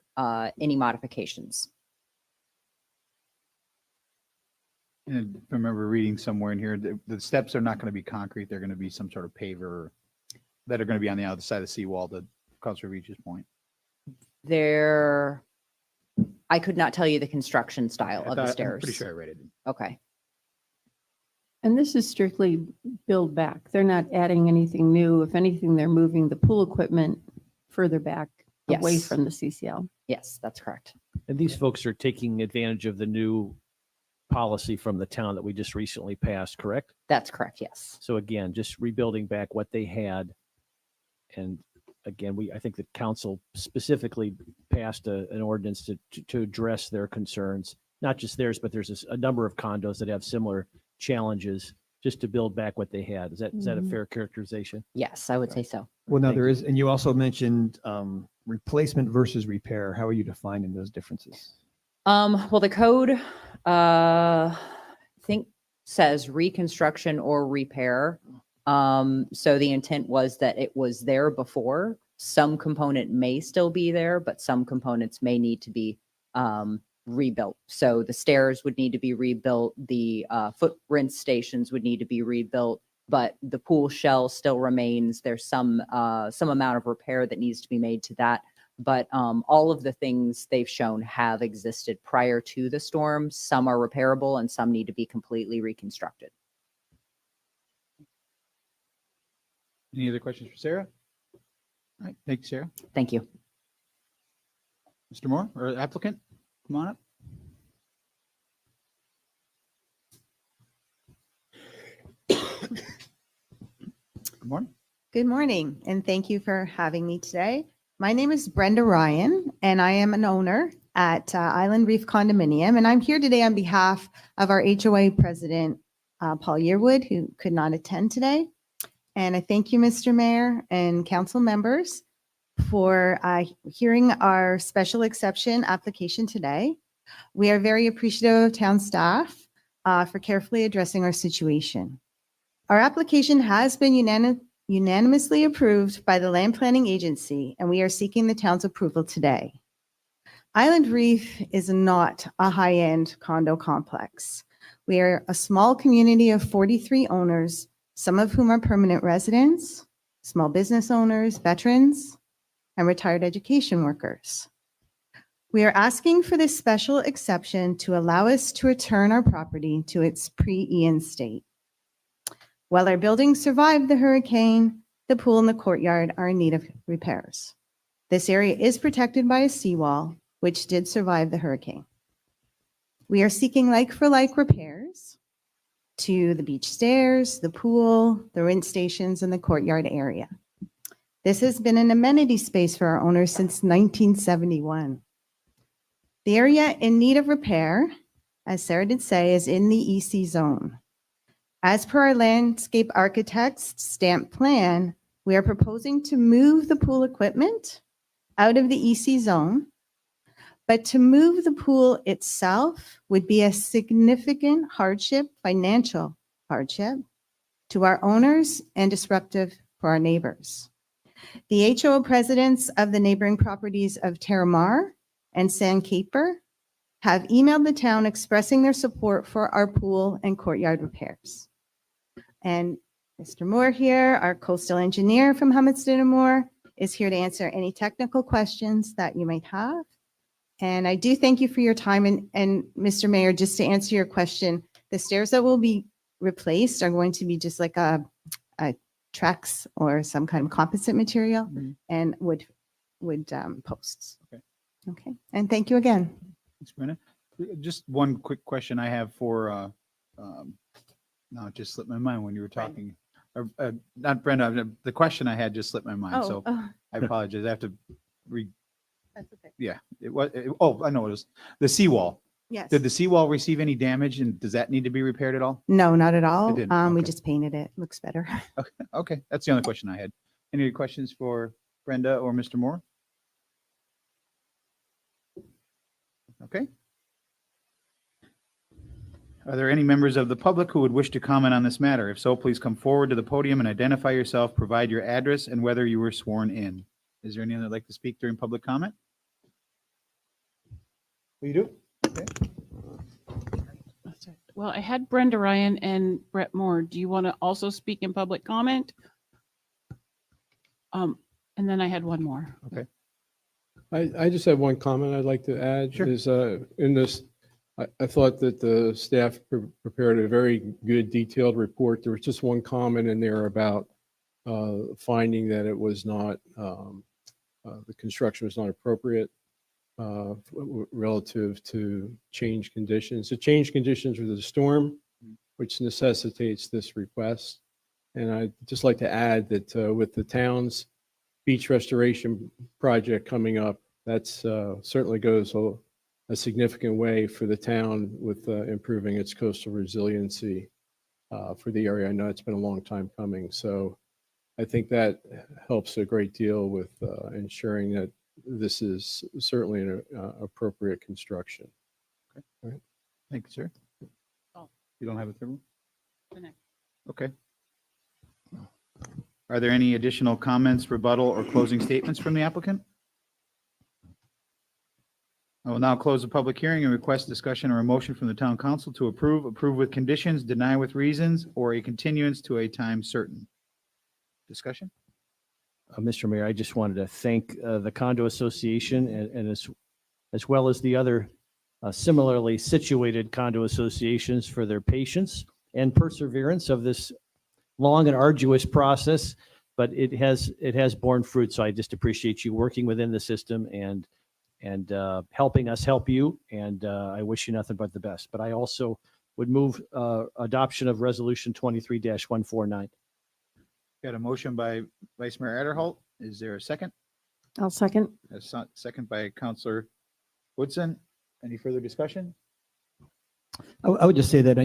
any modifications. And I remember reading somewhere in here, the steps are not going to be concrete. They're going to be some sort of paver that are going to be on the other side of the seawall, to Councilor Beach's point. I could not tell you the construction style of the stairs. I'm pretty sure I read it. Okay. And this is strictly build back. They're not adding anything new. If anything, they're moving the pool equipment further back away Yes. from the CCL. Yes, that's correct. And these folks are taking advantage of the new policy from the town that we just recently passed, correct? That's correct, yes. So again, just rebuilding back what they had. And again, I think the council specifically passed an ordinance to address their concerns, not just theirs, but there's a number of condos that have similar challenges, just to build back what they had. Is that a fair characterization? Yes, I would say so. Well, no, there is, and you also mentioned replacement versus repair. How are you defining those differences? Well, the code, I think says reconstruction or repair. So the intent was that it was there before. Some component may still be there, but some components may need to be rebuilt. So the stairs would need to be rebuilt. The foot rinse stations would need to be rebuilt, but the pool shell still remains. There's some amount of repair that needs to be made to that. But all of the things they've shown have existed prior to the storm. Some are repairable and some need to be completely reconstructed. Any other questions for Sarah? All right, thank you, Sarah. Thank you. Mr. Moore, or applicant, come on up. Good morning. Good morning, and thank you for having me today. My name is Brenda Ryan, and I am an owner at Island Reef Condominium, and I'm here today on behalf of our HOA president, Paul Yearwood, who could not attend today. And I thank you, Mr. Mayor and council members, for hearing our special exception application today. We are very appreciative of town staff for carefully addressing our situation. Our application has been unanimously approved by the Land Planning Agency, and we are seeking the town's approval today. Island Reef is not a high-end condo complex. We are a small community of 43 owners, some of whom are permanent residents, small business owners, veterans, and retired education workers. We are asking for this special exception to allow us to return our property to its pre-Ian state. While our buildings survived the hurricane, the pool and the courtyard are in need of repairs. This area is protected by a seawall, which did survive the hurricane. We are seeking like-for-like repairs to the beach stairs, the pool, the rinse stations, and the courtyard area. This has been an amenity space for our owners since 1971. The area in need of repair, as Sarah did say, is in the EC zone. As per our landscape architect's stamp plan, we are proposing to move the pool equipment out of the EC zone, but to move the pool itself would be a significant hardship, financial hardship, to our owners and disruptive for our neighbors. The HOA presidents of the neighboring properties of Terramar and Sandcaper have emailed the town expressing their support for our pool and courtyard repairs. And Mr. Moore here, our coastal engineer from Hummedston and Moore, is here to answer any technical questions that you might have. And I do thank you for your time. And Mr. Mayor, just to answer your question, the stairs that will be replaced are going to be just like a Trex or some kind of composite material and wood posts. Okay. Okay. And thank you again. Thanks, Brenda. Just one quick question I have for, no, it just slipped my mind when you were talking. Not Brenda, the question I had just slipped my mind. So I apologize. I have to That's okay. yeah, it was, I know it was the seawall. Yes. Did the seawall receive any damage and does that need to be repaired at all? No, not at all. It didn't. We Okay. just painted it. Looks better. Okay, that's the only question I had. Any questions for Brenda or Mr. Moore? Okay. Are there any members of the public who would wish to comment on this matter? If so, please come forward to the podium and identify yourself, provide your address and whether you were sworn in. Is there anyone that'd like to speak during public comment? You do? Okay. Well, I had Brenda Ryan and Brett Moore. Do you want to also speak in public comment? And then I had one more. Okay. I just have one comment I'd like to add. Sure. Is in this, I thought that the staff prepared a very good detailed report. There was just one comment in there about finding that it was not, the construction was not appropriate relative to change conditions. The change conditions were the storm, which necessitates this request. And I'd just like to add that with the town's beach restoration project coming up, that's certainly goes a significant way for the town with improving its coastal resiliency for the area. I know it's been a long time coming. So I think that helps a great deal with ensuring that this is certainly an appropriate construction. Okay. All right. Thank you, sir. Oh. You don't have a third one? The next. Okay. Are there any additional comments, rebuttal, or closing statements from the applicant? I will now close the public hearing and request discussion or a motion from the town council to approve with conditions, deny with reasons, or a continuance to a time certain. Discussion? Mr. Mayor, I just wanted to thank the condo association and as well as the other similarly situated condo associations for their patience and perseverance of this long and arduous process, but it has borne fruit. So I just appreciate you working within the system and helping us help you. And I wish you nothing but the best. But I also would move adoption of resolution 23-149. Got a motion by Vice Mayor Adderholt. Is there a second? I'll second. A second by Councilor Woodson. Any further discussion? I would just say that,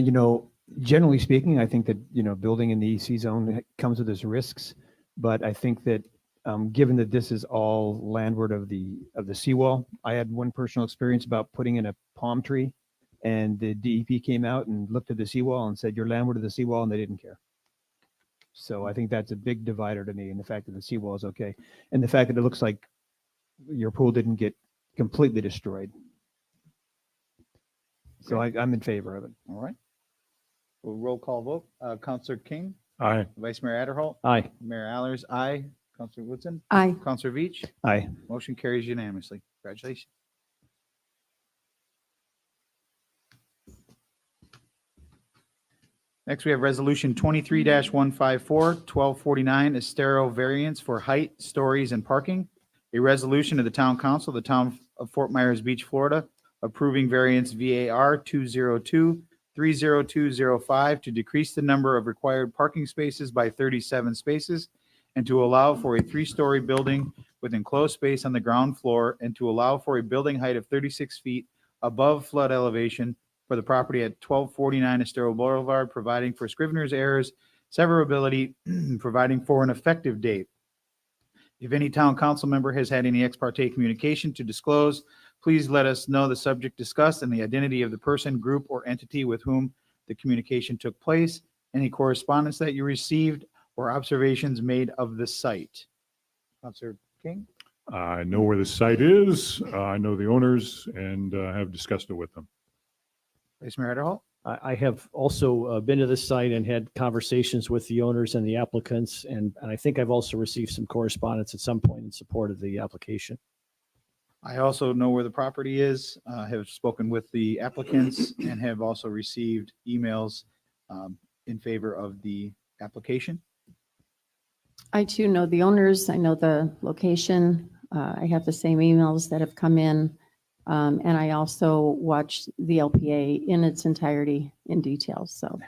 generally speaking, I think that, building in the EC zone comes with its risks. But I think that given that this is all landward of the seawall, I had one personal experience about putting in a palm tree and the DEP came out and looked at the seawall and said, you're landward of the seawall, and they didn't care. So I think that's a big divider to me, and the fact that the seawall is okay. And the fact that it looks like your pool didn't get completely destroyed. So I'm in favor of it. All right. We'll roll call vote. Councilor King? Aye. Vice Mayor Adderholt? Aye. Mayor Allers? Aye. Councilor Woodson? Aye. Councilor Veach? Aye. Motion carries unanimously. Congratulations. Next, we have Resolution 23-154, 1249 Estero variance for height, stories, and parking. A resolution of the Town Council of the Town of Fort Myers Beach, Florida, approving variance VAR 202-30205 to decrease the number of required parking spaces by 37 spaces and to allow for a three-story building with enclosed space on the ground floor and to allow for a building height of 36 feet above flood elevation for the property at 1249 Estero Boulevard, providing for Scrivener's errors, severability, providing for an effective date. If any town council member has had any ex parte communication to disclose, please let us know the subject discussed and the identity of the person, group, or entity with whom the communication took place, any correspondence that you received, or observations made of the site. Councilor King? I know where the site is. I know the owners and have discussed it with them. Vice Mayor Adderhall? I have also been to this site and had conversations with the owners and the applicants, and I think I've also received some correspondence at some point in support of the application. I also know where the property is, have spoken with the applicants, and have also received emails in favor of the application. I too know the owners. I know the location. I have the same emails that have come in. And I also watched the LPA in its entirety in detail. So,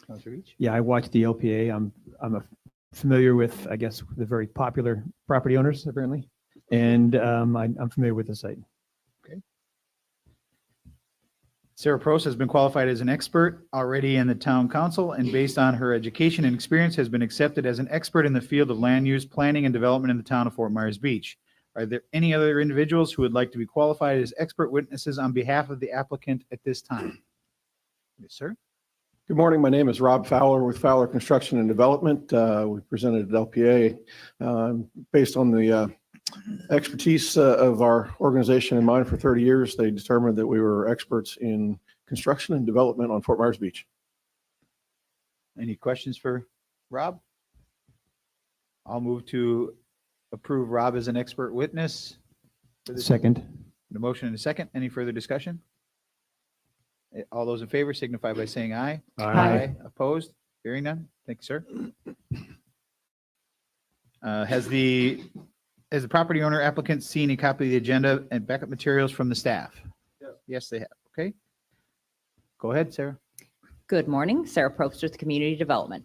Councilor Reach? Yeah, I watched the LPA. I'm familiar with, I guess, the very popular property owners apparently, and I'm familiar with the site. Sarah Prost has been qualified as an expert already in the town council, and based on her education and experience has been accepted as an expert in the field of land use, planning, and development in the town of Fort Myers Beach. Are there any other individuals who would like to be qualified as expert witnesses on behalf of the applicant at this time? Yes, sir. Good morning. My name is Rob Fowler with Fowler Construction and Development. We presented at LPA based on the expertise of our organization and mine for 30 years. They determined that we were experts in construction and development on Fort Myers Beach. Any questions for Rob? I'll move to approve Rob as an expert witness. Second. The motion and a second. Any further discussion? All those in favor signify by saying aye. Aye. Opposed? Hearing none. Thank you, sir. Has the property owner applicant seen a copy of the agenda and backup materials from the staff? Yes, they have. Okay. Go ahead, Sarah. Good morning, Sarah Probst with Community Development.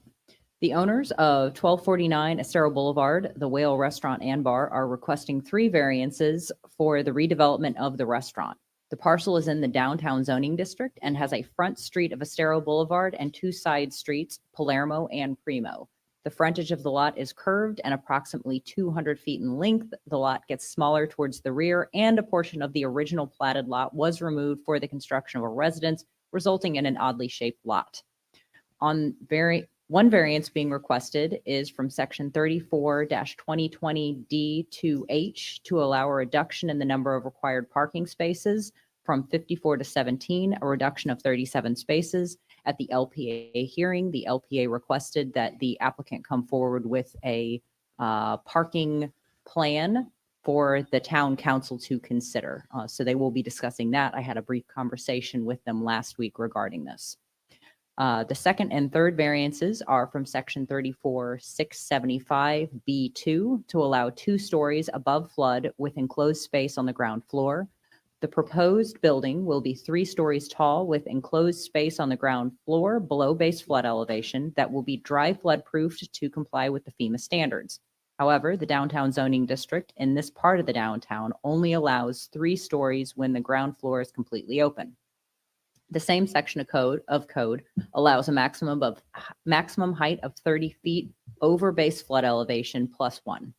The owners of 1249 Estero Boulevard, the Whale Restaurant and Bar, are requesting 3 variances for the redevelopment of the restaurant. The parcel is in the downtown zoning district and has a front street of Estero Boulevard and 2 side streets, Palermo and Primo. The frontage of the lot is curved and approximately 200 feet in length. The lot gets smaller towards the rear, and a portion of the original platted lot was removed for the construction of a residence, resulting in an oddly shaped lot. One variance being requested is from section 34-2020D2H to allow a reduction in the number of required parking spaces from 54 to 17, a reduction of 37 spaces. At the LPA hearing, the LPA requested that the applicant come forward with a parking plan for the town council to consider. So they will be discussing that. I had a brief conversation with them last week regarding this. The second and third variances are from section 34-675B2 to allow 2 stories above flood with enclosed space on the ground floor. The proposed building will be 3 stories tall with enclosed space on the ground floor below base flood elevation that will be dry flood proofed to comply with the FEMA standards. However, the downtown zoning district in this part of the downtown only allows 3 stories when the ground floor is completely open. The same section of code allows a maximum height of 30 feet over base flood elevation +1.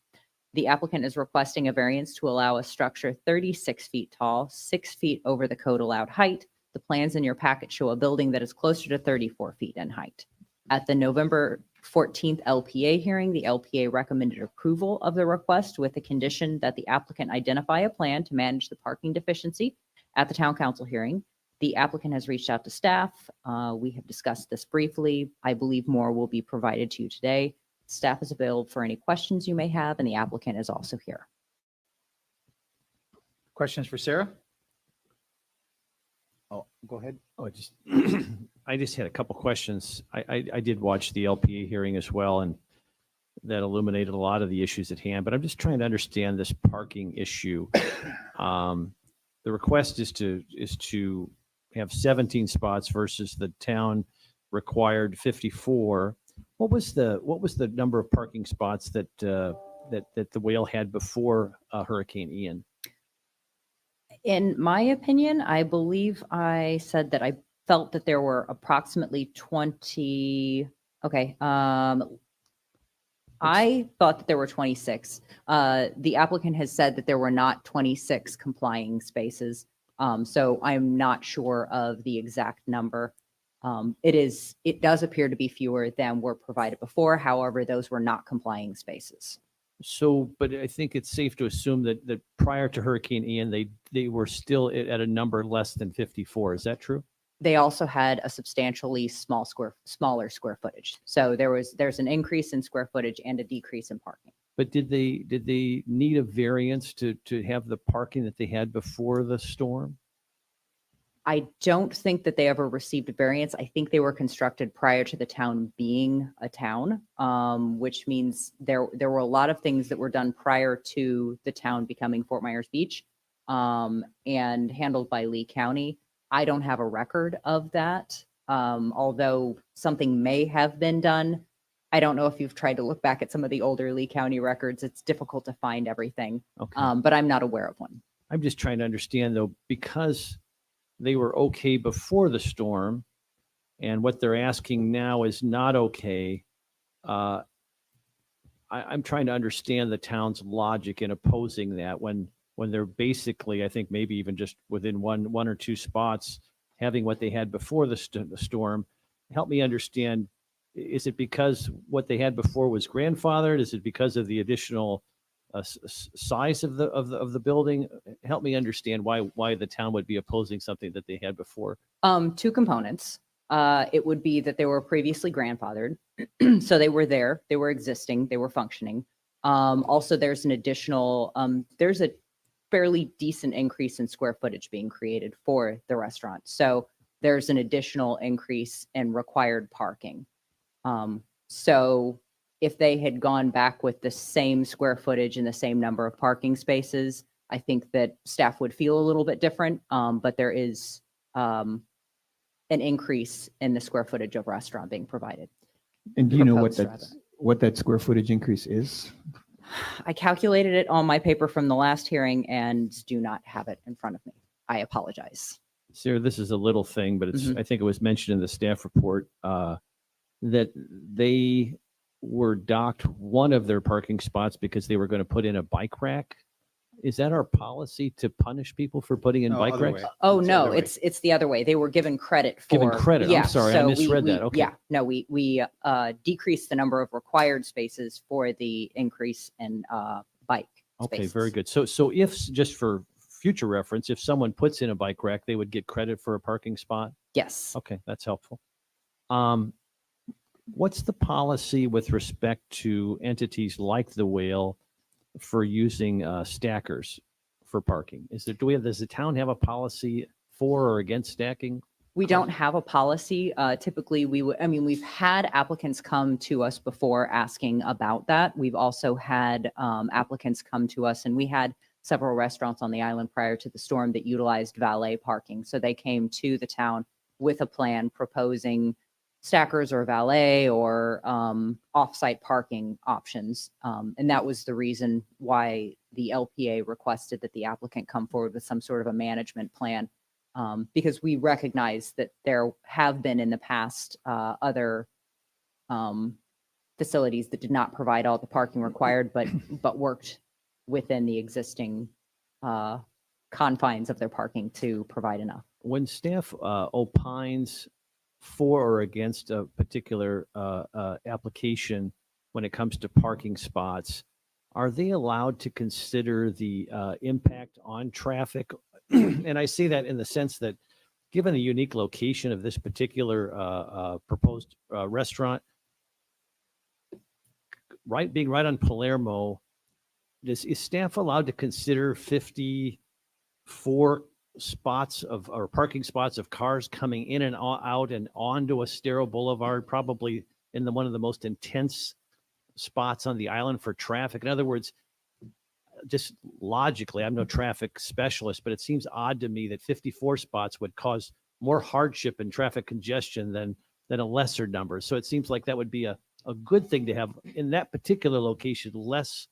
The applicant is requesting a variance to allow a structure 36 feet tall, 6 feet over the code allowed height. The plans in your packet show a building that is closer to 34 feet in height. At the November 14th LPA hearing, the LPA recommended approval of the request with the condition that the applicant identify a plan to manage the parking deficiency. At the town council hearing, the applicant has reached out to staff. We have discussed this briefly. I believe more will be provided to you today. Staff is available for any questions you may have, and the applicant is also here. Questions for Sarah? Oh, go ahead. Oh, I just had a couple questions. I did watch the LPA hearing as well, and that illuminated a lot of the issues at hand, but I'm just trying to understand this parking issue. The request is to have 17 spots versus the town required 54. What was the number of parking spots that the Whale had before Hurricane Ian? In my opinion, I believe I said that I felt that there were approximately 20. Okay. I thought that there were 26. The applicant has said that there were not 26 complying spaces. So I'm not sure of the exact number. It does appear to be fewer than were provided before. However, those were not complying spaces. So, but I think it's safe to assume that prior to Hurricane Ian, they were still at a number less than 54. Is that true? They also had a substantially smaller square footage. So there's an increase in square footage and a decrease in parking. But did they need a variance to have the parking that they had before the storm? I don't think that they ever received a variance. I think they were constructed prior to the town being a town, which means there were a lot of things that were done prior to the town becoming Fort Myers Beach, and handled by Lee County. I don't have a record of that, although something may have been done. I don't know if you've tried to look back at some of the older Lee County records. It's difficult to find everything, but I'm not aware of one. I'm just trying to understand though, because they were okay before the storm and what they're asking now is not okay. I'm trying to understand the town's logic in opposing that when they're basically, I think maybe even just within one or two spots, having what they had before the storm. Help me understand, is it because what they had before was grandfathered? Is it because of the additional size of the building? Help me understand why the town would be opposing something that they had before. Two components. It would be that they were previously grandfathered. So they were there, they were existing, they were functioning. Also, there's an additional, there's a fairly decent increase in square footage being created for the restaurant. So there's an additional increase in required parking. So if they had gone back with the same square footage and the same number of parking spaces, I think that staff would feel a little bit different. But there is an increase in the square footage of restaurant being provided. And do you know Proposed, what that square footage increase is? I calculated it on my paper from the last hearing and do not have it in front of me. I apologize. Sarah, this is a little thing, but it's, I think it was mentioned in the staff report that they were docked one of their parking spots because they were going to put in a bike rack. Is that our policy to punish people for putting in bike racks? Oh, no, it's the other way. They were given credit for. Given credit. I'm sorry, I misread that. Okay. Yeah, no, we decreased the number of required spaces for the increase in bike Okay, spaces. very good. So if, just for future reference, if someone puts in a bike rack, they would get credit for a parking spot? Yes. Okay, that's helpful. What's the policy with respect to entities like the Whale for using stackers for parking? Does the town have a policy for or against stacking? We don't have a policy. Typically, we've had applicants come to us before asking about that. We've also had applicants come to us, and we had several restaurants on the island prior to the storm that utilized valet parking. So they came to the town with a plan proposing stackers or valet or off-site parking options. And that was the reason why the LPA requested that the applicant come forward with some sort of a management plan. Because we recognize that there have been in the past other facilities that did not provide all the parking required, but worked within the existing confines of their parking to provide enough. When staff opines for or against a particular application when it comes to parking spots, are they allowed to consider the impact on traffic? And I say that in the sense that given the unique location of this particular proposed restaurant, being right on Palermo, is staff allowed to consider 54 spots of, or parking spots of cars coming in and out and onto Estero Boulevard, probably in one of the most intense spots on the island for traffic. In other words, just logically, I'm no traffic specialist, but it seems odd to me that 54 spots would cause more hardship and traffic congestion than a lesser number. So it seems like that would be a good thing to have in that particular location. Less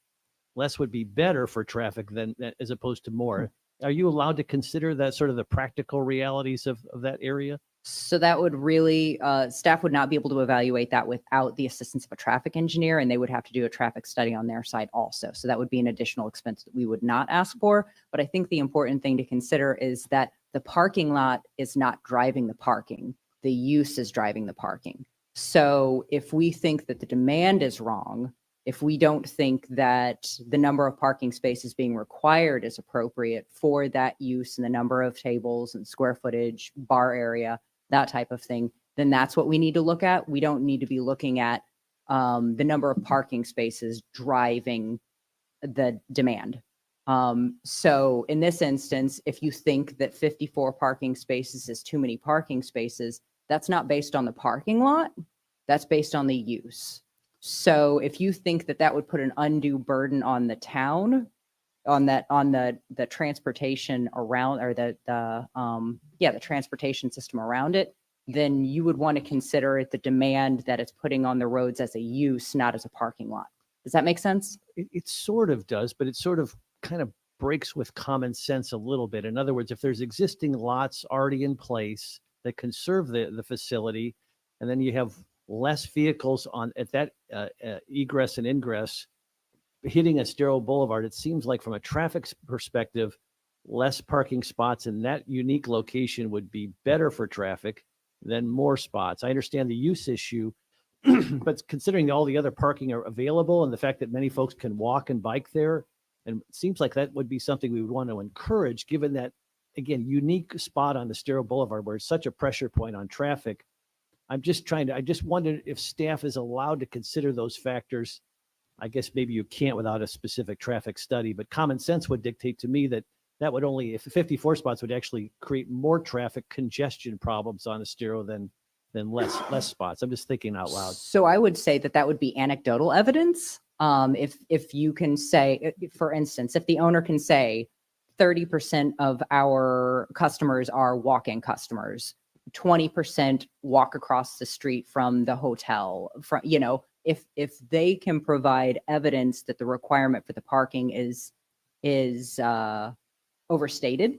would be better for traffic than as opposed to more. Are you allowed to consider that sort of the practical realities of that area? So that would really, staff would not be able to evaluate that without the assistance of a traffic engineer, and they would have to do a traffic study on their side also. So that would be an additional expense that we would not ask for. But I think the important thing to consider is that the parking lot is not driving the parking. The use is driving the parking. So if we think that the demand is wrong, if we don't think that the number of parking spaces being required is appropriate for that use and the number of tables and square footage, bar area, that type of thing, then that's what we need to look at. We don't need to be looking at the number of parking spaces driving the demand. So in this instance, if you think that 54 parking spaces is too many parking spaces, that's not based on the parking lot, that's based on the use. So if you think that that would put an undue burden on the town, on the transportation around, or the transportation system around it, then you would want to consider it the demand that it's putting on the roads as a use, not as a parking lot. Does that make sense? It sort of does, but it sort of kind of breaks with common sense a little bit. In other words, if there's existing lots already in place that can serve the facility, and then you have less vehicles at that egress and ingress hitting Estero Boulevard, it seems like from a traffic perspective, less parking spots in that unique location would be better for traffic than more spots. I understand the use issue, but considering all the other parking are available and the fact that many folks can walk and bike there, and it seems like that would be something we would want to encourage, given that, again, unique spot on Estero Boulevard where it's such a pressure point on traffic. I just wondered if staff is allowed to consider those factors. I guess maybe you can't without a specific traffic study, but common sense would dictate to me that would only, if 54 spots would actually create more traffic congestion problems on Estero than less spots. I'm just thinking out loud. So I would say that would be anecdotal evidence. If you can say, for instance, if the owner can say 30% of our customers are walk-in customers, 20% walk across the street from the hotel, if they can provide evidence that the requirement for the parking is overstated,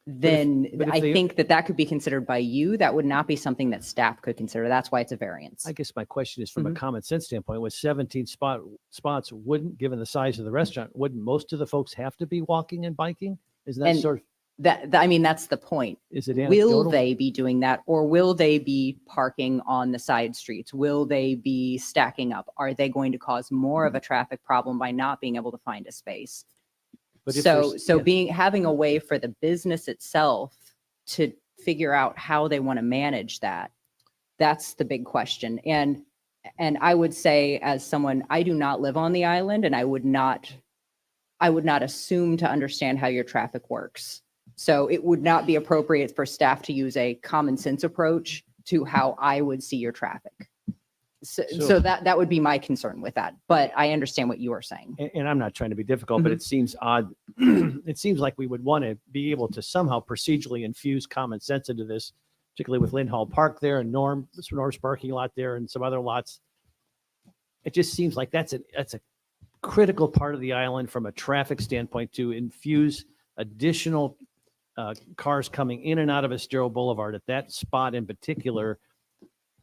then I think that could be considered by you. That would not be something that staff could consider. That's why it's a variance. I guess my question is from a common sense standpoint, with 17 spots, given the size of the restaurant, wouldn't most of the folks have to be walking and biking? Is that sort of? That's the point. Is it Will anecdotal? they be doing that, or will they be parking on the side streets? Will they be stacking up? Are they going to cause more of a traffic problem by not being able to find a space? But if So there's- having a way for the business itself to figure out how they want to manage that, that's the big question. And I would say, as someone, I do not live on the island, and I would not assume to understand how your traffic works. So it would not be appropriate for staff to use a common sense approach to how I would see your traffic. So that would be my concern with that. But I understand what you are saying. And I'm not trying to be difficult, but it seems odd. It seems like we would want to be able to somehow procedurally infuse common sense into this, particularly with Lynn Hall Park there and Norm's parking lot there and some other lots. It just seems like that's a critical part of the island from a traffic standpoint to infuse additional cars coming in and out of Estero Boulevard at that spot in particular.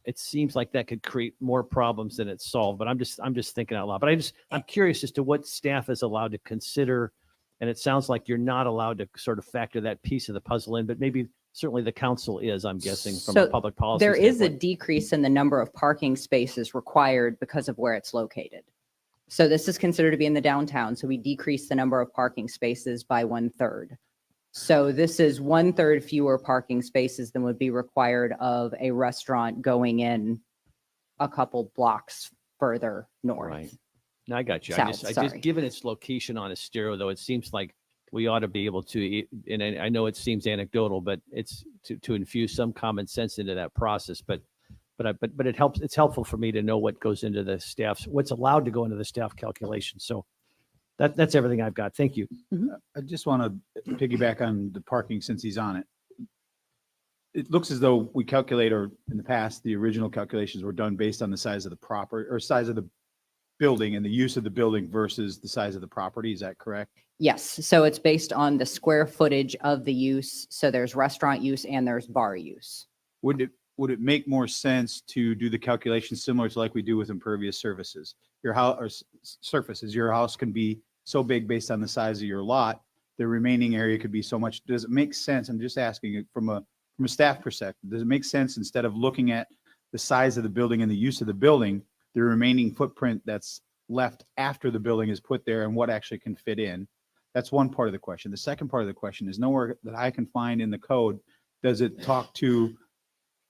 It seems like that could create more problems than it's solved, but I'm just thinking out loud. But I'm curious as to what staff is allowed to consider. And it sounds like you're not allowed to sort of factor that piece of the puzzle in, but maybe certainly the council is, I'm guessing, from a public policy There is a standpoint. decrease in the number of parking spaces required because of where it's located. So this is considered to be in the downtown. So we decrease the number of parking spaces by 1/3. So this is 1/3 fewer parking spaces than would be required of a restaurant going in a couple blocks further north. Right. No, I got you. South, I sorry. just given its location on Estero, though, it seems like we ought to be able to, and I know it seems anecdotal, but it's to infuse some common sense into that process. But it helps. It's helpful for me to know what goes into the what's allowed to go into the staff calculation. So that's everything I've got. Thank you. I just want to piggyback on the parking since he's on it. It looks as though we calculate, or in the past, the original calculations were done based on the size of the property or size of the building and the use of the building versus the size of the property. Is that correct? Yes, so it's based on the square footage of the use. So there's restaurant use and there's bar use. Would it make more sense to do the calculation similar to like we do with impervious surfaces? Your house or surfaces, your house can be so big based on the size of your lot. The remaining area could be so much. Does it make sense? I'm just asking it from a staff perspective. Does it make sense, instead of looking at the size of the building and the use of the building, the remaining footprint that's left after the building is put there and what actually can fit in? That's one part of the question. The second part of the question is, nowhere that I can find in the code does it talk to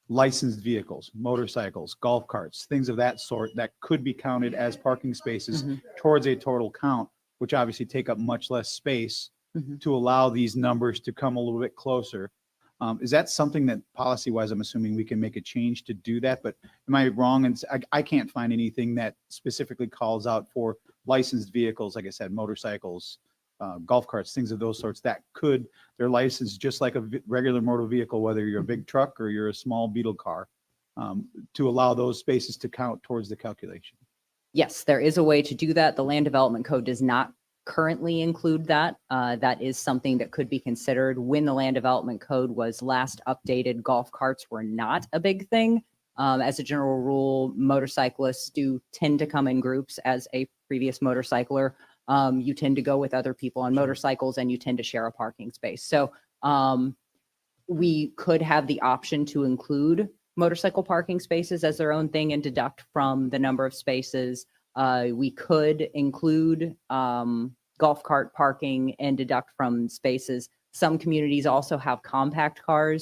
licensed vehicles, motorcycles, golf carts, things of that sort that could be counted as parking spaces towards a total count, which obviously take up much less space to allow these numbers to come a little bit closer. Is that something that policy-wise, I'm assuming we can make a change to do that? But am I wrong? And I can't find anything that specifically calls out for licensed vehicles, like I said, motorcycles, golf carts, things of those sorts that they're licensed just like a regular motor vehicle, whether you're a big truck or you're a small Beetle car, to allow those spaces to count towards the calculation. Yes, there is a way to do that. The Land Development Code does not currently include that. That is something that could be considered. When the Land Development Code was last updated, golf carts were not a big thing. As a general rule, motorcyclists do tend to come in groups. As a previous motorcycler, you tend to go with other people on motorcycles and you tend to share a parking space. So we could have the option to include motorcycle parking spaces as their own thing and deduct from the number of spaces. We could include golf cart parking and deduct from spaces. Some communities also have compact car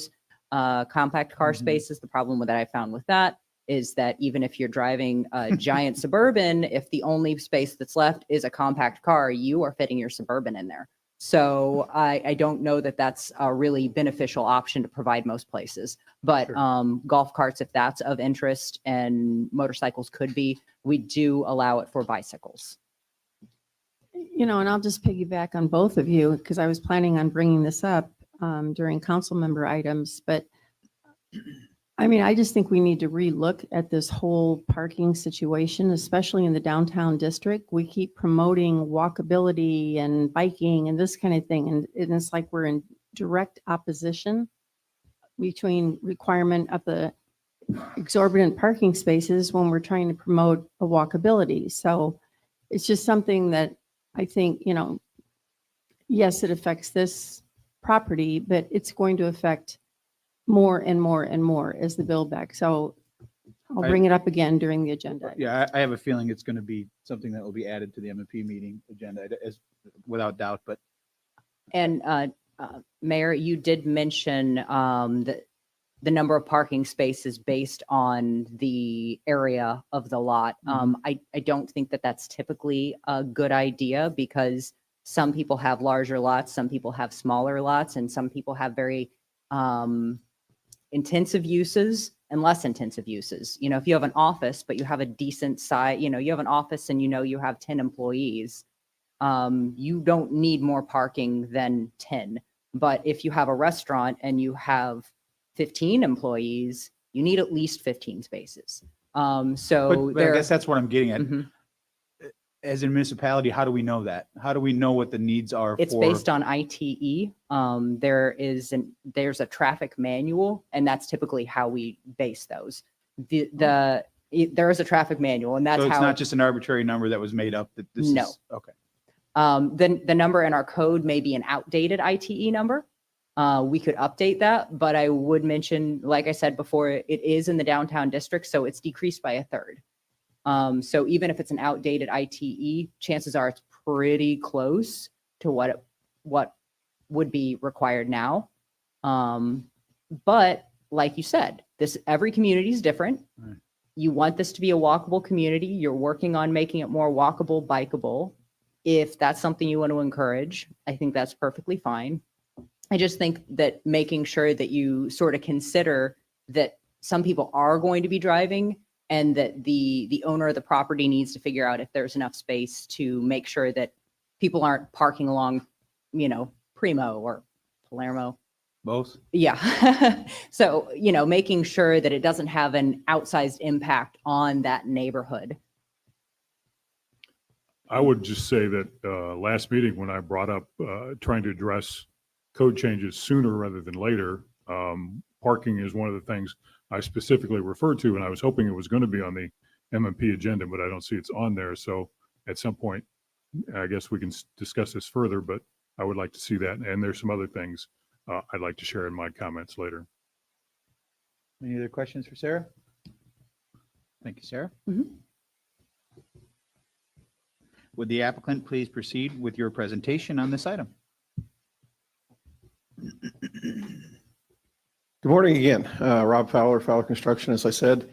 spaces. The problem that I found with that is that even if you're driving a giant Suburban, if the only space that's left is a compact car, you are fitting your Suburban in there. So I don't know that that's a really beneficial option to provide most places. But golf carts, if that's of interest, and motorcycles could be, we do allow it for bicycles. And I'll just piggyback on both of you because I was planning on bringing this up during council member items. But I just think we need to relook at this whole parking situation, especially in the downtown district. We keep promoting walkability and biking and this kind of thing. And it's like we're in direct opposition between requirement of the exorbitant parking spaces when we're trying to promote a walkability. So it's just something that I think, yes, it affects this property, but it's going to affect more and more and more as the build back. So I'll bring it up again during the agenda. Yeah, I have a feeling it's going to be something that will be added to the M&P meeting agenda, without doubt. But And Mayor, you did mention the number of parking spaces based on the area of the lot. I don't think that that's typically a good idea because some people have larger lots, some people have smaller lots, and some people have very intensive uses and less intensive uses. If you have an office, but you have a decent size, you have an office and you have 10 employees, you don't need more parking than 10. But if you have a restaurant and you have 15 employees, you need at least 15 spaces. but I guess that's what I'm getting at. As a municipality, how do we know that? How do we know what the needs are? It's based on ITE. There's a traffic manual, and that's typically how we base those. There is a traffic manual, and that's so it's how not just an arbitrary number that was made up. That this No. is okay. Then the number in our code may be an outdated ITE number. We could update that, but I would mention, like I said before, it is in the downtown district, so it's decreased by a third. So even if it's an outdated ITE, chances are it's pretty close to what would be required now. But like you said, every community is different. Right. You want this to be a walkable community. You're working on making it more walkable, bikeable. If that's something you want to encourage, I think that's perfectly fine. I just think that making sure that you sort of consider that some people are going to be driving and that the owner of the property needs to figure out if there's enough space to make sure that people aren't parking along, Primo or Palermo. Both? Yeah. So, making sure that it doesn't have an outsized impact on that neighborhood. I would just say that last meeting when I brought up trying to address code changes sooner rather than later, parking is one of the things I specifically referred to, and I was hoping it was going to be on the MMP agenda, but I don't see it's on there. So at some point, I guess we can discuss this further, but I would like to see that. And there's some other things I'd like to share in my comments later. Any other questions for Sarah? Thank you, Sarah. Would the applicant please proceed with your presentation on this item? Good morning again. Rob Fowler, Fowler Construction, as I said.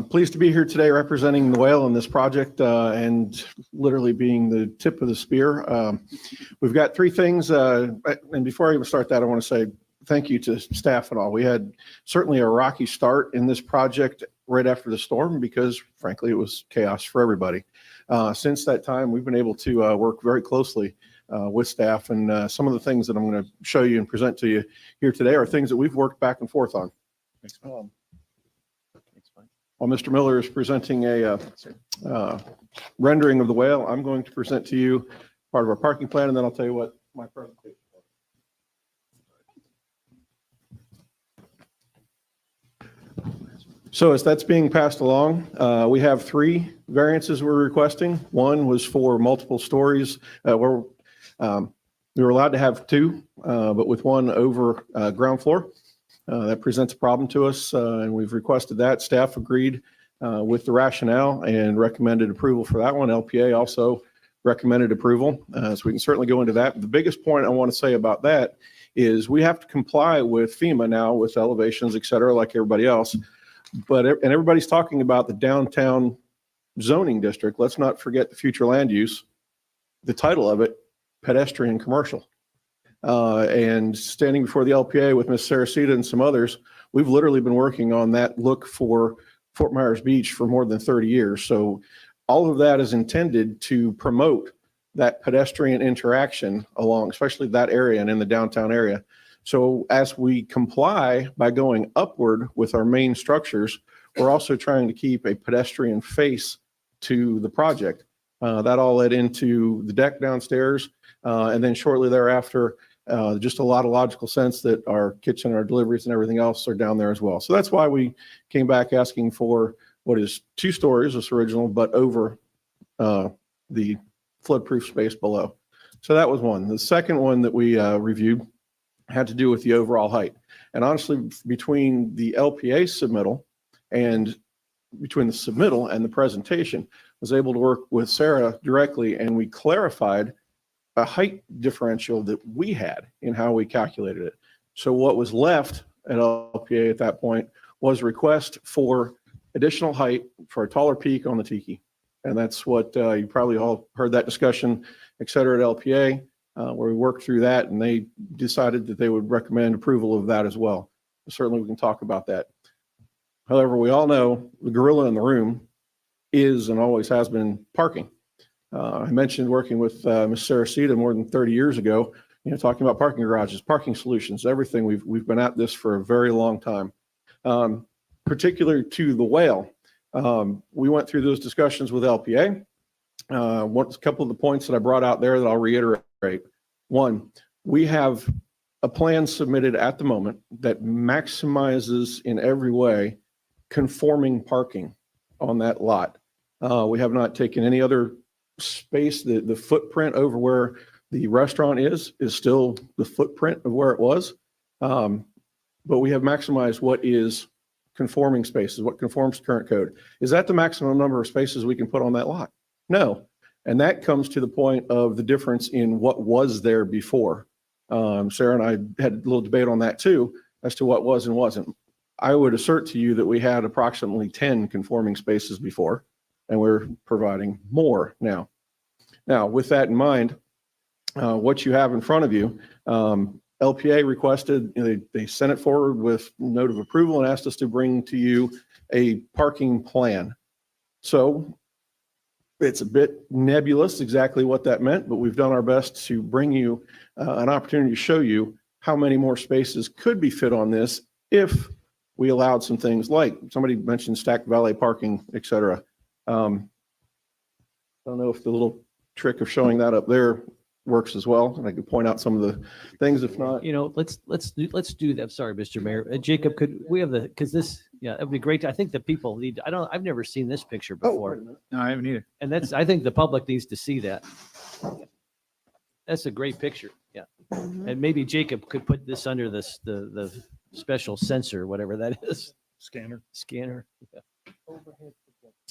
Pleased to be here today representing the Whale in this project and literally being the tip of the spear. We've got three things. And before I even start that, I want to say thank you to staff and all. We had certainly a rocky start in this project right after the storm because, frankly, it was chaos for everybody. Since that time, we've been able to work very closely with staff, and some of the things that I'm going to show you and present to you here today are things that we've worked back and forth on. While Mr. Miller is presenting a rendering of the Whale, I'm going to present to you part of our parking plan, and then I'll tell you what my presentation was. So as that's being passed along, we have three variances we're requesting. One was for multiple stories. We were allowed to have two, but with one over ground floor, that presents a problem to us, and we've requested that. Staff agreed with the rationale and recommended approval for that one. LPA also recommended approval, so we can certainly go into that. The biggest point I want to say about that is we have to comply with FEMA now with elevations, et cetera, like everybody else. And everybody's talking about the downtown zoning district. Let's not forget the future land use. The title of it, pedestrian commercial. And standing before the LPA with Ms. Saracita and some others, we've literally been working on that look for Fort Myers Beach for more than 30 years. So all of that is intended to promote that pedestrian interaction along, especially that area and in the downtown area. So as we comply by going upward with our main structures, we're also trying to keep a pedestrian face to the project. That all led into the deck downstairs. And then shortly thereafter, just a lot of logical sense that our kitchen, our deliveries and everything else are down there as well. So that's why we came back asking for what is 2 stories, this original, but over the flood-proof space below. So that was one. The second one that we reviewed had to do with the overall height. And honestly, between the LPA submittal and the presentation, was able to work with Sarah directly, and we clarified a height differential that we had in how we calculated it. So what was left at LPA at that point was request for additional height for a taller peak on the tiki. And that's what you probably all heard that discussion, et cetera, at LPA, where we worked through that, and they decided that they would recommend approval of that as well. Certainly we can talk about that. However, we all know the gorilla in the room is and always has been parking. I mentioned working with Ms. Saracita more than 30 years ago, talking about parking garages, parking solutions, everything. We've been at this for a very long time. Particular to the Whale, we went through those discussions with LPA. A couple of the points that I brought out there that I'll reiterate. One, we have a plan submitted at the moment that maximizes in every way conforming parking on that lot. We have not taken any other space. The footprint over where the restaurant is still the footprint of where it was. But we have maximized what is conforming spaces, what conforms to current code. Is that the maximum number of spaces we can put on that lot? No. And that comes to the point of the difference in what was there before. Sarah and I had a little debate on that too, as to what was and wasn't. I would assert to you that we had approximately 10 conforming spaces before, and we're providing more now. Now, with that in mind, what you have in front of you, LPA requested, they sent it forward with note of approval and asked us to bring to you a parking plan. So it's a bit nebulous exactly what that meant, but we've done our best to bring you an opportunity to show you how many more spaces could be fit on this if we allowed some things like, somebody mentioned stacked valet parking, et cetera. I don't know if the little trick of showing that up there works as well, and I could point out some of the things. If not, Let's do that. Sorry, Mr. Mayor. Jacob, could we have because this, yeah, it'd be great. I think the people need, I've never seen this picture before. No, I haven't either. And I think the public needs to see that. That's a great picture. Yeah. And maybe Jacob could put this under the special sensor, whatever that is. Scanner. Yeah.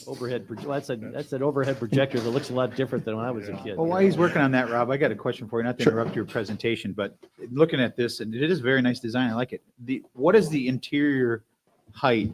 Overhead. That's an overhead projector that looks a lot different than when I was a kid. Well, while he's working on that, Rob, I got a question for you, not to interrupt your presentation, but looking at this, and it is a very nice design. I like it. What is the interior height,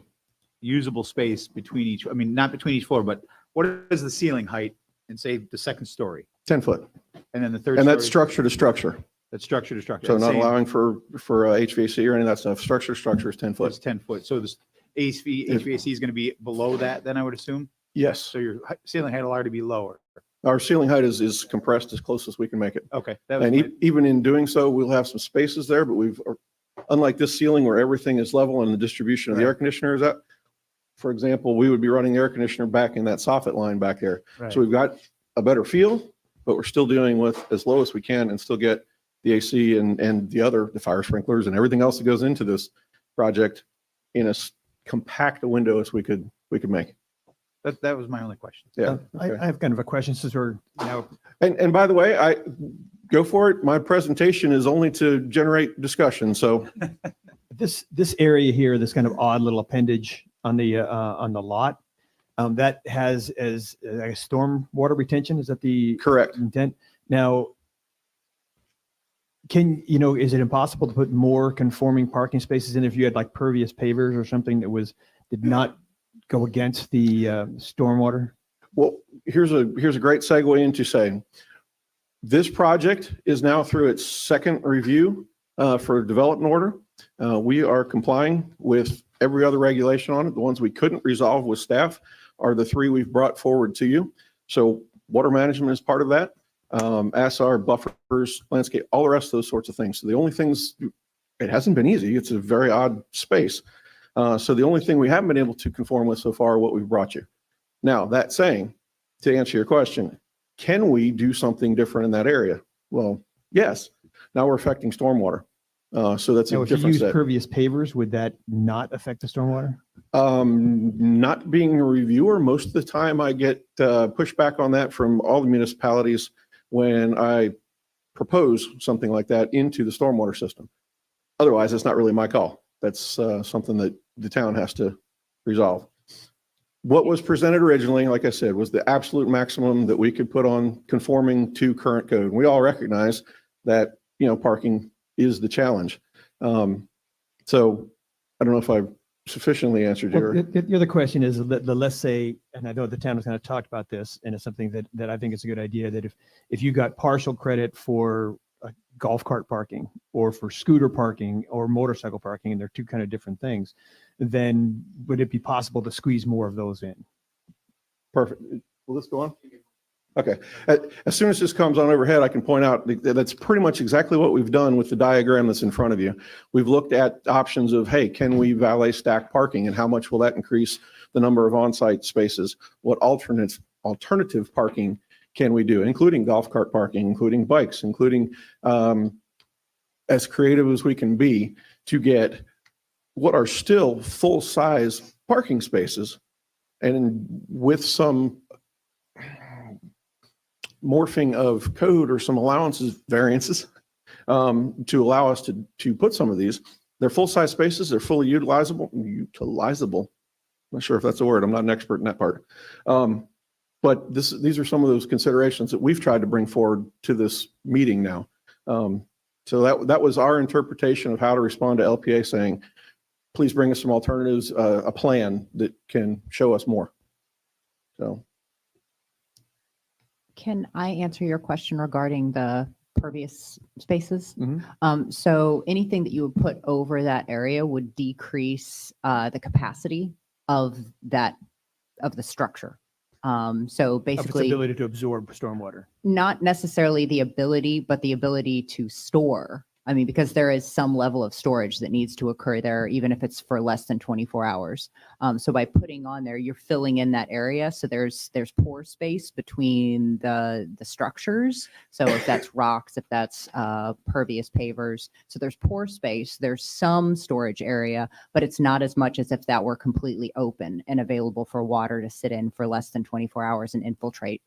usable space between each, I mean, not between each floor, but what is the ceiling height in, say, the second story? 10 foot. And then the third And story? that's structure to structure. That's structure to structure. So not Same- allowing for HVAC or any of that stuff. Structure to structure is 10 foot. It's 10 foot. So this HVAC is going to be below that, then I would assume? Yes. So your ceiling height will already be lower. Our ceiling height is compressed as close as we can make it. Okay. That was And my- even in doing so, we'll have some spaces there, but unlike this ceiling where everything is level and the distribution of the Right. air conditioner is up, for example, we would be running the air conditioner back in that soffit line back there. Right. So we've got a better feel, but we're still dealing with as low as we can and still get the AC and the fire sprinklers and everything else that goes into this project in as compact a window as we could make. That was my only question. Yeah. I have kind of a question since we're now. And by the way, I go for it. My presentation is only to generate discussion. So This area here, this kind of odd little appendage on the lot, that has as a storm water retention. Is that the correct intent? Now, is it impossible to put more conforming parking spaces in if you had like pervious pavers or something that did not go against the stormwater? Well, here's a great segue into saying this project is now through its second review for development order. We are complying with every other regulation on it. The ones we couldn't resolve with staff are the three we've brought forward to you. So water management is part of that. ASAR, buffers, landscape, all the rest of those sorts of things. So the only things, it hasn't been easy. It's a very odd space. So the only thing we haven't been able to conform with so far are what we've brought you. Now, that saying, to answer your question, can we do something different in that area? Well, yes. Now we're affecting stormwater. So that's Now, a if you different use set. pervious pavers, would that not affect the stormwater? Not being a reviewer, most of the time I get pushback on that from all the municipalities when I propose something like that into the stormwater system. Otherwise, it's not really my call. That's something that the town has to resolve. What was presented originally, like I said, was the absolute maximum that we could put on conforming to current code. And we all recognize that, parking is the challenge. So I don't know if I've sufficiently answered Well, your. the other question is let's say, and I know the town has kind of talked about this, and it's something that I think is a good idea, that if you got partial credit for golf cart parking or for scooter parking or motorcycle parking, and they're two kind of different things, then would it be possible to squeeze more of those in? Perfect. Will this go on? Okay. As soon as this comes on overhead, I can point out that that's pretty much exactly what we've done with the diagram that's in front of you. We've looked at options of, hey, can we valet stack parking and how much will that increase the number of on-site spaces? What alternative parking can we do, including golf cart parking, including bikes, including as creative as we can be to get what are still full-size parking spaces and with some morphing of code or some allowances, variances, to allow us to put some of these. They're full-size spaces. They're fully utilizable. I'm not sure if that's a word. I'm not an expert in that part. But these are some of those considerations that we've tried to bring forward to this meeting now. So that was our interpretation of how to respond to LPA saying, please bring us some alternatives, a plan that can show us more. So. Can I answer your question regarding the pervious spaces? Mhm. So anything that you would put over that area would decrease the capacity of the structure. So Of its basically, ability to absorb stormwater. not necessarily the ability, but the ability to store. I mean, because there is some level of storage that needs to occur there, even if it's for less than 24 hours. So by putting on there, you're filling in that area. So there's pore space between the structures. So if that's rocks, if that's pervious pavers, so there's pore space. There's some storage area, but it's not as much as if that were completely open and available for water to sit in for less than 24 hours and infiltrate.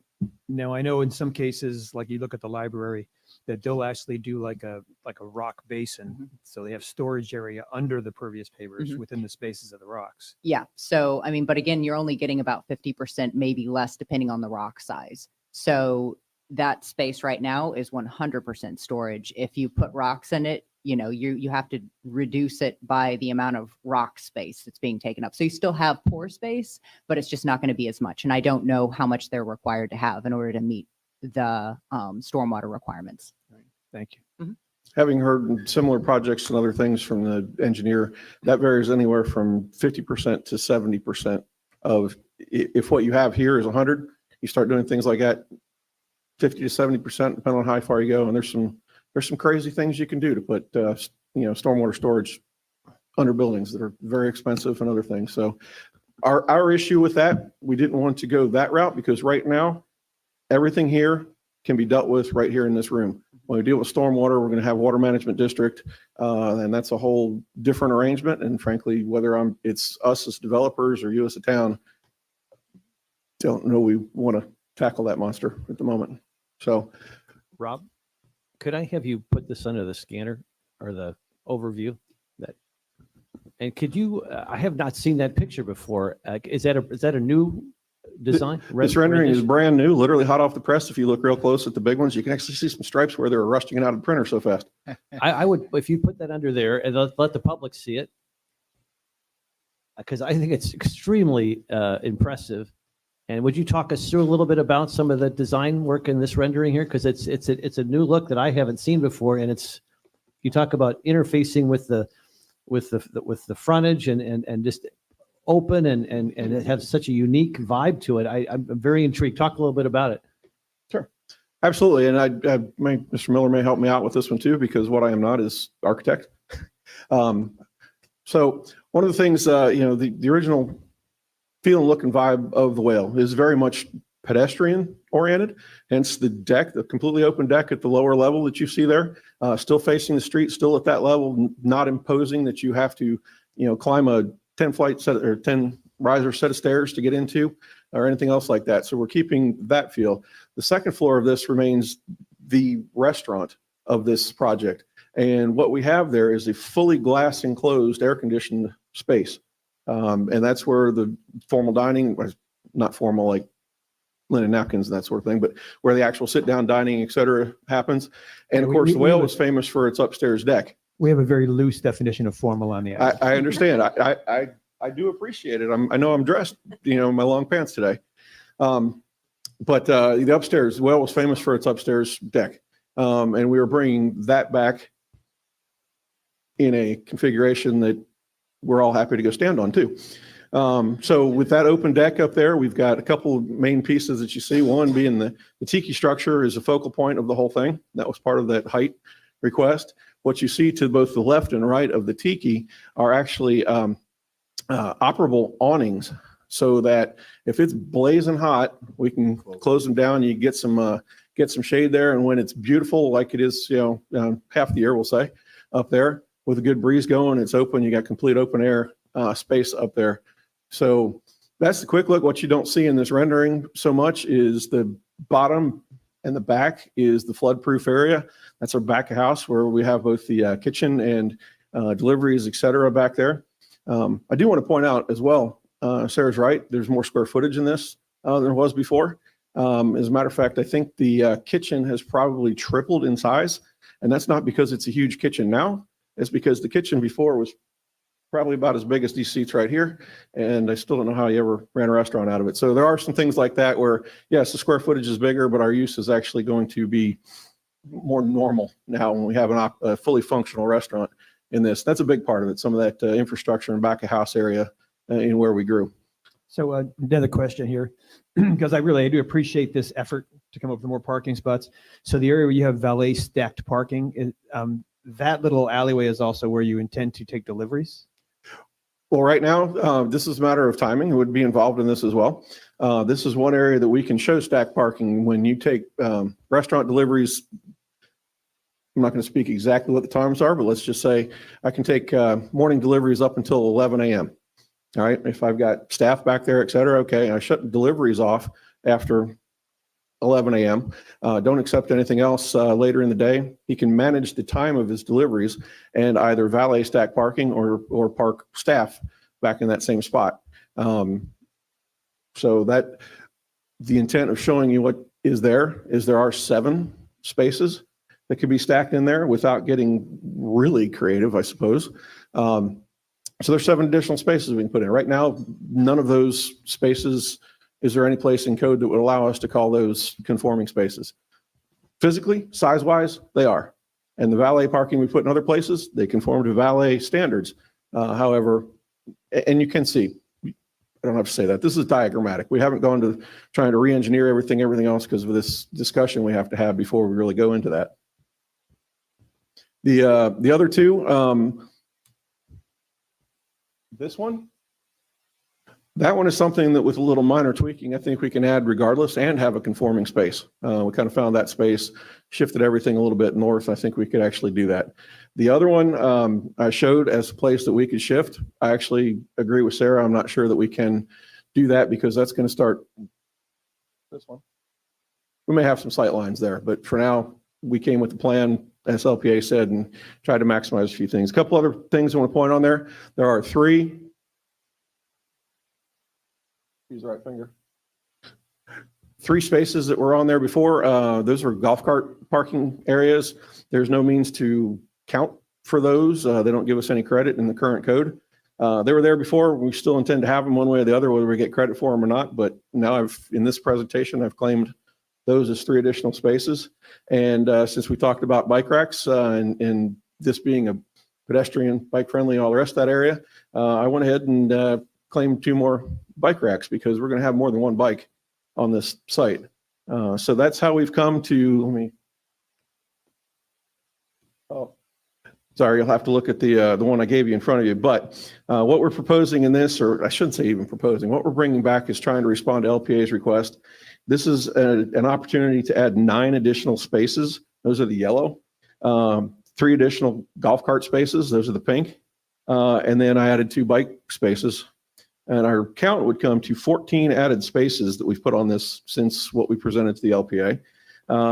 Now, I know in some cases, like you look at the library, that they'll actually do like a rock basin. So they have storage area under the pervious pavers within the spaces of the rocks. Yeah. So, I mean, but again, you're only getting about 50%, maybe less, depending on the rock size. So that space right now is 100% storage. If you put rocks in it, you have to reduce it by the amount of rock space that's being taken up. So you still have pore space, but it's just not going to be as much. And I don't know how much they're required to have in order to meet the stormwater requirements. Thank you. Having heard similar projects and other things from the engineer, that varies anywhere from 50% to 70% of, if what you have here is 100, you start doing things like that, 50 to 70%, depending on how far you go. And there's some crazy things you can do to put, stormwater storage under buildings that are very expensive and other things. So our issue with that, we didn't want to go that route because right now, everything here can be dealt with right here in this room. When we deal with stormwater, we're going to have water management district, and that's a whole different arrangement. And frankly, whether it's us as developers or you as a town, don't know we want to tackle that monster at the moment. So, Rob, could I have you put this under the scanner or the overview? And could you? I have not seen that picture before. Is that a new design? This rendering is brand new, literally hot off the press. If you look real close at the big ones, you can actually see some stripes where they were rusting it out of the printer so fast. I would, if you put that under there and let the public see it, because I think it's extremely impressive. And would you talk us through a little bit about some of the design work in this rendering here? Because it's a new look that I haven't seen before, and you talk about interfacing with the frontage and just open and it has such a unique vibe to it. I'm very intrigued. Talk a little bit about it. Sure. Absolutely. And Mr. Miller may help me out with this one too, because what I am not is architect. So one of the things, the original feel and look and vibe of the whale is very much pedestrian oriented. Hence the deck, the completely open deck at the lower level that you see there, still facing the street, still at that level, not imposing that you have to, climb a 10 riser set of stairs to get into or anything else like that. So we're keeping that feel. The second floor of this remains the restaurant of this project. And what we have there is a fully glass enclosed air conditioned space. And that's where the formal dining, not formal like linen napkins and that sort of thing, but where the actual sit down dining, et cetera, happens. And of course, the whale was famous for its upstairs deck. We have a very loose definition of formal on the outside. I understand. I do appreciate it. I know I'm dressed, in my long pants today. But the upstairs, the whale was famous for its upstairs deck. And we were bringing that back in a configuration that we're all happy to go stand on too. So with that open deck up there, we've got a couple of main pieces that you see. One being the tiki structure is a focal point of the whole thing. That was part of that height request. What you see to both the left and right of the tiki are actually operable awnings, so that if it's blazing hot, we can close them down. You get some shade there, and when it's beautiful, like it is, half the year, we'll say, up there with a good breeze going, it's open. You got complete open air space up there. So that's the quick look. What you don't see in this rendering so much is the bottom and the back is the flood proof area. That's our back of house where we have both the kitchen and deliveries, et cetera, back there. I do want to point out as well, Sarah's right. There's more square footage in this than there was before. As a matter of fact, I think the kitchen has probably tripled in size, and that's not because it's a huge kitchen now. It's because the kitchen before was probably about as big as these seats right here. And I still don't know how you ever ran a restaurant out of it. So there are some things like that where, yes, the square footage is bigger, but our use is actually going to be more normal now when we have a fully functional restaurant in this. That's a big part of it. Some of that infrastructure in back of house area in where we grew. So another question here, because I do appreciate this effort to come up with more parking spots. So the area where you have valet stacked parking, that little alleyway is also where you intend to take deliveries? Well, right now, this is a matter of timing. It would be involved in this as well. This is one area that we can show stack parking when you take restaurant deliveries. I'm not going to speak exactly what the times are, but let's just say I can take morning deliveries up until 11 a.m. All right. If I've got staff back there, et cetera, okay, I shut deliveries off after 11 a.m. Don't accept anything else later in the day. He can manage the time of his deliveries and either valet stack parking or park staff back in that same spot. So that the intent of showing you what is there are 7 spaces that could be stacked in there without getting really creative, I suppose. So there's 7 additional spaces we can put in. Right now, none of those spaces, is there any place in code that would allow us to call those conforming spaces? Physically, size-wise, they are. And the valet parking we put in other places, they conform to valet standards. However, and you can see, I don't have to say that. This is diagrammatic. We haven't gone to trying to re-engineer everything else because of this discussion we have to have before we really go into that. The other 2, this one, that one is something that with a little minor tweaking, I think we can add regardless and have a conforming space. We kind of found that space, shifted everything a little bit north. I think we could actually do that. The other one I showed as a place that we could shift. I actually agree with Sarah. I'm not sure that we can do that because that's going to start this one. We may have some sight lines there, but for now, we came with the plan, as LPA said, and tried to maximize a few things. A couple other things I want to point on there. There are 3. Use the right finger. 3 spaces that were on there before. Those are golf cart parking areas. There's no means to count for those. They don't give us any credit in the current code. They were there before. We still intend to have them one way or the other, whether we get credit for them or not. But now in this presentation, I've claimed those as 3 additional spaces. And since we talked about bike racks and this being a pedestrian, bike friendly, all the rest of that area, I went ahead and claimed 2 more bike racks because we're going to have more than 1 bike on this site. So that's how we've come to, sorry, you'll have to look at the one I gave you in front of you. But what we're proposing in this, or I shouldn't say even proposing, what we're bringing back is trying to respond to LPA's request. This is an opportunity to add 9 additional spaces. Those are the yellow. 3 additional golf cart spaces. Those are the pink. And then I added 2 bike spaces. And our count would come to 14 added spaces that we've put on this since what we presented to the LPA.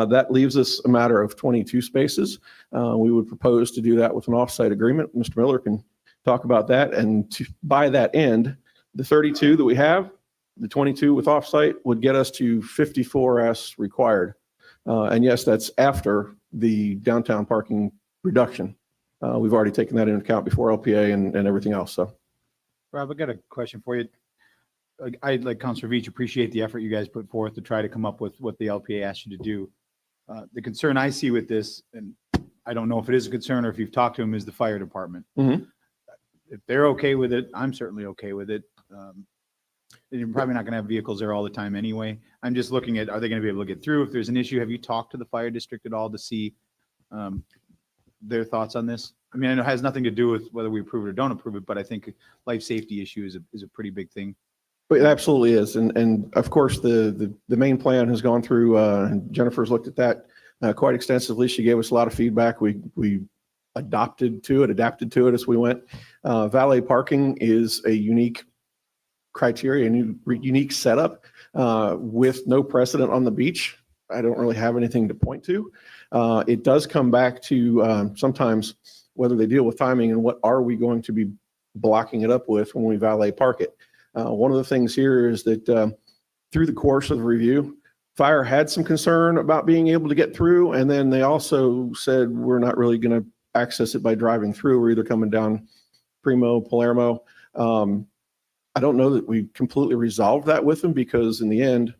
That leaves us a matter of 22 spaces. We would propose to do that with an offsite agreement. Mr. Miller can talk about that. And by that end, the 32 that we have, the 22 with offsite would get us to 54 as required. And yes, that's after the downtown parking reduction. We've already taken that into account before LPA and everything else. So, Rob, I got a question for you. I, like Councilor Veach, appreciate the effort you guys put forth to try to come up with what the LPA asked you to do. The concern I see with this, and I don't know if it is a concern or if you've talked to them, is the fire department. Mm-hmm. If they're okay with it, I'm certainly okay with it. You're probably not going to have vehicles there all the time anyway. I'm just looking at, are they going to be able to get through? If there's an issue, have you talked to the fire district at all to see their thoughts on this? I mean, I know it has nothing to do with whether we approve it or don't approve it, but I think life safety issue is a pretty big thing. But it absolutely is. And of course, the main plan has gone through, and Jennifer's looked at that quite extensively. She gave us a lot of feedback. We adapted to it as we went. Valet parking is a unique criteria, a unique setup with no precedent on the beach. I don't really have anything to point to. It does come back to sometimes whether they deal with timing and what are we going to be blocking it up with when we valet park it. One of the things here is that through the course of the review, fire had some concern about being able to get through, and then they also said we're not really going to access it by driving through. We're either coming down Primo, Palermo. I don't know that we completely resolved that with them because in the end,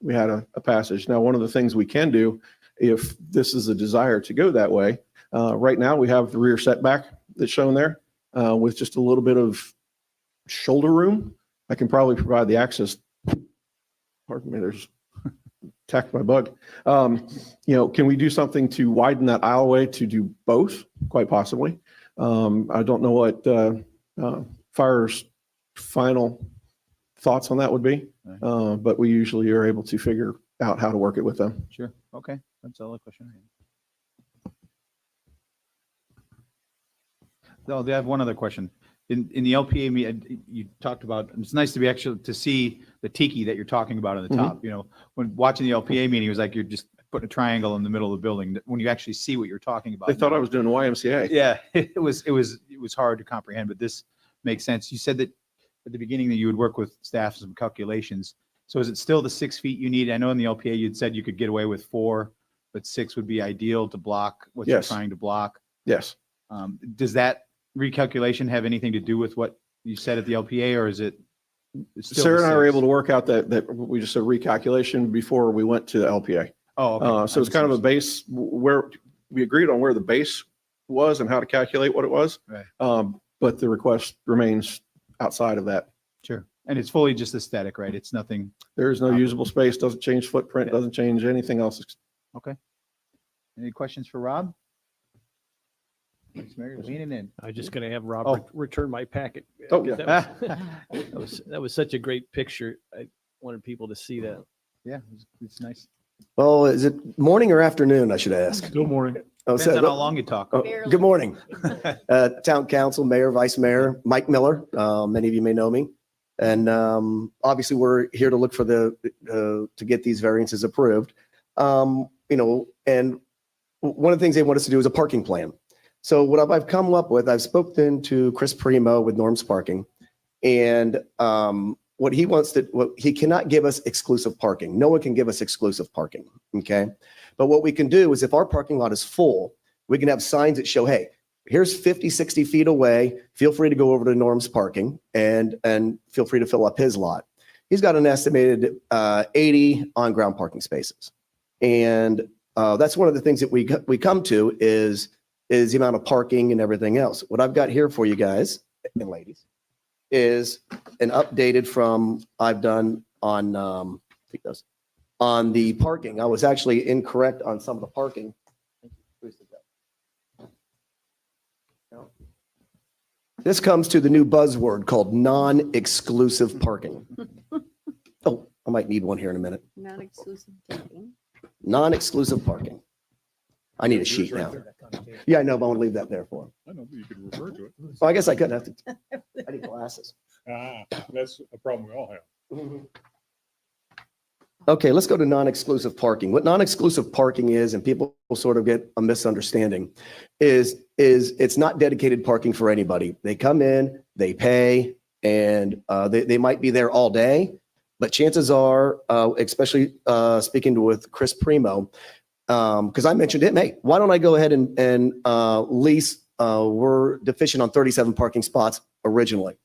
we had a passage. Now, one of the things we can do, if this is a desire to go that way, right now we have the rear setback that's shown there with just a little bit of shoulder room. I can probably provide the access. Pardon me, there's attacked my bug. Can we do something to widen that aisleway to do both? Quite possibly. I don't know what fire's final thoughts on that would be, but we usually are able to figure out how to work it with them. Sure. Okay. That's all the question I had. No, they have one other question. In the LPA meeting, you talked about, it's nice to be actually to see the tiki that you're talking about on the top. When watching the LPA meeting, it was like you're just putting a triangle in the middle of the building. When you actually see what you're talking about, They thought I was doing YMCA. Yeah, it was hard to comprehend, but this makes sense. You said that at the beginning that you would work with staff some calculations. So is it still the 6 feet you need? I know in the LPA you'd said you could get away with 4, but 6 would be ideal to block what you're Yes. trying to block. Yes. Does that recalculation have anything to do with what you said at the LPA, or is it? Still Sarah the and I were 6? able to work out that we just a recalculation before we went to the LPA. Oh, okay. So it's kind of a base where we agreed on where the base was and how to calculate what it was. Right. But the request remains outside of that. Sure. And it's fully just aesthetic, right? It's nothing. There's no usable space, doesn't change footprint, doesn't change anything else. Okay. Any questions for Rob? Thanks, Mary, leaning in. I'm just going to have Rob Oh. return my packet. Oh, yeah. That was such a great picture. I wanted people to see that. Yeah, it's nice. Well, is it morning or afternoon, I should ask? Still morning. Oh, Depends on how long you talk. Good morning. Town Council, Mayor, Vice Mayor, Mike Miller. Many of you may know me. And obviously, we're here to look for to get these variances approved. And one of the things they want us to do is a parking plan. So what I've come up with, I've spoken to Chris Primo with Norm's Parking, and what he cannot give us exclusive parking. No one can give us exclusive parking, okay? But what we can do is if our parking lot is full, we can have signs that show, hey, here's 50, 60 feet away. Feel free to go over to Norm's Parking and feel free to fill up his lot. He's got an estimated 80 on-ground parking spaces. And that's one of the things that we come to is the amount of parking and everything else. What I've got here for you guys and ladies is an updated from I've done on on the parking. I was actually incorrect on some of the parking. This comes to the new buzzword called non-exclusive parking. Oh, I might need one here in a minute. Not exclusive parking. Non-exclusive parking. I need a sheet now. Yeah, I know, but I want to leave that there for him. I know, but you could refer to it. Well, I guess I could have to. I need glasses. That's a problem we all have. Okay, let's go to non-exclusive parking. What non-exclusive parking is, and people sort of get a misunderstanding, is it's not dedicated parking for anybody. They come in, they pay, and they might be there all day. But chances are, especially speaking with Chris Primo, because I mentioned him, hey, why don't I go ahead and lease? We're deficient on 37 parking spots originally.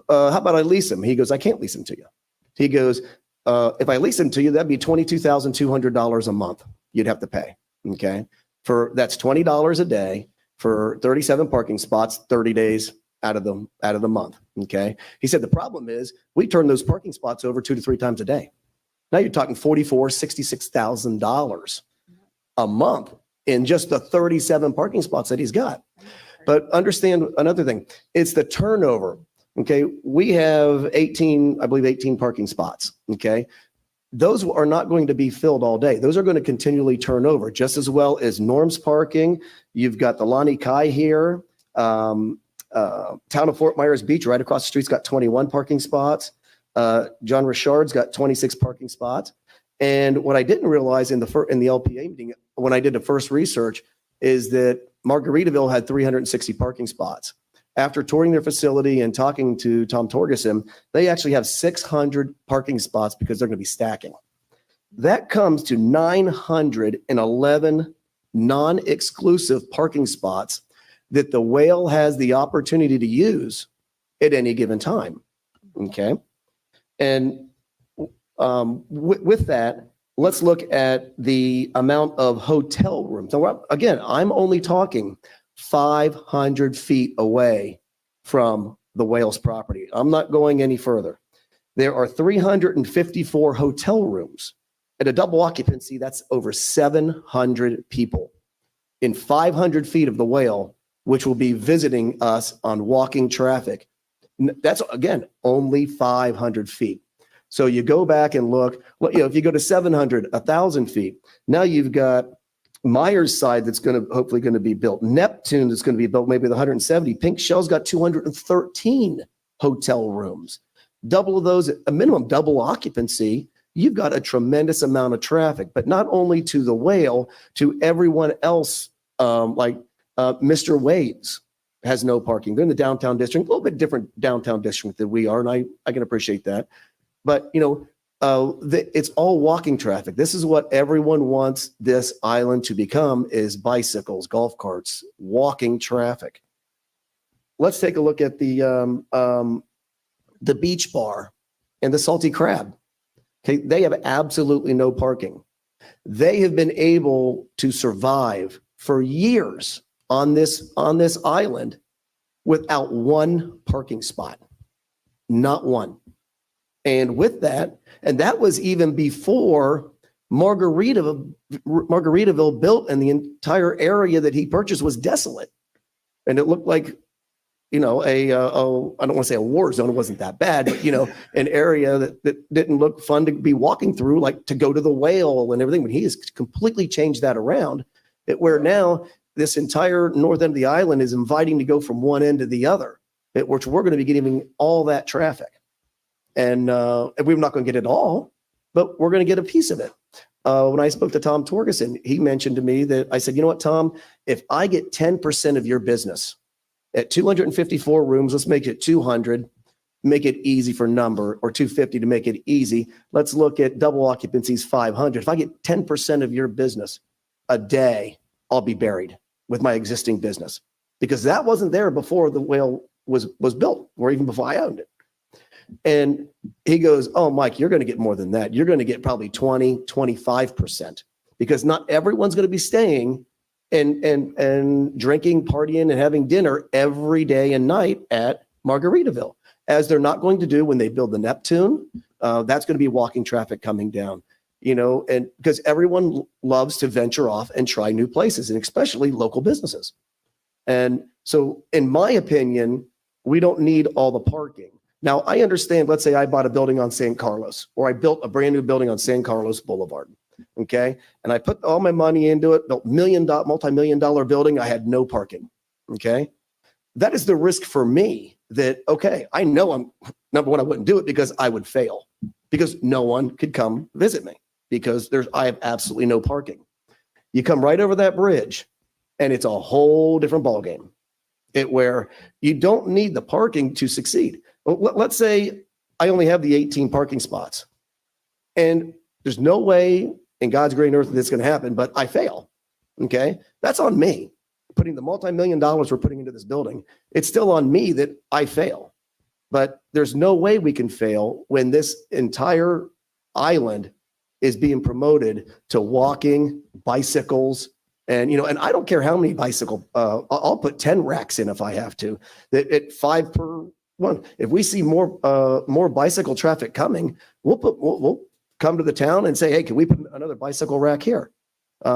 How about I lease them? He goes, I can't lease them to you. He goes, if I lease them to you, that'd be $22,200 a month you'd have to pay. Okay. That's $20 a day for 37 parking spots, 30 days out of the month. Okay. He said, the problem is we turn those parking spots over 2 to 3 times a day. Now you're talking $66,000 a month in just the 37 parking spots that he's got. But understand another thing, it's the turnover. Okay, we have 18 parking spots. Okay, those are not going to be filled all day. Those are going to continually turn over, just as well as Norm's Parking. You've got the Lonnie Kai here. Town of Fort Myers Beach, right across the street's got 21 parking spots. John Richard's got 26 parking spots. And what I didn't realize in the LPA meeting, when I did the first research, is that Margaritaville had 360 parking spots. After touring their facility and talking to Tom Torgerson, they actually have 600 parking spots because they're going to be stacking. That comes to 911 non-exclusive parking spots that the whale has the opportunity to use at any given time. Okay. And with that, let's look at the amount of hotel rooms. Now, again, I'm only talking 500 feet away from the whale's property. I'm not going any further. There are 354 hotel rooms. At a double occupancy, that's over 700 people in 500 feet of the whale, which will be visiting us on walking traffic. That's, again, only 500 feet. So you go back and look, if you go to 700, 1,000 feet, now you've got Myers side that's hopefully going to be built. Neptune that's going to be built maybe with 170. Pink Shell's got 213 hotel rooms. Double of those, a minimum double occupancy. You've got a tremendous amount of traffic, but not only to the whale, to everyone else, like Mr. Wade's has no parking. They're in the downtown district, a little bit different downtown district than we are, and I can appreciate that. But, it's all walking traffic. This is what everyone wants this island to become, is bicycles, golf carts, walking traffic. Let's take a look at the beach bar and the Salty Crab. Okay, they have absolutely no parking. They have been able to survive for years on this island without one parking spot, not one. And with that, and that was even before Margaritaville built, and the entire area that he purchased was desolate. And it looked like, I don't want to say a war zone, it wasn't that bad, but, an area that didn't look fun to be walking through, like to go to the whale and everything. But he has completely changed that around, where now this entire north end of the island is inviting to go from one end to the other, which we're going to be getting all that traffic. And we're not going to get it all, but we're going to get a piece of it. When I spoke to Tom Torgerson, he mentioned to me that, I said, you know what, Tom, if I get 10% of your business at 254 rooms, let's make it 200, make it easy for number, or 250 to make it easy. Let's look at double occupancies, 500. If I get 10% of your business a day, I'll be buried with my existing business, because that wasn't there before the whale was built, or even before I owned it. And he goes, oh, Mike, you're going to get more than that. You're going to get probably 20, 25%, because not everyone's going to be staying and drinking, partying, and having dinner every day and night at Margaritaville, as they're not going to do when they build the Neptune. That's going to be walking traffic coming down, and because everyone loves to venture off and try new places, and especially local businesses. And so, in my opinion, we don't need all the parking. Now, I understand, let's say I bought a building on San Carlos, or I built a brand new building on San Carlos Boulevard. Okay. And I put all my money into it, built multi-million-dollar building. I had no parking. Okay. That is the risk for me that, okay, I know number one, I wouldn't do it because I would fail, because no one could come visit me, because I have absolutely no parking. You come right over that bridge and it's a whole different ballgame, where you don't need the parking to succeed. Let's say I only have the 18 parking spots, and there's no way in God's green earth that's going to happen, but I fail. Okay. That's on me. Putting the multi-million dollars we're putting into this building, it's still on me that I fail. But there's no way we can fail when this entire island is being promoted to walking, bicycles, and I don't care how many bicycle, I'll put 10 racks in if I have to, at 5 per one. If we see more bicycle traffic coming, we'll come to the town and say, hey, can we put another bicycle rack here? We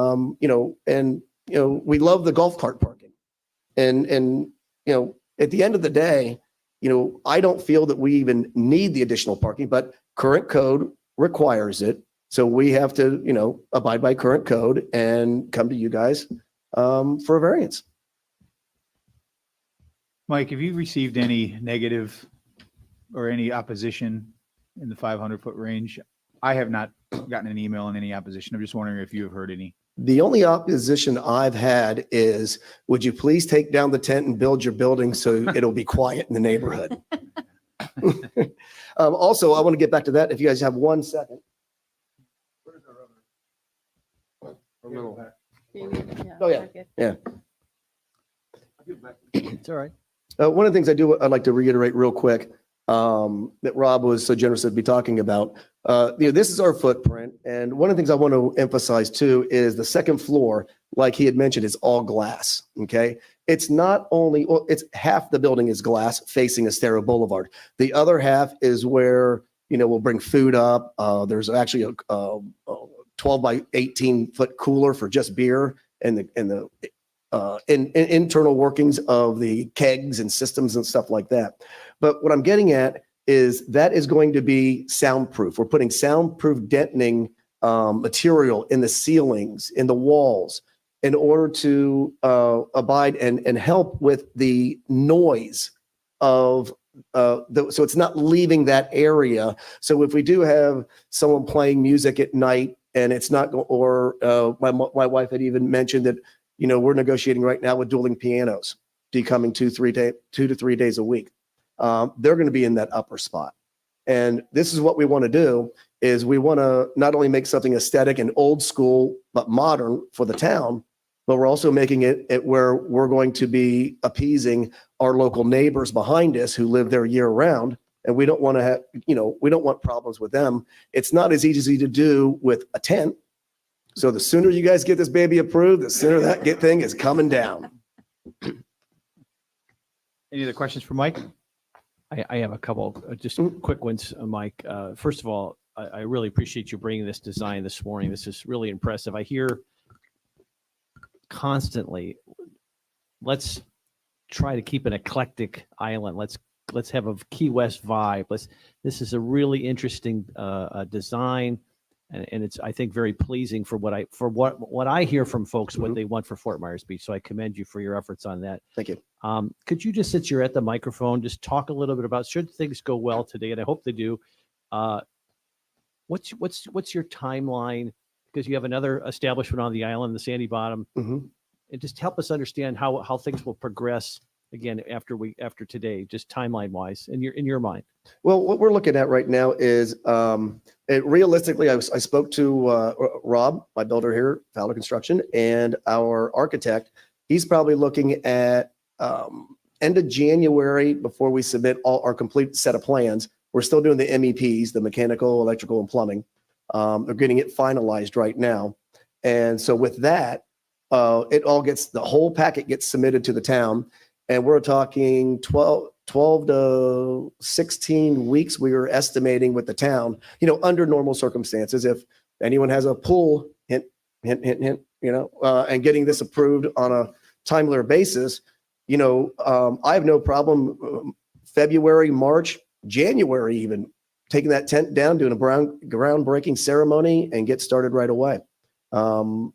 love the golf cart parking. And at the end of the day, I don't feel that we even need the additional parking, but current code requires it. So we have to, abide by current code and come to you guys for a variance. Mike, have you received any negative or any opposition in the 500-foot range? I have not gotten an email in any opposition. I'm just wondering if you have heard any. The only opposition I've had is, would you please take down the tent and build your building so it'll be quiet in the neighborhood? Also, I want to get back to that. If you guys have 1 second. Oh, yeah. Yeah. It's all right. One of the things I'd like to reiterate real quick, that Rob was so generous to be talking about. This is our footprint. And one of the things I want to emphasize too is the second floor, like he had mentioned, is all glass. Okay. It's not only, well, it's half the building is glass facing Estero Boulevard. The other half is where, we'll bring food up. There's actually a 12 by 18 foot cooler for just beer and the internal workings of the kegs and systems and stuff like that. But what I'm getting at is that is going to be soundproof. We're putting soundproof deadening material in the ceilings, in the walls, in order to abide and help with the noise of so it's not leaving that area. So if we do have someone playing music at night and it's not, or my wife had even mentioned that, we're negotiating right now with dueling pianos, coming 2 to 3 days a week. They're going to be in that upper spot. And this is what we want to do is we want to not only make something aesthetic and old school, but modern for the town, but we're also making it where we're going to be appeasing our local neighbors behind us who live there year round. And we don't want to have, we don't want problems with them. It's not as easy to do with a tent. So the sooner you guys get this baby approved, the sooner that thing is coming down. Any other questions for Mike? I have a couple, just quick ones, Mike. First of all, I really appreciate you bringing this design this morning. This is really impressive. I hear constantly, let's try to keep an eclectic island. Let's have a Key West vibe. This is a really interesting design, and it's, I think, very pleasing for what I hear from folks, what they want for Fort Myers Beach. So I commend you for your efforts on that. Thank you. Could you just, since you're at the microphone, just talk a little bit about, should things go well today, and I hope they do, what's your timeline? Because you have another establishment on the island, the Sandy Bottom, and just help us understand how things will progress again after today, just timeline wise, in your mind. Well, what we're looking at right now is realistically, I spoke to Rob, my builder here, Fowler Construction, and our architect. He's probably looking at end of January before we submit all our complete set of plans. We're still doing the MEPs, the mechanical, electrical, and plumbing. They're getting it finalized right now. And so with that, the whole packet gets submitted to the town. And we're talking 12 to 16 weeks we were estimating with the town, under normal circumstances. If anyone has a pool, hint, and getting this approved on a timelier basis, I have no problem February, March, January, even taking that tent down, doing a groundbreaking ceremony and get started right away.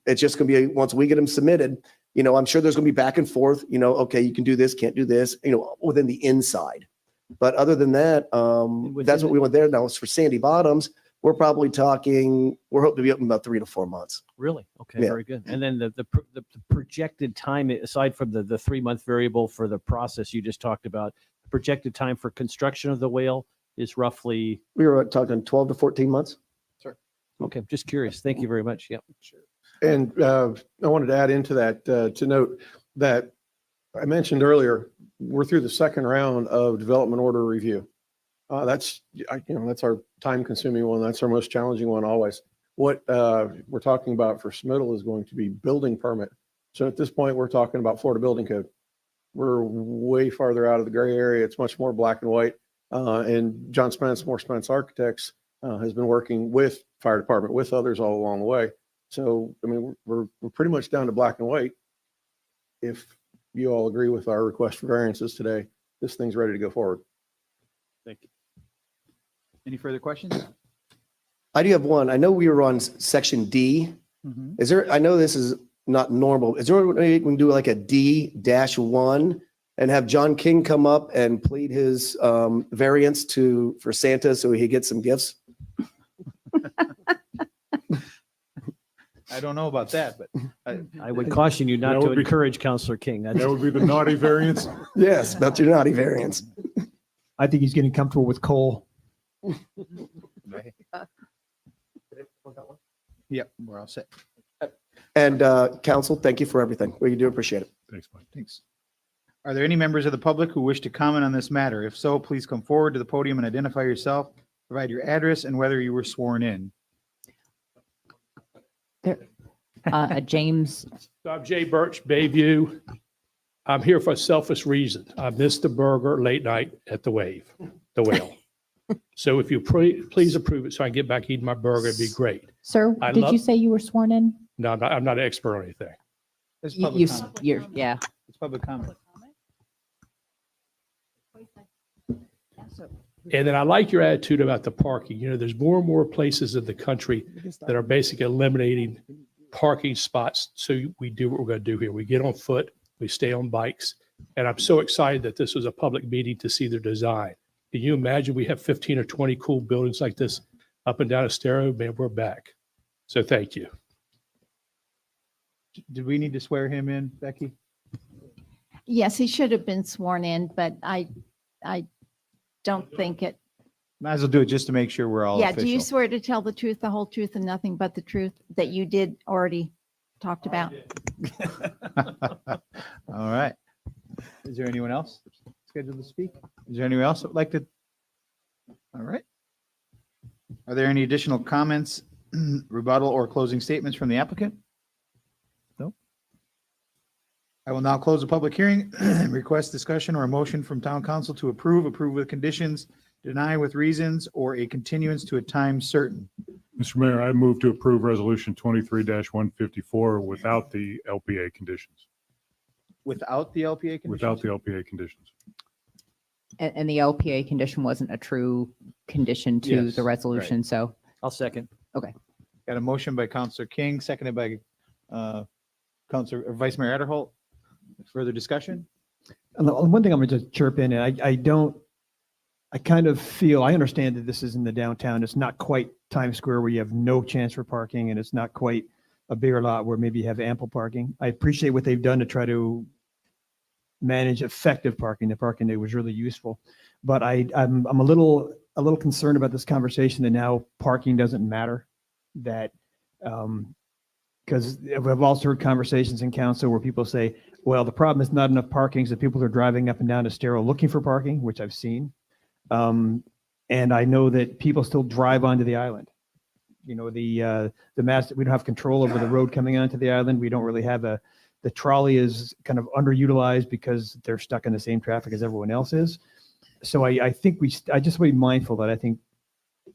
It's just going to be, once we get them submitted, I'm sure there's going to be back and forth, okay, you can do this, can't do this, within the inside. But other than that, that's what we want there. Now, as for Sandy Bottoms, we're probably talking, we're hoping to be open about 3 to 4 months. Really? Okay, Yeah. very good. And then the projected time, aside from the 3-month variable for the process you just talked about, projected time for construction of the whale is roughly? We were talking 12 to 14 months. Sure. Okay, just curious. Thank you very much. Yep. Sure. And I wanted to add into that to note that I mentioned earlier, we're through the second round of development order review. That's our time consuming one. That's our most challenging one always. What we're talking about for submittal is going to be building permit. So at this point, we're talking about Florida Building Code. We're way farther out of the gray area. It's much more black and white. And John Spence, Moore Spence Architects, has been working with fire department, with others all along the way. So, I mean, we're pretty much down to black and white. If you all agree with our request for variances today, this thing's ready to go forward. Thank you. Any further questions? I do have one. I know we were on section D. Is there, I know this is not normal. Is there a way we can do like a D-1 and have John King come up and plead his variance for Santa so he gets some gifts? I don't know about that, but I would caution you not to encourage Counselor King. That would be the naughty variance. Yes, that's your naughty variance. I think he's getting comfortable with Cole. Yep, we're all set. And council, thank you for everything. We do appreciate it. Thanks, Mike. Thanks. Are there any members of the public who wish to comment on this matter? If so, please come forward to the podium and identify yourself, provide your address and whether you were sworn in. James. I'm Jay Birch, Bayview. I'm here for a selfish reason. I missed the burger late night at the Whale. So if you please approve it so I can get back eating my burger, it'd be great. Sir, I did love- you say you were sworn in? No, I'm not an expert on anything. It's You, public you, comment. you're, yeah. It's public comment. And then I like your attitude about the parking. You know, there's more and more places in the country that are basically eliminating parking spots. So we do what we're going to do here. We get on foot, we stay on bikes. And I'm so excited that this was a public meeting to see their design. Can you imagine we have 15 or 20 cool buildings like this up and down Estero? Man, we're back. So thank you. Did we need to swear him in, Becky? Yes, he should have been sworn in, but I don't think it. Might as well do it just to make sure we're all Yeah, official. do you swear to tell the truth, the whole truth, and nothing but the truth that you did already talked about? All right. Is there anyone else scheduled to speak? Is there anyone else that would like to? All right. Are there any additional comments, rebuttal, or closing statements from the applicant? No. I will now close the public hearing. Request discussion or a motion from town council to approve with conditions, deny with reasons, or a continuance to a time certain. Mr. Mayor, I move to approve Resolution 23-154 without the LPA conditions. Without the LPA conditions? Without the LPA conditions. And the LPA condition wasn't a true condition to Yes, the resolution, so. I'll second. Okay. Got a motion by Counselor King, seconded by Counselor or Vice Mayor Adderholt. Further discussion? And the one thing I'm going to just chirp in, and I kind of feel, I understand that this is in the downtown. It's not quite Times Square where you have no chance for parking, and it's not quite a bigger lot where maybe you have ample parking. I appreciate what they've done to try to manage effective parking, the parking that was really useful. But I'm a little concerned about this conversation that now parking doesn't matter. That because I've also heard conversations in council where people say, well, the problem is not enough parking, so people are driving up and down Estero looking for parking, which I've seen. And I know that people still drive onto the island. You know, the mass, we don't have control over the road coming onto the island. We don't really have the trolley is kind of underutilized because they're stuck in the same traffic as everyone else is. So I think I just want to be mindful that I think,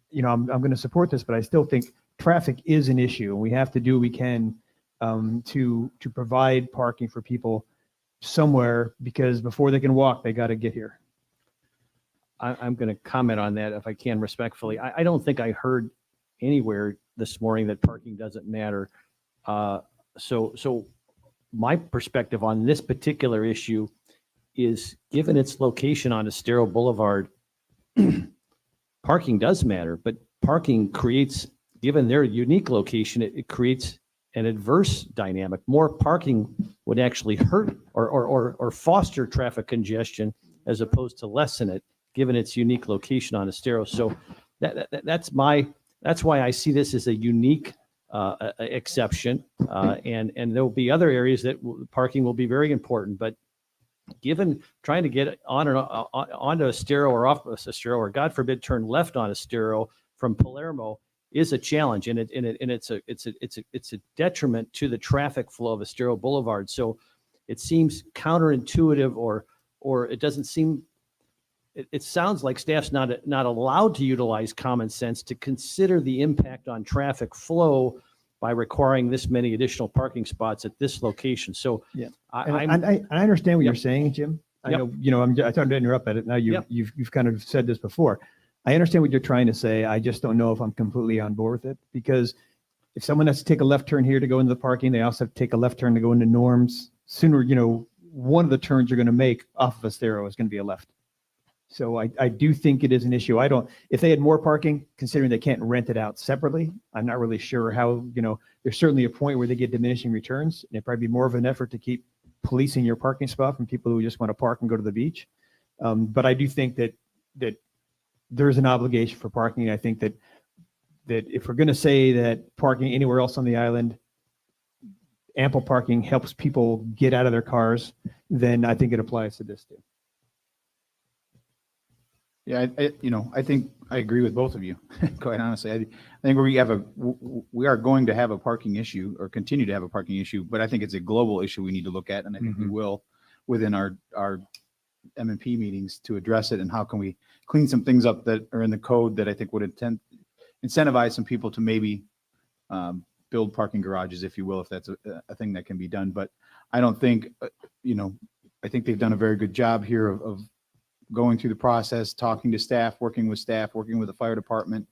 you know, I'm going to support this, but I still think traffic is an issue, and we have to do what we can to provide parking for people somewhere, because before they can walk, they got to get here. I'm going to comment on that if I can respectfully. I don't think I heard anywhere this morning that parking doesn't matter. So my perspective on this particular issue is, given its location on Estero Boulevard, parking does matter, but parking creates, given their unique location, it creates an adverse dynamic. More parking would actually hurt or foster traffic congestion as opposed to lessen it, given its unique location on Estero. So that's why I see this as a unique exception. And there will be other areas that parking will be very important, but given trying to get on and onto Estero or off Estero, or God forbid, turn left on Estero from Palermo is a challenge, and it's a detriment to the traffic flow of Estero Boulevard. So it seems counterintuitive, or it doesn't seem. It sounds like staff's not allowed to utilize common sense to consider the impact on traffic flow by requiring this many additional parking spots at this location. So yeah, I understand what you're saying, Jim. I Yep. know, you know, I tried to interrupt at it. Now you've kind of said this before. I understand what you're trying to say. I just don't know if I'm completely on board with it, because if someone has to take a left turn here to go into the parking, they also have to take a left turn to go into Norm's. Sooner, you know, one of the turns you're going to make off of Estero is going to be a left. So I do think it is an issue. If they had more parking, considering they can't rent it out separately, I'm not really sure how, you know, there's certainly a point where they get diminishing returns. And it'd probably be more of an effort to keep policing your parking spot from people who just want to park and go to the beach. But I do think that there's an obligation for parking. I think that if we're going to say that parking anywhere else on the island, ample parking helps people get out of their cars, then I think it applies to this too. Yeah, I think I agree with both of you, quite honestly. I think we are going to have a parking issue or continue to have a parking issue, but I think it's a global issue we need to look at, and I think we will within our M&P meetings to address it, and how can we clean some things up that are in the code that I think would incentivize some people to maybe build parking garages, if you will, if that's a thing that can be done. But I don't think, I think they've done a very good job here of going through the process, talking to staff, working with the fire department,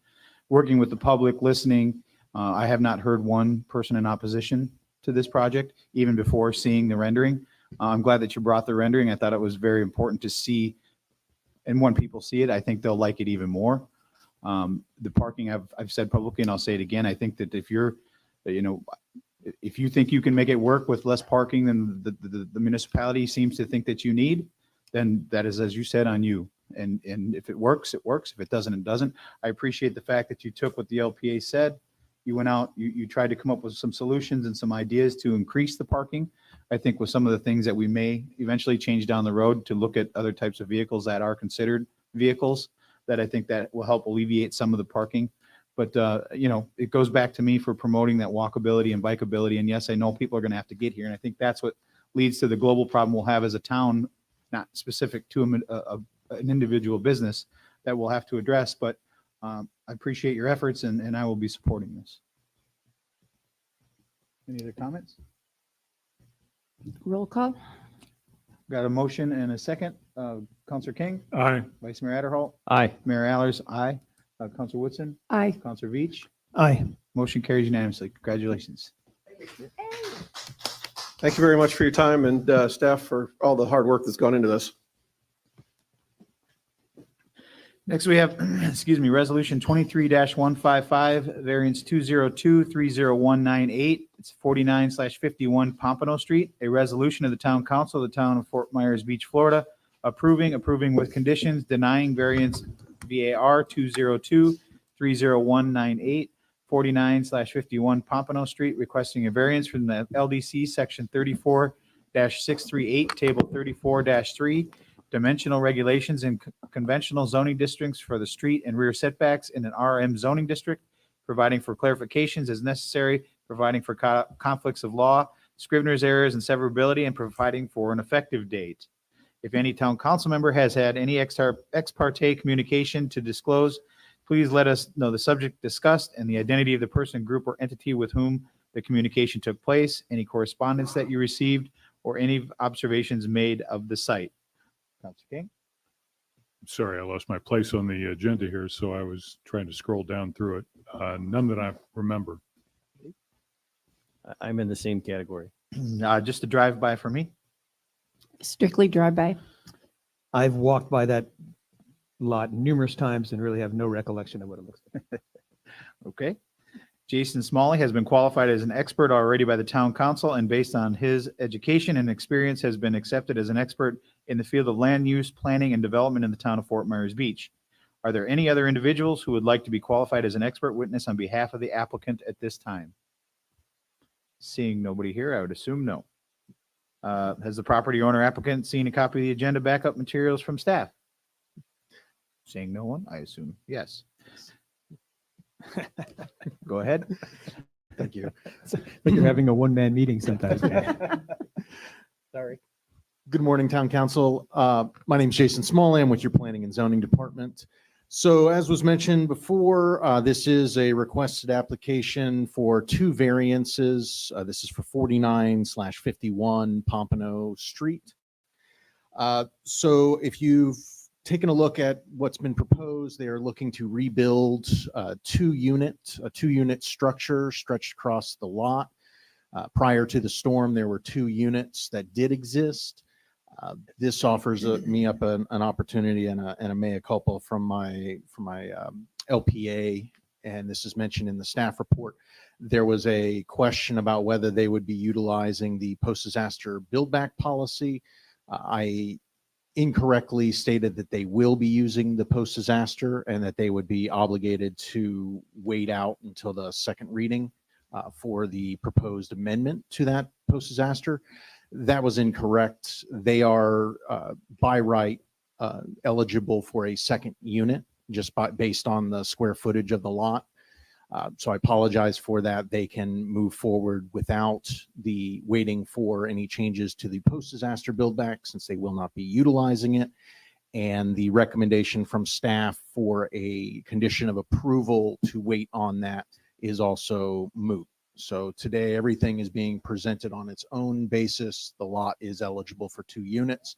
working with the public, listening. I have not heard one person in opposition to this project, even before seeing the rendering. I'm glad that you brought the rendering. I thought it was very important to see, and when people see it, I think they'll like it even more. The parking, I've said publicly, and I'll say it again, I think that if you think you can make it work with less parking than the municipality seems to think that you need, then that is, as you said, on you. And if it works, it works. If it doesn't, it doesn't. I appreciate the fact that you took what the LPA said. You went out, you tried to come up with some solutions and some ideas to increase the parking. I think with some of the things that we may eventually change down the road to look at other types of vehicles that are considered vehicles, that I think that will help alleviate some of the parking. But, it goes back to me for promoting that walkability and bikeability. And yes, I know people are going to have to get here. And I think that's what leads to the global problem we'll have as a town, not specific to an individual business, that we'll have to address. But I appreciate your efforts, and I will be supporting this. Any other comments? Roll call. Got a motion and a second. Counselor King? Aye. Vice Mayor Adderholt? Aye. Mayor Allers? Aye. Counselor Woodson? Aye. Counselor Veach? Aye. Motion carries unanimously. Congratulations. Thank you very much for your time, and staff for all the hard work that's gone into this. Next, we have, Resolution 23-155, variance 202-30198. It's 49/51 Pompano Street. A resolution of the Town Council of the Town of Fort Myers Beach, Florida, approving with conditions, denying variance VAR 202-30198, 49/51 Pompano Street, requesting a variance from the LDC Section 34-638, Table 34-3, dimensional regulations in conventional zoning districts for the street and rear setbacks in an RM zoning district, providing for clarifications as necessary, providing for conflicts of law, Scrivener's errors and severability, and providing for an effective date. If any town council member has had any ex parte communication to disclose, please let us know the subject discussed and the identity of the person, group, or entity with whom the communication took place, any correspondence that you received, or any observations made of the site. Counselor King? Sorry, I lost my place on the agenda here, so I was trying to scroll down through it. None that I remember. I'm in the same category. Just a drive-by for me. Strictly drive-by. I've walked by that lot numerous times and really have no recollection of what it looks like. Okay. Jason Smalley has been qualified as an expert already by the town council, and based on his education and experience has been accepted as an expert in the field of land use, planning, and development in the town of Fort Myers Beach. Are there any other individuals who would like to be qualified as an expert witness on behalf of the applicant at this time? Seeing nobody here, I would assume no. Has the property owner applicant seen a copy of the agenda backup materials from staff? Seeing no one, I assume yes. Go ahead. Thank you. It's like you're having a one-man meeting sometimes. Sorry. Good morning, Town Council. My name is Jason Smalley. I'm with your Planning and Zoning Department. So as was mentioned before, this is a requested application for two variances. This is for 49/51 Pompano Street. So if you've taken a look at what's been proposed, they are looking to rebuild a two-unit structure stretched across the lot. Prior to the storm, there were 2 units that did exist. This offers me up an opportunity and a mea culpa from my LPA, and this is mentioned in the staff report. There was a question about whether they would be utilizing the post-disaster build-back policy. I incorrectly stated that they will be using the post-disaster and that they would be obligated to wait out until the second reading for the proposed amendment to that post-disaster. That was incorrect. They are by right eligible for a second unit based on the square footage of the lot. So I apologize for that. They can move forward without the waiting for any changes to the post-disaster build back, since they will not be utilizing it. And the recommendation from staff for a condition of approval to wait on that is also moot. So today, everything is being presented on its own basis. The lot is eligible for 2 units.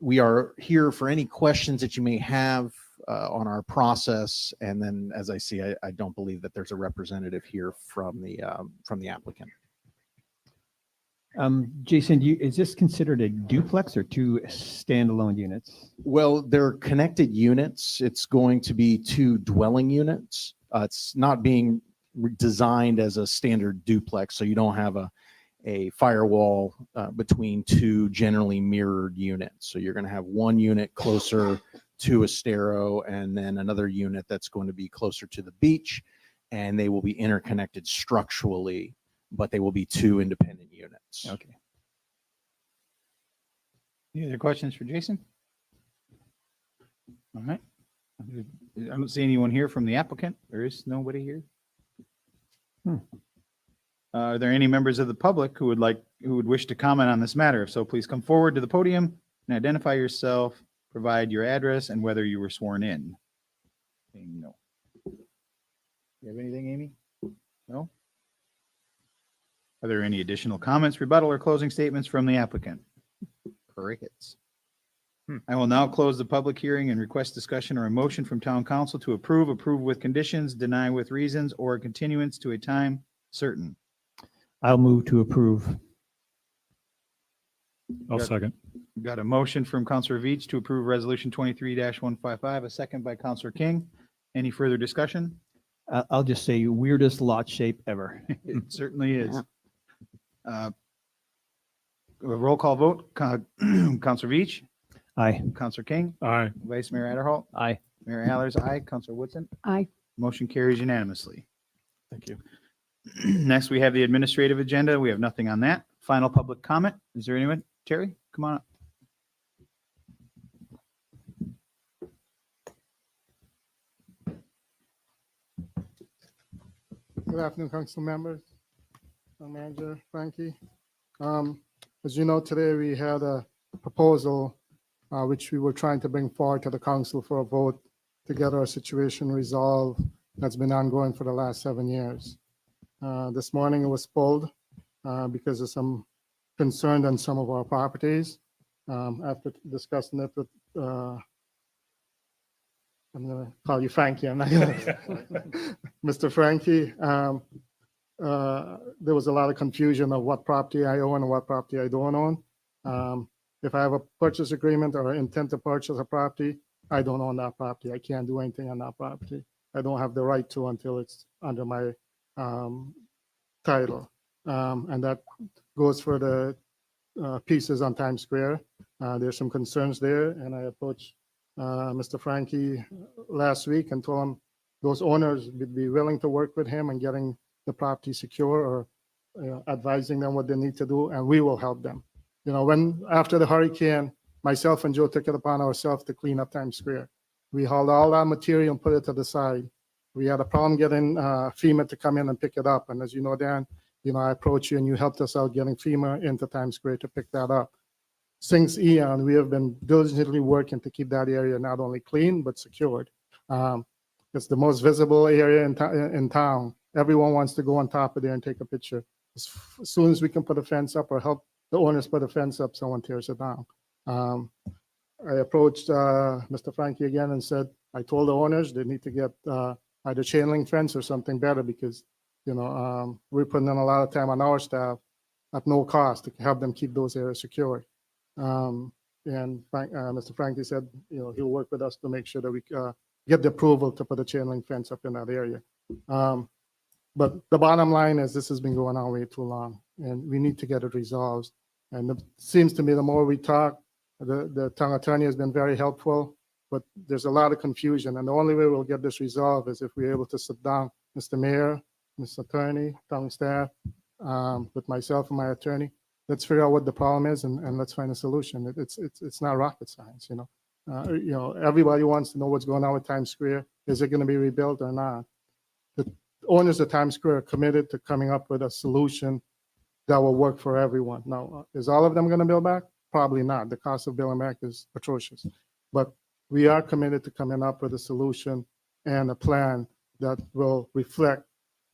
We are here for any questions that you may have on our process. And then, as I see, I don't believe that there's a representative here from the applicant. Jason, is this considered a duplex or 2 standalone units? Well, they're connected units. It's going to be 2 dwelling units. It's not being designed as a standard duplex, so you don't have a firewall between 2 generally mirrored units. So you're going to have 1 unit closer to Estero and then another unit that's going to be closer to the beach, and they will be interconnected structurally, but they will be 2 independent units. Okay. Any other questions for Jason? All right. I don't see anyone here from the applicant. There is nobody here. Are there any members of the public who would wish to comment on this matter? If so, please come forward to the podium and identify yourself, provide your address and whether you were sworn in. Saying no. You have anything, Amy? No? Are there any additional comments, rebuttal, or closing statements from the applicant? Crickets. I will now close the public hearing and request discussion or a motion from town council to approve with conditions, deny with reasons, or a continuance to a time certain. I'll move to approve. I'll second. Got a motion from Councilor Veach to approve resolution 23-155, a second by Councilor King. Any further discussion? I'll just say weirdest lot shape ever. It certainly is. A roll call vote. Councilor Veach, Aye. Councilor King, Aye. Vice Mayor Adderholt, Aye. Mayor Allers, aye. Councilor Woodson. Aye. Motion carries unanimously. Thank you. Next, we have the administrative agenda. We have nothing on that. Final public comment. Is there anyone? Terry, come on up. Good afternoon, council members, Manager Frankie. As you know, today we had a proposal which we were trying to bring forward to the council for a vote to get our situation resolved that's been ongoing for the last 7 years. This morning it was pulled because of some concern on some of our properties. After discussing it with I'm going to call you Frankie. I'm not going to. Mr. Frankie, there was a lot of confusion of what property I own and what property I don't own. If I have a purchase agreement or intent to purchase a property, I don't own that property. I can't do anything on that property. I don't have the right to until it's under my title. And that goes for the pieces on Times Square. There's some concerns there, and I approached Mr. Frankie last week and told him those owners would be willing to work with him and getting the property secure or advising them what they need to do, and we will help them. You know, when after the hurricane, myself and Joe took it upon ourselves to clean up Times Square. We hauled all that material and put it to the side. We had a problem getting FEMA to come in and pick it up, and as you know, Dan, you know, I approached you and you helped us out getting FEMA into Times Square to pick that up. Since eon, we have been diligently working to keep that area not only clean, but secured. It's the most visible area in town. Everyone wants to go on top of there and take a picture. As soon as we can put a fence up or help the owners put a fence up, someone tears it down. I approached Mr. Frankie again and said, I told the owners they need to get either chain link fence or something better because, you know, we're putting in a lot of time on our staff at no cost to help them keep those areas secure. And Mr. Frankie said, you know, he'll work with us to make sure that we get the approval to put a chain link fence up in that area. But the bottom line is this has been going on way too long, and we need to get it resolved. And it seems to me the more we talk, the town attorney has been very helpful, but there's a lot of confusion. And the only way we'll get this resolved is if we're able to sit down, Mr. Mayor, Mr. Attorney, town staff, with myself and my attorney, let's figure out what the problem is and let's find a solution. It's not rocket science, everybody wants to know what's going on with Times Square. Is it going to be rebuilt or not? The owners of Times Square are committed to coming up with a solution that will work for everyone. Now, is all of them going to build back? Probably not. The cost of building back is atrocious. But we are committed to coming up with a solution and a plan that will reflect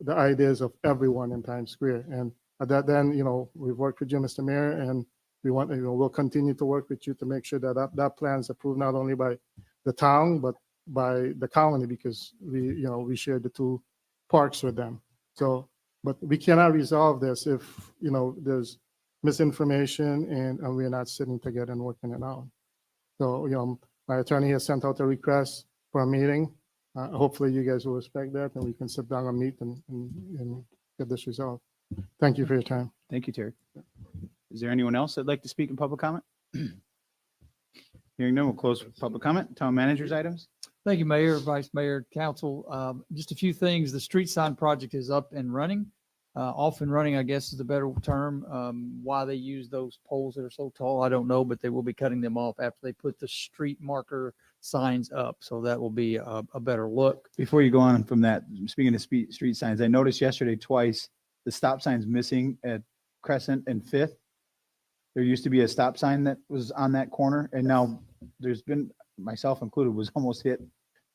the ideas of everyone in Times Square. And then, we've worked with you, Mr. Mayor, and we'll continue to work with you to make sure that plan is approved not only by the town, but by the county, because we share the two parks with them. So, but we cannot resolve this if, there's misinformation and we're not sitting together and working it out. So, my attorney has sent out a request for a meeting. Hopefully you guys will respect that and we can sit down and meet and get this resolved. Thank you for your time. Thank you, Terry. Is there anyone else that'd like to speak in public comment? Hearing none, we'll close public comment. Town managers items. Thank you, Mayor, Vice Mayor, Council. Just a few things. The street sign project is up and running. Off and running, I guess is the better term. Why they use those poles that are so tall, I don't know, but they will be cutting them off after they put the street marker signs up. So that will be a better look. Before you go on from that, speaking of street signs, I noticed yesterday twice the stop signs missing at Crescent and Fifth. There used to be a stop sign that was on that corner, and now there's been, myself included, was almost hit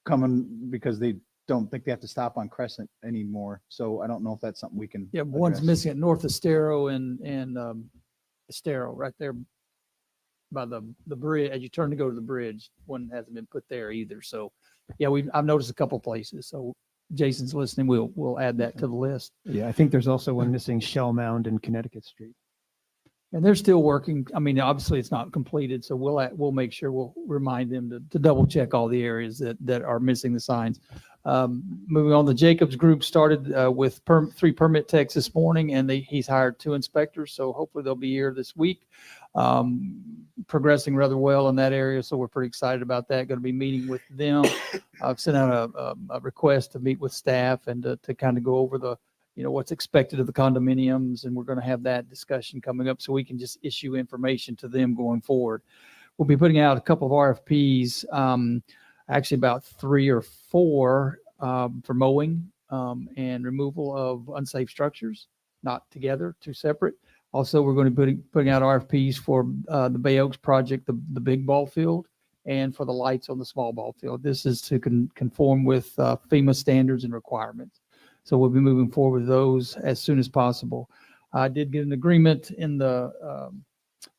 coming because they don't think they have to stop on Crescent anymore. So I don't know if that's something we can. Yeah, one's address. missing at North Estero and Estero right there by the bridge. As you turn to go to the bridge, one hasn't been put there either. So yeah, I've noticed a couple places. So Jason's listening. We'll add that to the list. Yeah, I think there's also one missing Shell Mound in Connecticut Street. And they're still working. I mean, obviously it's not completed, so we'll make sure we'll remind them to double check all the areas that are missing the signs. Moving on, the Jacobs Group started with 3 permit techs this morning, and he's hired 2 inspectors, so hopefully they'll be here this week. Progressing rather well in that area, so we're pretty excited about that. Going to be meeting with them. I've sent out a request to meet with staff and to kind of go over the what's expected of the condominiums, and we're going to have that discussion coming up so we can just issue information to them going forward. We'll be putting out a couple of RFPs, actually about 3 or 4 for mowing and removal of unsafe structures, not together, 2 separate. Also, we're going to be putting out RFPs for the Bay Oaks project, the big ball field, and for the lights on the small ball field. This is to conform with FEMA standards and requirements. So we'll be moving forward with those as soon as possible. I did get an agreement in the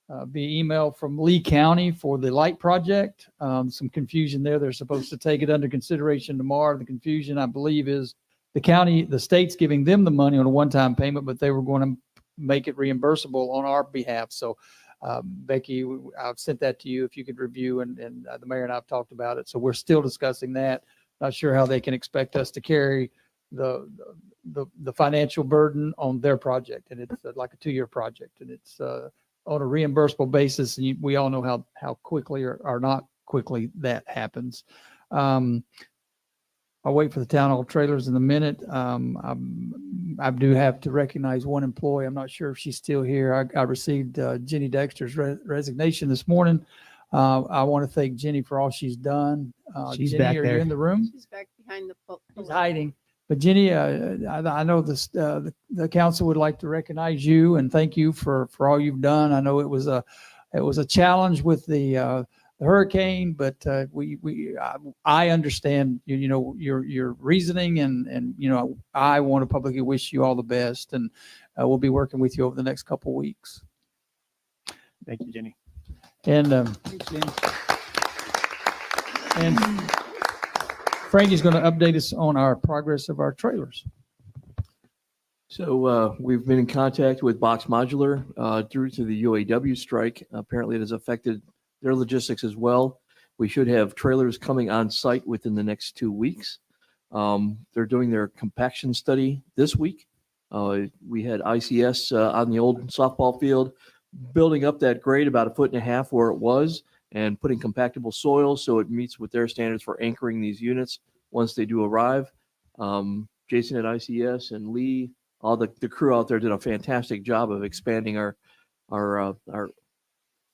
via email from Lee County for the light project. Some confusion there. They're supposed to take it under consideration tomorrow. The confusion, I believe, is the state's giving them the money on a one-time payment, but they were going to make it reimbursable on our behalf. So Becky, I've sent that to you if you could review, and the mayor and I have talked about it. So we're still discussing that. Not sure how they can expect us to carry the financial burden on their project, and it's like a 2-year project, and it's on a reimbursable basis, and we all know how quickly or not quickly that happens. I'll wait for the town hall trailers in a minute. I do have to recognize one employee. I'm not sure if she's still here. I received Jenny Dexter's resignation this morning. I want to thank Jenny for all she's done. She's Jenny, back are there. you in the room? She's back behind the She's hiding. But Jenny, I know the council would like to recognize you and thank you for all you've done. I know it was a challenge with the hurricane, but I understand your reasoning, and I want to publicly wish you all the best, and we'll be working with you over the next couple of weeks. Thank you, Jenny. And Frankie's going to update us on our progress of our trailers. So we've been in contact with Box Modular due to the UAW strike. Apparently it has affected their logistics as well. We should have trailers coming on site within the next 2 weeks. They're doing their compaction study this week. We had ICS on the old softball field, building up that grade about 1.5 feet where it was, and putting compactable soil so it meets with their standards for anchoring these units once they do arrive. Jason at ICS and Lee, all the crew out there did a fantastic job of expanding our our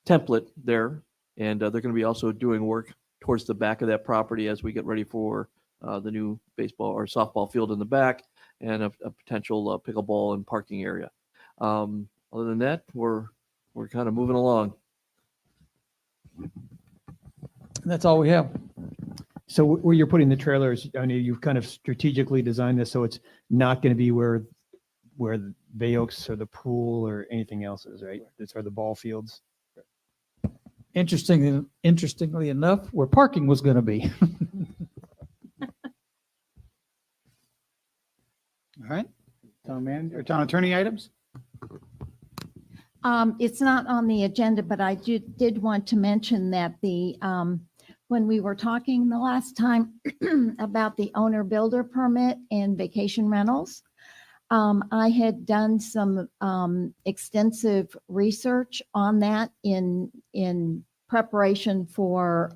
template there. And they're going to be also doing work towards the back of that property as we get ready for the new baseball or softball field in the back and a potential pickleball and parking area. Other than that, we're kind of moving along. That's all we have. So where you're putting the trailers, I mean, you've kind of strategically designed this so it's not going to be where the Bay Oaks or the pool or anything else is, right? It's where the ball fields. Interestingly enough, where parking was going to be. All right. Town manager or town attorney items? It's not on the agenda, but I did want to mention that when we were talking the last time about the owner builder permit and vacation rentals, I had done some extensive research on that in preparation for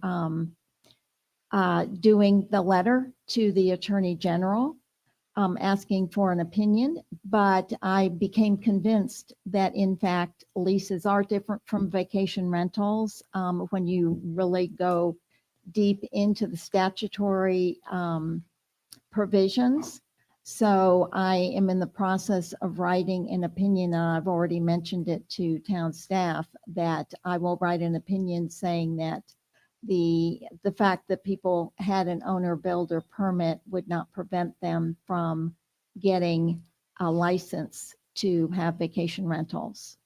doing the letter to the Attorney General, asking for an opinion, but I became convinced that in fact leases are different from vacation rentals when you really go deep into the statutory provisions. So I am in the process of writing an opinion, and I've already mentioned it to town staff that I will write an opinion saying that the fact that people had an owner builder permit would not prevent them from getting a license to have vacation rentals.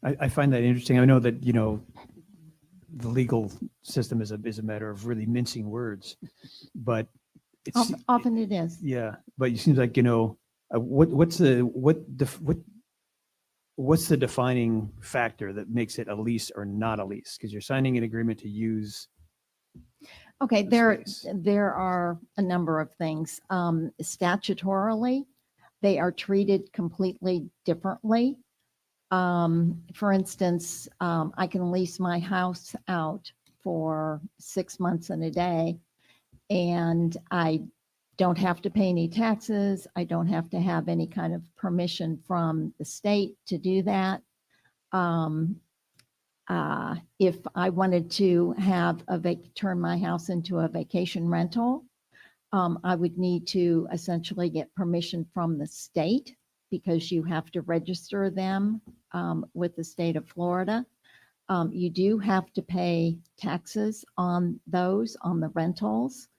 I find that interesting. I know that, you know, the legal system is a matter of really mincing words, but it's Often it is. yeah. But it seems like, you know, what's the defining factor that makes it a lease or not a lease? Because you're signing an agreement to use. Okay, the there are a number of things. Statutorily, they are treated completely differently. For instance, I can lease my house out for 6 months and a day, and I don't have to pay any taxes. I don't have to have any kind of permission from the state to do that. If I wanted to have turn my house into a vacation rental, I would need to essentially get permission from the state because you have to register them with the state of Florida. You do have to pay taxes on those, on the rentals.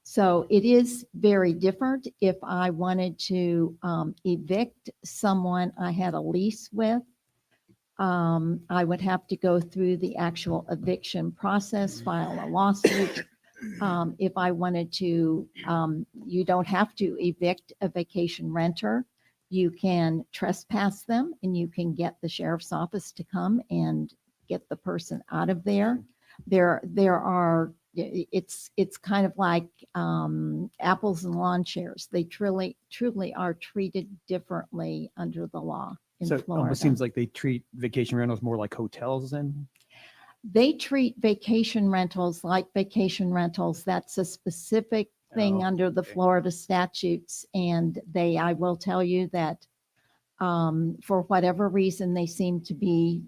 So it is very different. If I wanted to evict someone I had a lease with, I would have to go through the actual eviction process, file a lawsuit. If I wanted to, you don't have to evict a vacation renter. You can trespass them and you can get the sheriff's office to come and get the person out of there. It's kind of like apples and lawn chairs. They truly are treated differently under the law in So it Florida. almost seems like they treat vacation rentals more like hotels then? They treat vacation rentals like vacation rentals. That's a specific thing under the Florida statutes. And I will tell you that for whatever reason, they seem to be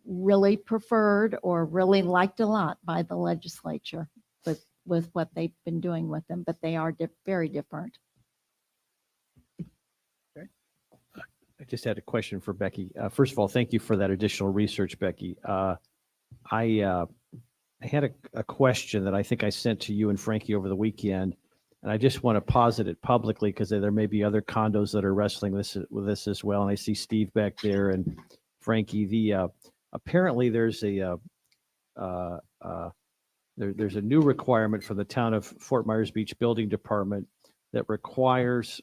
really preferred or really liked a lot by the legislature with what they've been doing with them, but they are very different. I just had a question for Becky. First of all, thank you for that additional research, Becky. I had a question that I think I sent to you and Frankie over the weekend, and I just want to posit it publicly because there may be other condos that are wrestling with this as well. And I see Steve back there and Frankie. Apparently there's a new requirement for the town of Fort Myers Beach Building Department that requires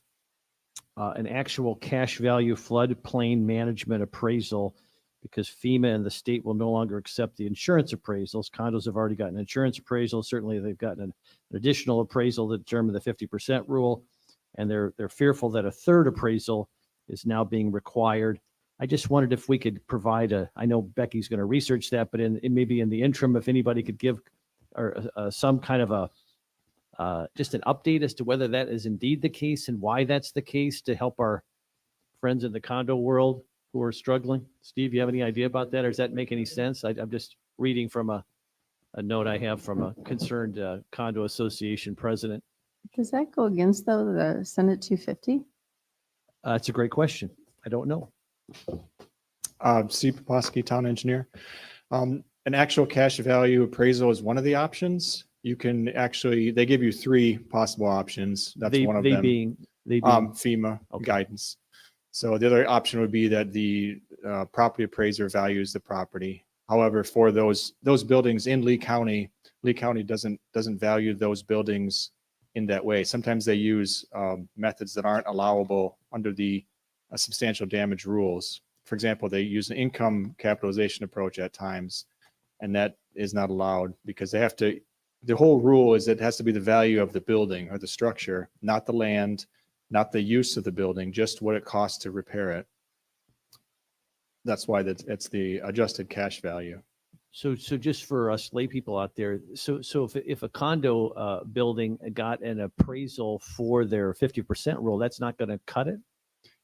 an actual cash value floodplain management appraisal because FEMA and the state will no longer accept the insurance appraisals. Condos have already gotten insurance appraisal. Certainly they've gotten an additional appraisal to determine the 50% rule. And they're fearful that a third appraisal is now being required. I just wondered if we could provide I know Becky's going to research that, but maybe in the interim, if anybody could give some kind of just an update as to whether that is indeed the case and why that's the case to help our friends in the condo world who are struggling? Steve, you have any idea about that, or does that make any sense? I'm just reading from a note I have from a concerned condo association president. Does that go against, though, the Senate 250? It's a great question. I don't know. Steve Poposky, town engineer. An actual cash value appraisal is one of the options. You can actually, they give you three possible options. That's one of them. They being FEMA guidance. So the other option would be that the property appraiser values the property. However, for those buildings in Lee County doesn't value those buildings in that way. Sometimes they use methods that aren't allowable under the substantial damage rules. For example, they use an income capitalization approach at times, and that is not allowed because they have to, the whole rule is it has to be the value of the building or the structure, not the land, not the use of the building, just what it costs to repair it. That's why it's the adjusted cash value. So just for us lay people out there, so if a condo building got an appraisal for their 50% rule, that's not going to cut it?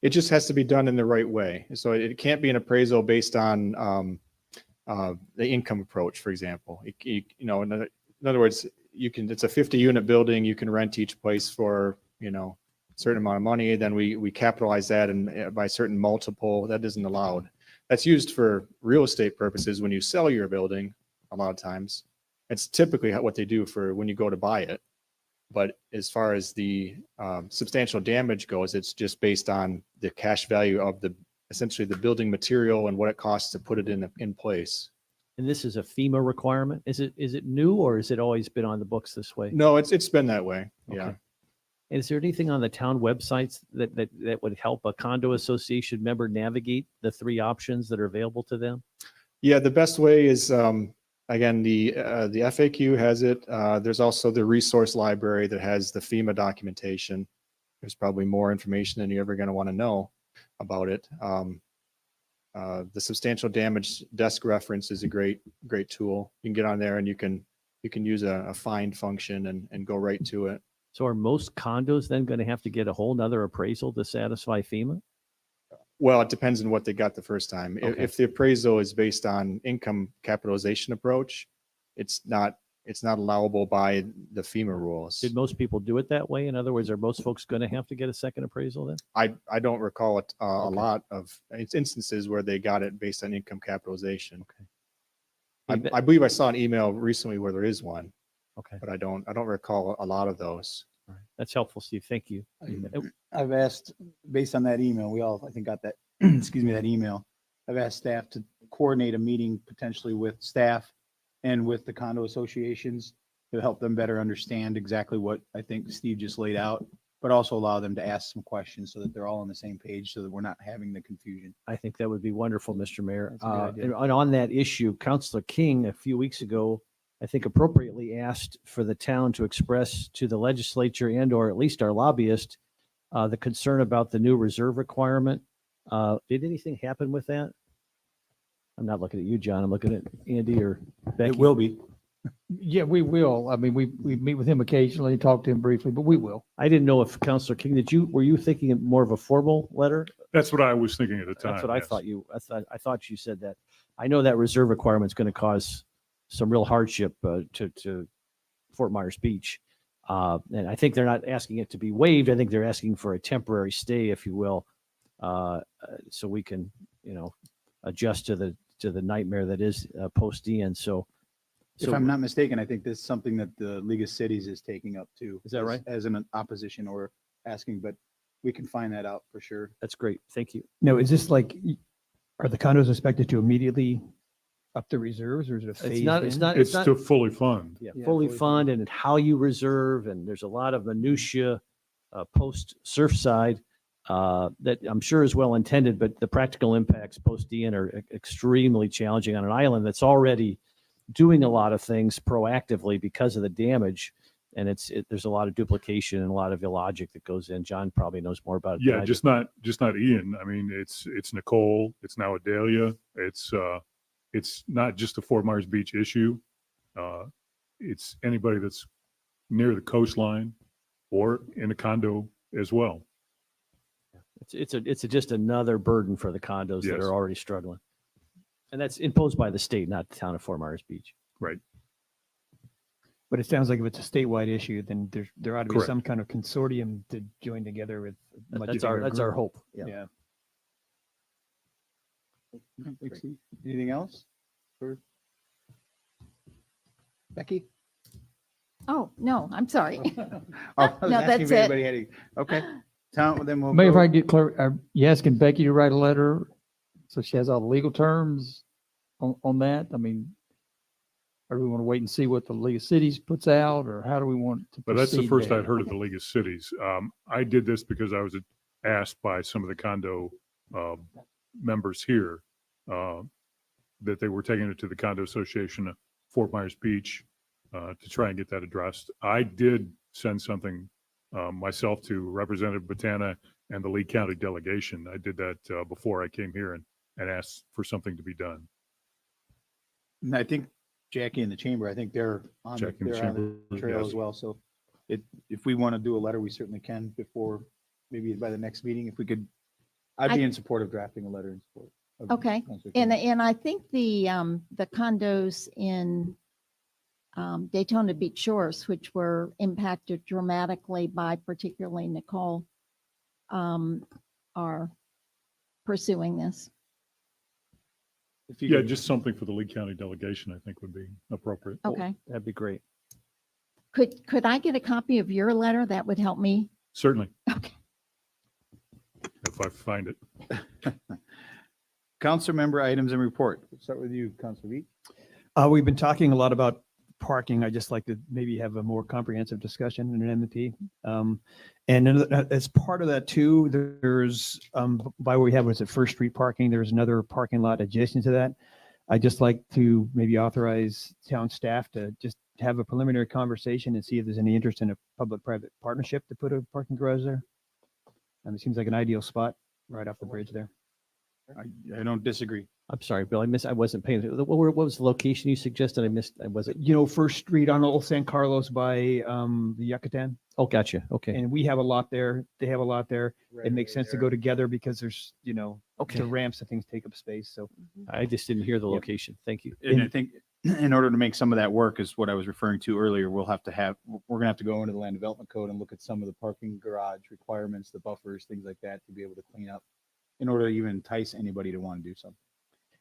It just has to be done in the right way. So it can't be an appraisal based on the income approach, for example. You know, in other words, it's a 50-unit building. You can rent each place for, a certain amount of money. Then we capitalize that and by a certain multiple. That isn't allowed. That's used for real estate purposes when you sell your building. A lot of times, it's typically what they do for when you go to buy it. But as far as the substantial damage goes, it's just based on the cash value of essentially the building material and what it costs to put it in place. And this is a FEMA requirement. Is it new, or has it always been on the books this way? No, it's been that way. Yeah. Okay. And is there anything on the town websites that would help a condo association member navigate the three options that are available to them? Yeah, the best way is again, the FAQ has it. There's also the resource library that has the FEMA documentation. There's probably more information than you're ever going to want to know about it. The substantial damage desk reference is a great tool. You can get on there and you can use a find function and go right to it. So are most condos then going to have to get a whole nother appraisal to satisfy FEMA? Well, it depends on what they got the first time. Okay. If the appraisal is based on income capitalization approach, it's not allowable by the FEMA rules. Did most people do it that way? In other words, are most folks going to have to get a second appraisal then? I don't recall it a lot of instances where they got it based on income capitalization. Okay. I believe I saw an email recently where there is one. Okay. But I don't recall a lot of those. All right. That's helpful, Steve. Thank you. I've asked, based on that email, we all, I think, got that, excuse me, that email. I've asked staff to coordinate a meeting potentially with staff and with the condo associations to help them better understand exactly what I think Steve just laid out, but also allow them to ask some questions so that they're all on the same page so that we're not having the confusion. I think that would be wonderful, Mr. Mayor. That's a good idea. And on that issue, Councilor King, a few weeks ago, I think appropriately asked for the town to express to the legislature and or at least our lobbyist the concern about the new reserve requirement. Did anything happen with that? I'm not looking at you, John. I'm looking at Andy or Becky. It will be. Yeah, we will. I mean, we meet with him occasionally, talk to him briefly, but we will. I didn't know if Councilor King, were you thinking of more of a formal letter? That's what I was thinking at the time. That's what I yes. thought I thought you said that. I know that reserve requirement is going to cause some real hardship to Fort Myers Beach. And I think they're not asking it to be waived. I think they're asking for a temporary stay, if you will, so we can, adjust to the nightmare that is post-Ian. So If I'm not mistaken, I think this is something that the League of Cities is taking up too. Is that right? As an opposition or asking, but we can find that out for sure. That's great. Thank you. No, is this like, are the condos expected to immediately up the reserves, or is it a phase? It's to fully fund. Yeah, fully fund and how you reserve, and there's a lot of minutia post Surfside that I'm sure is well intended, but the practical impacts post Ian are extremely challenging on an island that's already doing a lot of things proactively because of the damage, and there's a lot of duplication and a lot of illogic that goes in. John probably knows more about it. Yeah, just not Ian. I mean, it's Nicole. It's now Adelia. It's not just a Fort Myers Beach issue. It's anybody that's near the coastline or in a condo as well. It's just another burden for the condos that Yes. are already struggling. And that's imposed by the state, not the town of Fort Myers Beach. Right. But it sounds like if it's a statewide issue, then there ought to be Correct. some kind of consortium to join together with. a much That's our bigger group. hope. Yeah. Anything else? For Becky? Oh, no, I'm sorry. Oh, I was No, asking that's if it. anybody had any- Okay. Town, then we'll Mayor, if go- I get clear, are you asking Becky to write a letter so she has all the legal terms on that? I mean, or do we want to wait and see what the League of Cities puts out, or how do we want to But that's the proceed first there? I'd heard of the League of Cities. I did this because I was asked by some of the condo members here that they were taking it to the Condo Association of Fort Myers Beach to try and get that addressed. I did send something myself to Representative Botana and the Lee County delegation. I did that before I came here and asked for something to be done. And I think Jackie and the chamber, I think they're on Jackie and the they're on chamber, the trail yes. as well. So if we want to do a letter, we certainly can before, maybe by the next meeting, if we could, I'd be in support of drafting a letter in support. of Okay. Councilor And, King. and I think the condos in Daytona Beach Shores, which were impacted dramatically by particularly Nicole, are pursuing this. If you Yeah, could- just something for the Lee County delegation, I think would be appropriate. Okay. That'd be great. Could I get a copy of your letter? That would help me. Certainly. Okay. If I find it. Council member items and report. Let's start with you, Councilor Beach. We've been talking a lot about parking. I just like to maybe have a more comprehensive discussion in an M&T. And then as part of that too, there's, by what we have, was it First Street parking? There's another parking lot adjacent to that. I'd just like to maybe authorize town staff to just have a preliminary conversation and see if there's any interest in a public-private partnership to put a parking garage there. It seems like an ideal spot right off the bridge there. I don't disagree. I'm sorry, Bill, I wasn't paying. What was the location you suggested? I missed. I wasn't. You know, First Street on Old San Carlos by the Yucatan. Oh, gotcha. Okay. And we have a lot there. They have a lot there. It makes sense to go together because there's, Okay. the ramps and things take up space. So I just didn't hear the Yep. location. Thank you. And I think in order to make some of that work is what I was referring to earlier. We're going to have to go into the land development code and look at some of the parking garage requirements, the buffers, things like that to be able to clean up in order to even entice anybody to want to do something.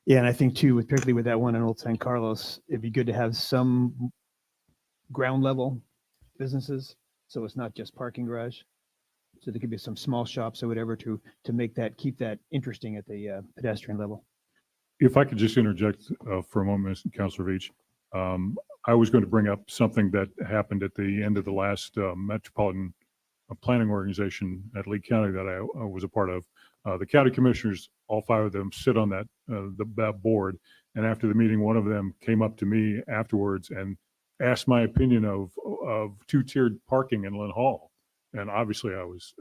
yeah, and I think too, particularly with that one in Old San Carlos, it'd be good to have some ground level businesses. So it's not just parking garage. So there could be some small shops or whatever to make that, keep that interesting at the pedestrian level. If I could just interject for a moment, Councilor Veach. I was going to bring up something that happened at the end of the last Metropolitan Planning Organization at Lee County that I was a part of. The county commissioners, all five of them, sit on that board. And after the meeting, one of them came up to me afterwards and asked my opinion of two-tiered parking in Lynn Hall. And obviously I was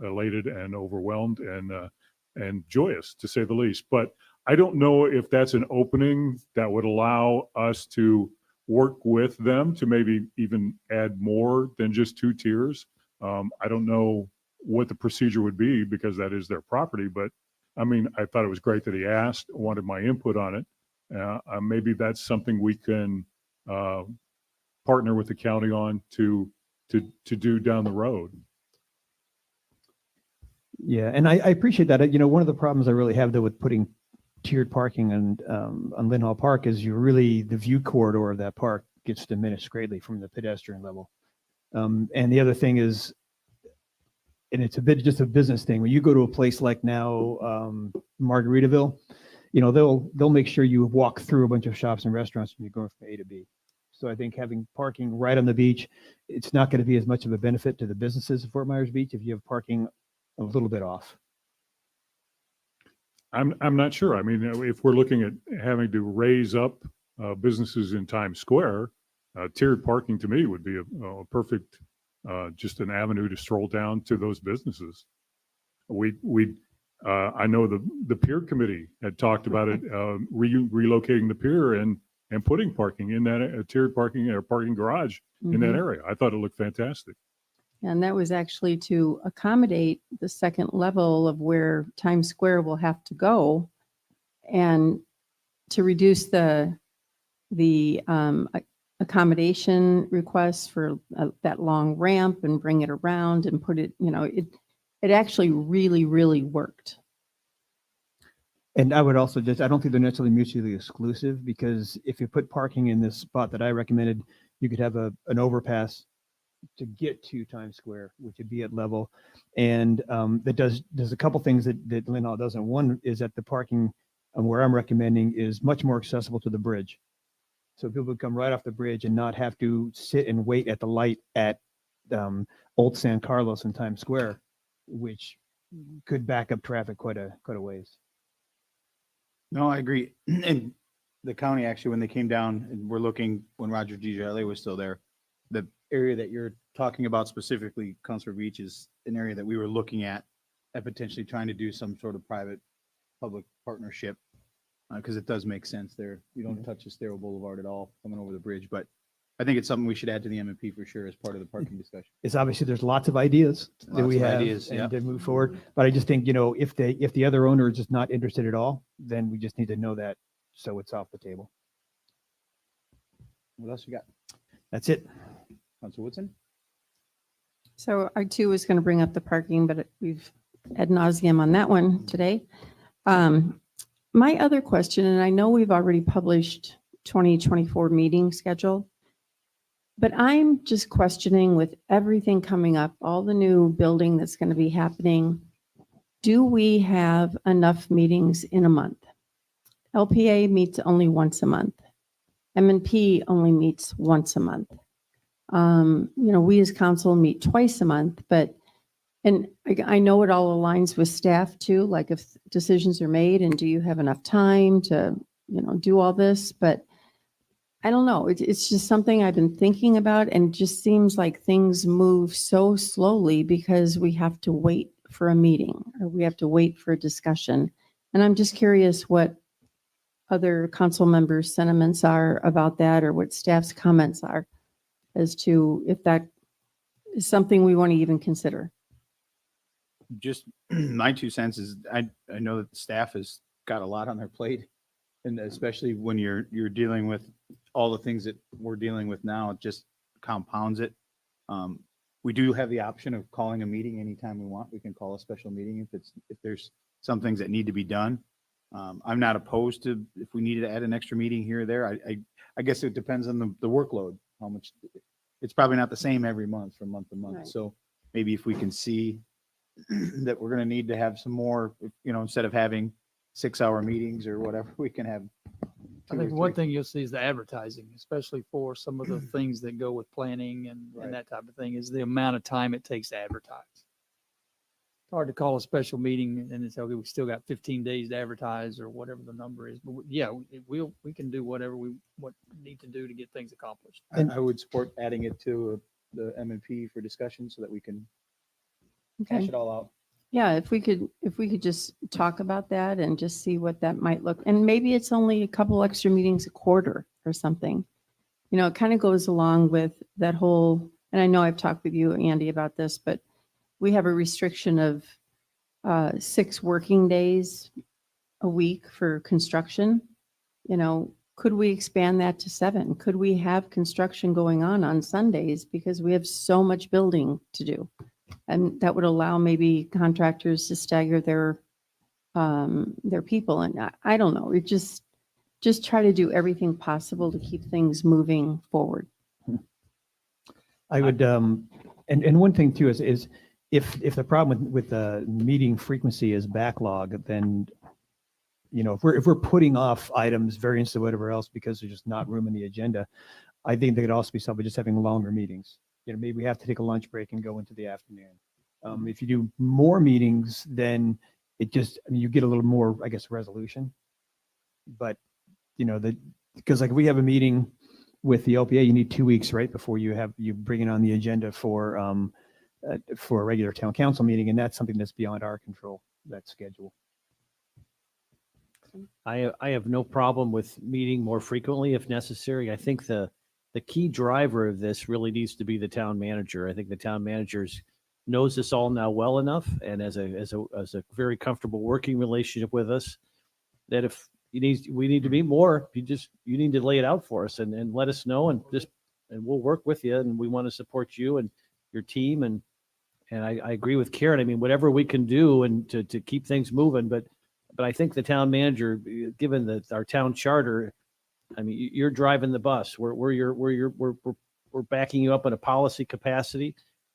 elated and overwhelmed and joyous, to say the least. But I don't know if that's an opening that would allow us to work with them to maybe even add more than just two tiers. I don't know what the procedure would be because that is their property, but I mean, I thought it was great that he asked, wanted my input on it. Maybe that's something we can partner with the county on to do down the road. Yeah, and I appreciate that. One of the problems I really have though with putting tiered parking on Lynn Hall Park is the view corridor of that park gets diminished greatly from the pedestrian level. And the other thing is, and it's just a business thing. When you go to a place like now, Margaritaville, they'll make sure you walk through a bunch of shops and restaurants when you're going from A to B. So I think having parking right on the beach, it's not going to be as much of a benefit to the businesses of Fort Myers Beach if you have parking a little bit off. I'm not sure. I mean, if we're looking at having to raise up businesses in Times Square, tiered parking to me would be a perfect, just an avenue to stroll down to those businesses. I know the pier committee had talked about it, relocating the pier and putting parking in that tiered parking or parking garage in that area. I thought it looked fantastic. And that was actually to accommodate the second level of where Times Square will have to go and to reduce the accommodation requests for that long ramp and bring it around and put it, it actually really, really worked. And I would also just, I don't think they're necessarily mutually exclusive, because if you put parking in this spot that I recommended, you could have an overpass to get to Times Square, which would be at level. And that does a couple things that Lynn Hall doesn't. One is that the parking where I'm recommending is much more accessible to the bridge. So people would come right off the bridge and not have to sit and wait at the light at Old San Carlos and Times Square, which could back up traffic quite a ways. No, I agree. And the county, actually, when they came down and we're looking, when Roger DiGiorgio was still there, the area that you're talking about specifically, Councilor Beach, is an area that we were looking at potentially trying to do some sort of private-public partnership, because it does make sense there. You don't touch Estero Boulevard at all coming over the bridge, but I think it's something we should add to the MMP for sure as part of the parking discussion. It's obviously, there's lots of ideas that Lots we of have ideas, yeah. and to move forward. But I just think, if the other owner is just not interested at all, then we just need to know that, so it's off the table. What else you got? That's it. Councilor Woodson? So I too was going to bring up the parking, but we've ad nauseum on that one today. My other question, and I know we've already published 2024 meeting schedule, but I'm just questioning with everything coming up, all the new building that's going to be happening, do we have enough meetings in a month? LPA meets only once a month. M&P only meets once a month. We as council meet twice a month, and I know it all aligns with staff too, like if decisions are made and do you have enough time to, do all this, but I don't know. It's just something I've been thinking about, and it just seems like things move so slowly because we have to wait for a meeting or we have to wait for a discussion. And I'm just curious what other council members' sentiments are about that, or what staff's comments are as to if that is something we want to even consider. Just my 2 cents is I know that the staff has got a lot on their plate, and especially when you're dealing with all the things that we're dealing with now, it just compounds it. We do have the option of calling a meeting anytime we want. We can call a special meeting if there's some things that need to be done. I'm not opposed to if we needed to add an extra meeting here or there. I guess it depends on the workload, how much. It's probably not the same every month from month to month. Right. So maybe if we can see that we're going to need to have some more, instead of having 6-hour meetings or whatever, we can have. I think one thing you'll see is the advertising, especially for some of the things that go with planning and that type of thing, is the amount of time it takes to advertise. It's hard to call a special meeting and it's okay, we still got 15 days to advertise or whatever the number is. But we can do whatever we need to do to get things accomplished. I would support adding it to the M&P for discussion so that we can hash it all out. Yeah, if we could just talk about that and just see what that might look, and maybe it's only a couple extra meetings a quarter or something. It kind of goes along with that whole, and I know I've talked with you, Andy, about this, but we have a restriction of 6 working days a week for construction. Could we expand that to 7? Could we have construction going on Sundays because we have so much building to do? And that would allow maybe contractors to stagger their people. And I don't know, it just try to do everything possible to keep things moving forward. I would, and one thing too is if the problem with the meeting frequency is backlog, then, if we're putting off items, variants or whatever else, because there's just not room in the agenda, I think there could also be something just having longer meetings. Maybe we have to take a lunch break and go into the afternoon. If you do more meetings, then you get a little more, I guess, resolution. But, because like we have a meeting with the LPA, you need 2 weeks, right, before you bring it on the agenda for a regular town council meeting. And that's something that's beyond our control, that schedule. I have no problem with meeting more frequently if necessary. I think the the key driver of this really needs to be the town manager. I think the town manager knows this all now well enough and as a very comfortable working relationship with us, that if we need to meet more, you need to lay it out for us and let us know, and we'll work with you, and we want to support you and your team. And I agree with Karen. I mean, whatever we can do and to keep things moving, but I think the town manager, given our town charter, I mean, you're driving the bus. We're backing you up in a policy capacity.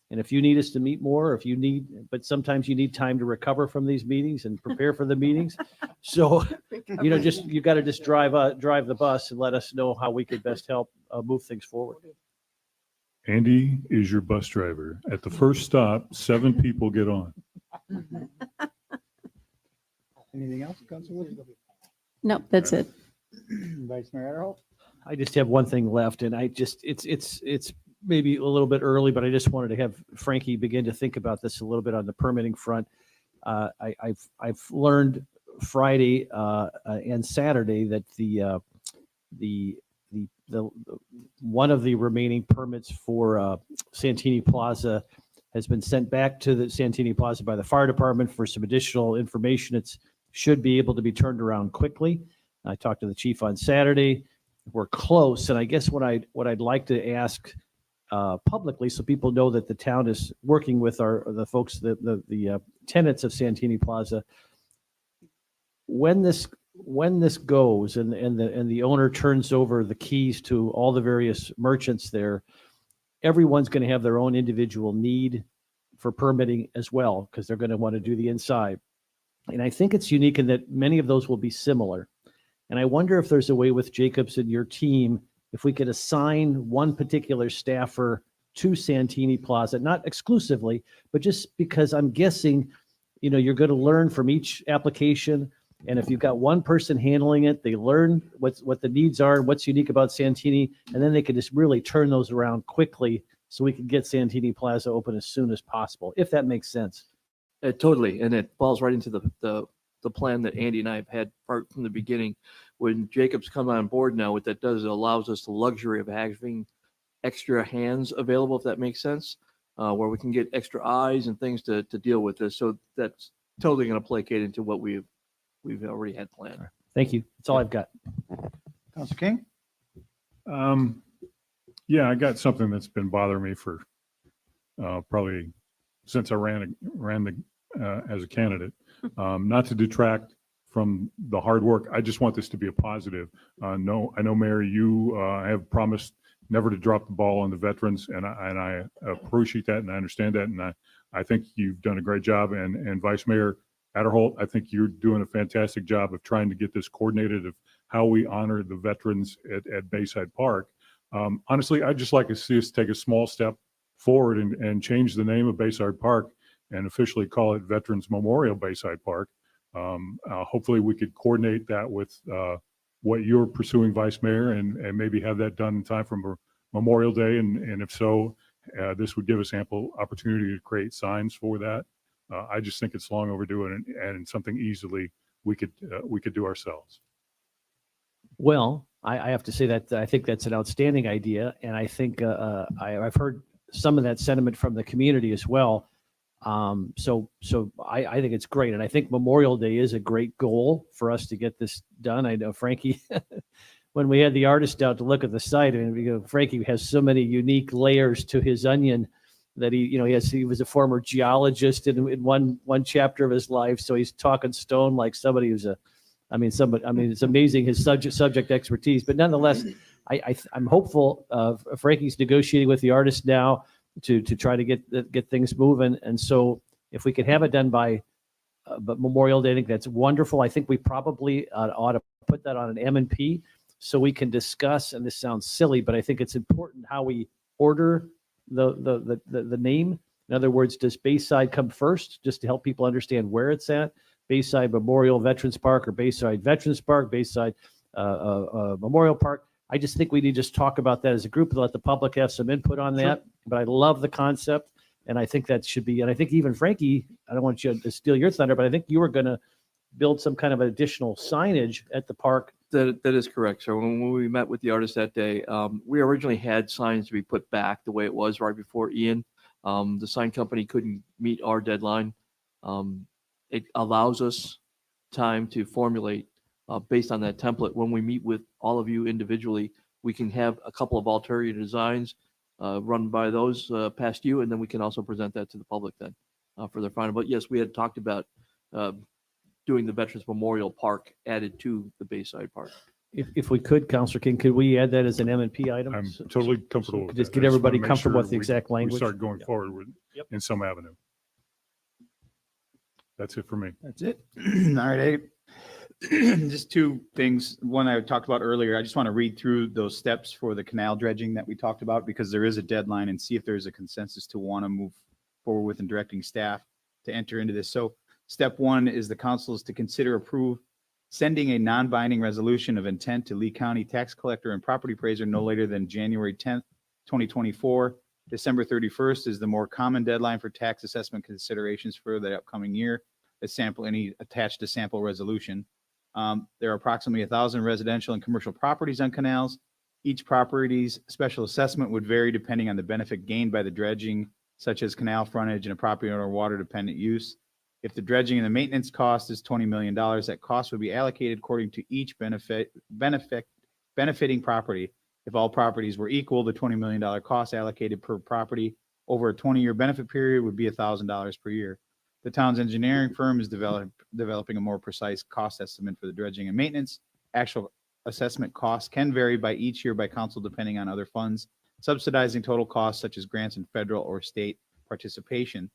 And if you need us to meet more, but sometimes you need time to recover from these meetings and prepare for the meetings. So, you got to just drive the bus and let us know how we could best help move things forward. Andy is your bus driver. At the first stop, 7 people get on. Anything else, Councilwoman? No, that's it. Vice Mayor Adderholt? I just have one thing left, and it's maybe a little bit early, but I just wanted to have Frankie begin to think about this a little bit on the permitting front. I've learned Friday and Saturday that the one of the remaining permits for Santini Plaza has been sent back to the Santini Plaza by the fire department for some additional information. It should be able to be turned around quickly. I talked to the chief on Saturday. We're close, and I guess what I'd like to ask publicly, so people know that the town is working with the folks, the tenants of Santini Plaza. When this goes and the owner turns over the keys to all the various merchants there, everyone's going to have their own individual need for permitting as well, because they're going to want to do the inside. And I think it's unique in that many of those will be similar. And I wonder if there's a way with Jacobs and your team, if we could assign one particular staffer to Santini Plaza, not exclusively, but just because I'm guessing, you're going to learn from each application. And if you've got one person handling it, they learn what the needs are and what's unique about Santini, and then they can just really turn those around quickly so we can get Santini Plaza open as soon as possible, if that makes sense. Totally, and it falls right into the plan that Andy and I have had part from the beginning. When Jacobs come on board now, what that does, it allows us the luxury of having extra hands available, if that makes sense, where we can get extra eyes and things to deal with this. So that's totally going to placate into what we've already had planned. Thank you. That's all I've got. Council King? Yeah, I got something that's been bothering me for probably since I ran as a candidate. Not to detract from the hard work. I just want this to be a positive. I know, Mayor, you have promised never to drop the ball on the veterans, and I appreciate that, and I understand that, and I think you've done a great job. And Vice Mayor Adderholt, I think you're doing a fantastic job of trying to get this coordinated of how we honor the veterans at Bayside Park. Honestly, I'd just like to see us take a small step forward and change the name of Bayside Park and officially call it Veterans Memorial Bayside Park. Hopefully we could coordinate that with what you're pursuing, Vice Mayor, and maybe have that done in time for Memorial Day. And if so, this would give us ample opportunity to create signs for that. I just think it's long overdue and something easily we could do ourselves. Well, I have to say that I think that's an outstanding idea, and I think I've heard some of that sentiment from the community as well. So I think it's great, and I think Memorial Day is a great goal for us to get this done. I know Frankie, when we had the artist out to look at the site, and Frankie has so many unique layers to his onion that he was a former geologist in one chapter of his life, so he's talking stone like somebody who's it's amazing his subject expertise. But nonetheless, I'm hopeful. Frankie's negotiating with the artist now to try to get things moving. And so if we could have it done by Memorial Day, I think that's wonderful. I think we probably ought to put that on an M&P so we can discuss, and this sounds silly, but I think it's important how we order the name. In other words, does Bayside come first, just to help people understand where it's at? Bayside Memorial Veterans Park, or Bayside Veterans Park, Bayside Memorial Park. I just think we need to just talk about that as a group and let the public have some input on that. Sure. But I love the concept, and I think that should be, and I think even Frankie, I don't want you to steal your thunder, but I think you were going to build some kind of additional signage at the park That is correct. So when we met with the artist that day, we originally had signs to be put back the way it was right before Ian. The sign company couldn't meet our deadline. It allows us time to formulate based on that template. When we meet with all of you individually, we can have a couple of ulterior designs run by those past you, and then we can also present that to the public then for their final. But yes, we had talked about doing the Veterans Memorial Park added to the Bayside Park. If we could, Counselor King, could we add that as an M&P item? I'm totally comfortable with Just that. get I just wanna everybody make comfortable sure with the we- exact language. We start going forward with, in some avenue. That's it for me. That's it. All right. Just two things. One I talked about earlier. I just want to read through those steps for the canal dredging that we talked about because there is a deadline and see if there's a consensus to want to move forward with and directing staff to enter into this. So step one is the council is to consider approve sending a non-binding resolution of intent to Lee County tax collector and property appraiser no later than January 10th, 2024. December 31st is the more common deadline for tax assessment considerations for the upcoming year. A sample, any attached to sample resolution. There are approximately 1,000 residential and commercial properties on canals. Each property's special assessment would vary depending on the benefit gained by the dredging, such as canal frontage and a property owner water dependent use. If the dredging and the maintenance cost is $20 million, that cost would be allocated according to each benefiting property. If all properties were equal, the $20 million cost allocated per property over a 20-year benefit period would be $1,000 per year. The town's engineering firm is developing a more precise cost estimate for the dredging and maintenance. Actual assessment costs can vary by each year by council depending on other funds, subsidizing total costs such as grants and federal or state participation.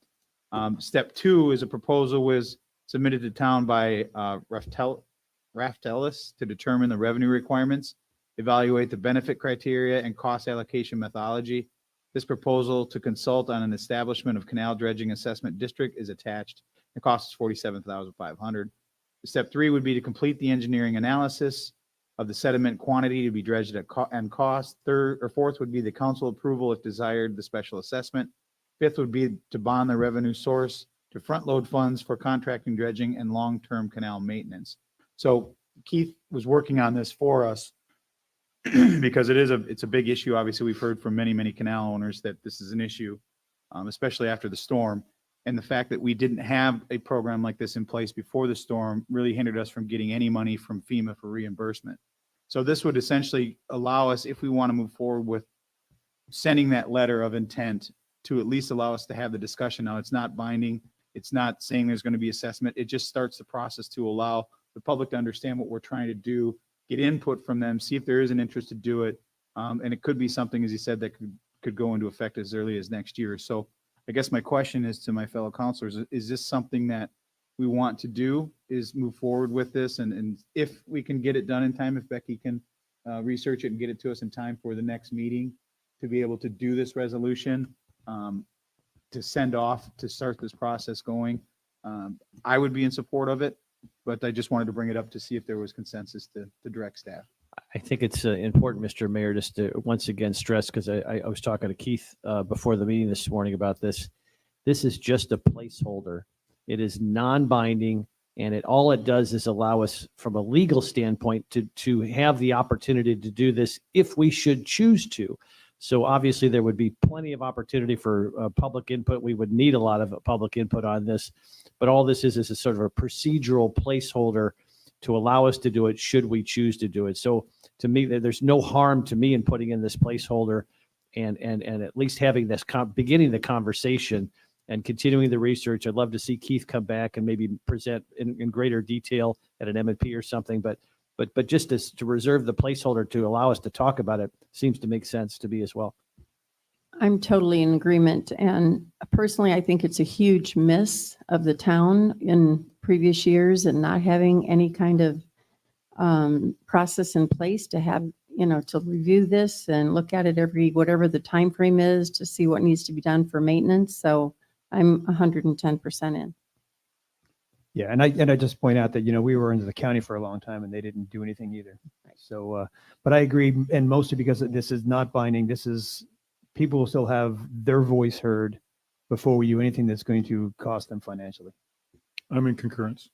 Step two is a proposal was submitted to town by Raftelis to determine the revenue requirements, evaluate the benefit criteria and cost allocation methodology. This proposal to consult on an establishment of canal dredging assessment district is attached. The cost is $47,500. Step three would be to complete the engineering analysis of the sediment quantity to be dredged and cost. Fourth would be the council approval if desired, the special assessment. Fifth would be to bond the revenue source to front load funds for contracting dredging and long-term canal maintenance. So Keith was working on this for us because it's a big issue. Obviously, we've heard from many canal owners that this is an issue, especially after the storm. And the fact that we didn't have a program like this in place before the storm really hindered us from getting any money from FEMA for reimbursement. So this would essentially allow us, if we want to move forward with sending that letter of intent, to at least allow us to have the discussion. Now, it's not binding. It's not saying there's going to be assessment. It just starts the process to allow the public to understand what we're trying to do, get input from them, see if there is an interest to do it. And it could be something, as you said, that could go into effect as early as next year. So I guess my question is to my fellow counselors, is this something that we want to do, is move forward with this? And if we can get it done in time, if Becky can research it and get it to us in time for the next meeting to be able to do this resolution, to send off, to start this process going, I would be in support of it, but I just wanted to bring it up to see if there was consensus to direct staff. I think it's important, Mr. Mayor, just to once again stress, because I was talking to Keith before the meeting this morning about this. This is just a placeholder. It is non-binding, and all it does is allow us, from a legal standpoint, to have the opportunity to do this if we should choose to. So obviously, there would be plenty of opportunity for public input. We would need a lot of public input on this, but all this is a sort of a procedural placeholder to allow us to do it should we choose to do it. So to me, there's no harm to me in putting in this placeholder and at least having this beginning the conversation and continuing the research. I'd love to see Keith come back and maybe present in greater detail at an M&P or something, but just to reserve the placeholder to allow us to talk about it seems to make sense to me as well. I'm totally in agreement. And personally, I think it's a huge miss of the town in previous years and not having any kind of process in place to have, to review this and look at it whatever the time frame is to see what needs to be done for maintenance. So I'm 110% in. Yeah, and I just point out that, we were into the county for a long time and they didn't do anything either. So, but I agree, and mostly because this is not binding. This is, people will still have their voice heard before we do anything that's going to cost them financially. I'm in concurrence.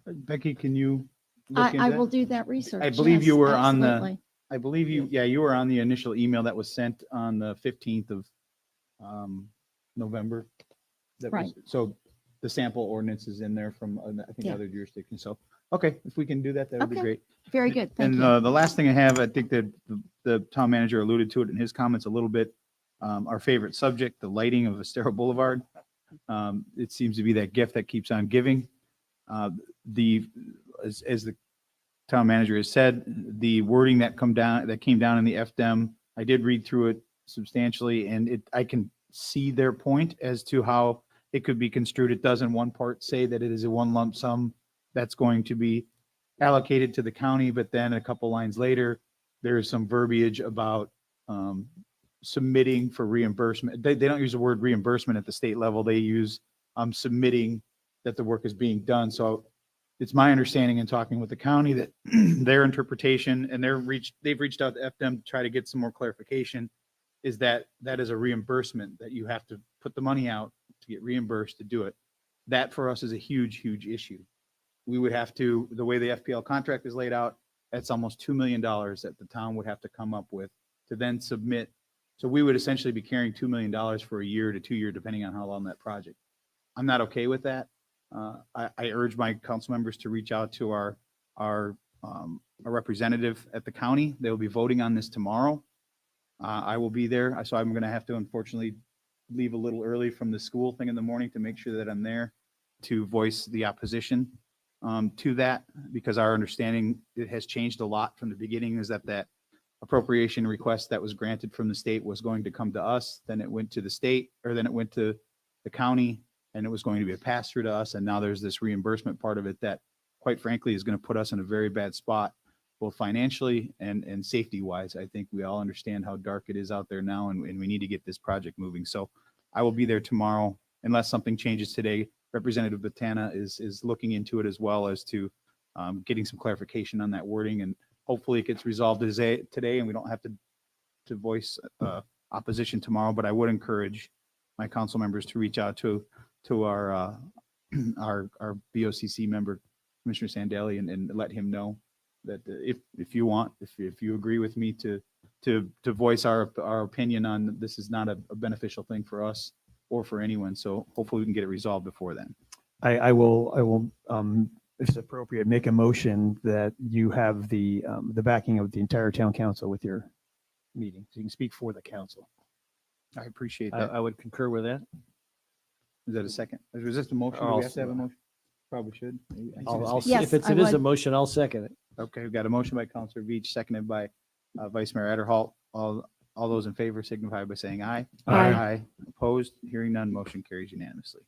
Becky, can you look into I that? will do that research. I believe you Yes, were on the, absolutely. I believe you were on the initial email that was sent on the 15th of November. That was- Right. So the sample ordinance is in there from, I think, Yeah. other jurisdictions. So, okay, if we can do that, that would be Okay. great. Very good. Thank And you. the last thing I have, I think that the town manager alluded to it in his comments a little bit. Our favorite subject, the lighting of Estero Boulevard. It seems to be that gift that keeps on giving. As the town manager has said, the wording that came down in the FDEM, I did read through it substantially, and I can see their point as to how it could be construed. It does in one part say that it is a one lump sum that's going to be allocated to the county, but then a couple lines later, there is some verbiage about submitting for reimbursement. They don't use the word reimbursement at the state level. They use submitting that the work is being done. So it's my understanding in talking with the county that their interpretation, and they've reached out to FDEM to try to get some more clarification, is that that is a reimbursement, that you have to put the money out to get reimbursed to do it. That for us is a huge, huge issue. We would have to, the way the FPL contract is laid out, that's almost $2 million that the town would have to come up with to then submit. So we would essentially be carrying $2 million for a year to 2 year, depending on how long that project. I'm not okay with that. I urge my council members to reach out to our representative at the county. They will be voting on this tomorrow. I will be there. So I'm going to have to unfortunately leave a little early from the school thing in the morning to make sure that I'm there to voice the opposition to that, because our understanding, it has changed a lot from the beginning, is that appropriation request that was granted from the state was going to come to us, then it went to the state, or then it went to the county, and it was going to be a pass through to us. And now there's this reimbursement part of it that, quite frankly, is going to put us in a very bad spot, both financially and safety wise. I think we all understand how dark it is out there now, and we need to get this project moving. So I will be there tomorrow unless something changes today. Representative Botana is looking into it, as well as to getting some clarification on that wording, and hopefully it gets resolved today and we don't have to voice opposition tomorrow. But I would encourage my council members to reach out to our BOCC member, Commissioner Sandelli, and let him know that if you want, if you agree with me to voice our opinion on this is not a beneficial thing for us or for anyone. So hopefully we can get it resolved before then. I will, if it's appropriate, make a motion that you have the backing of the entire town council with your meeting. So you can speak for the council. I appreciate I that. I would concur with that. Is that a second? Is this a motion? Do we have to have a motion? Probably should. Yes, If I it is a would. motion, I'll second it. Okay, we've got a motion by Counselor Beach, seconded by Vice Mayor Adderholt. All those in favor signify by saying aye. Aye. Opposed? Hearing none, motion carries unanimously.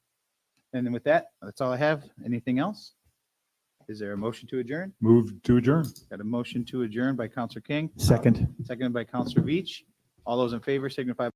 And then with that, that's all I have. Anything else? Is there a motion to adjourn? Move to adjourn. Got a motion to adjourn by Counselor King, Second. seconded by Counselor Beach. All those in favor signify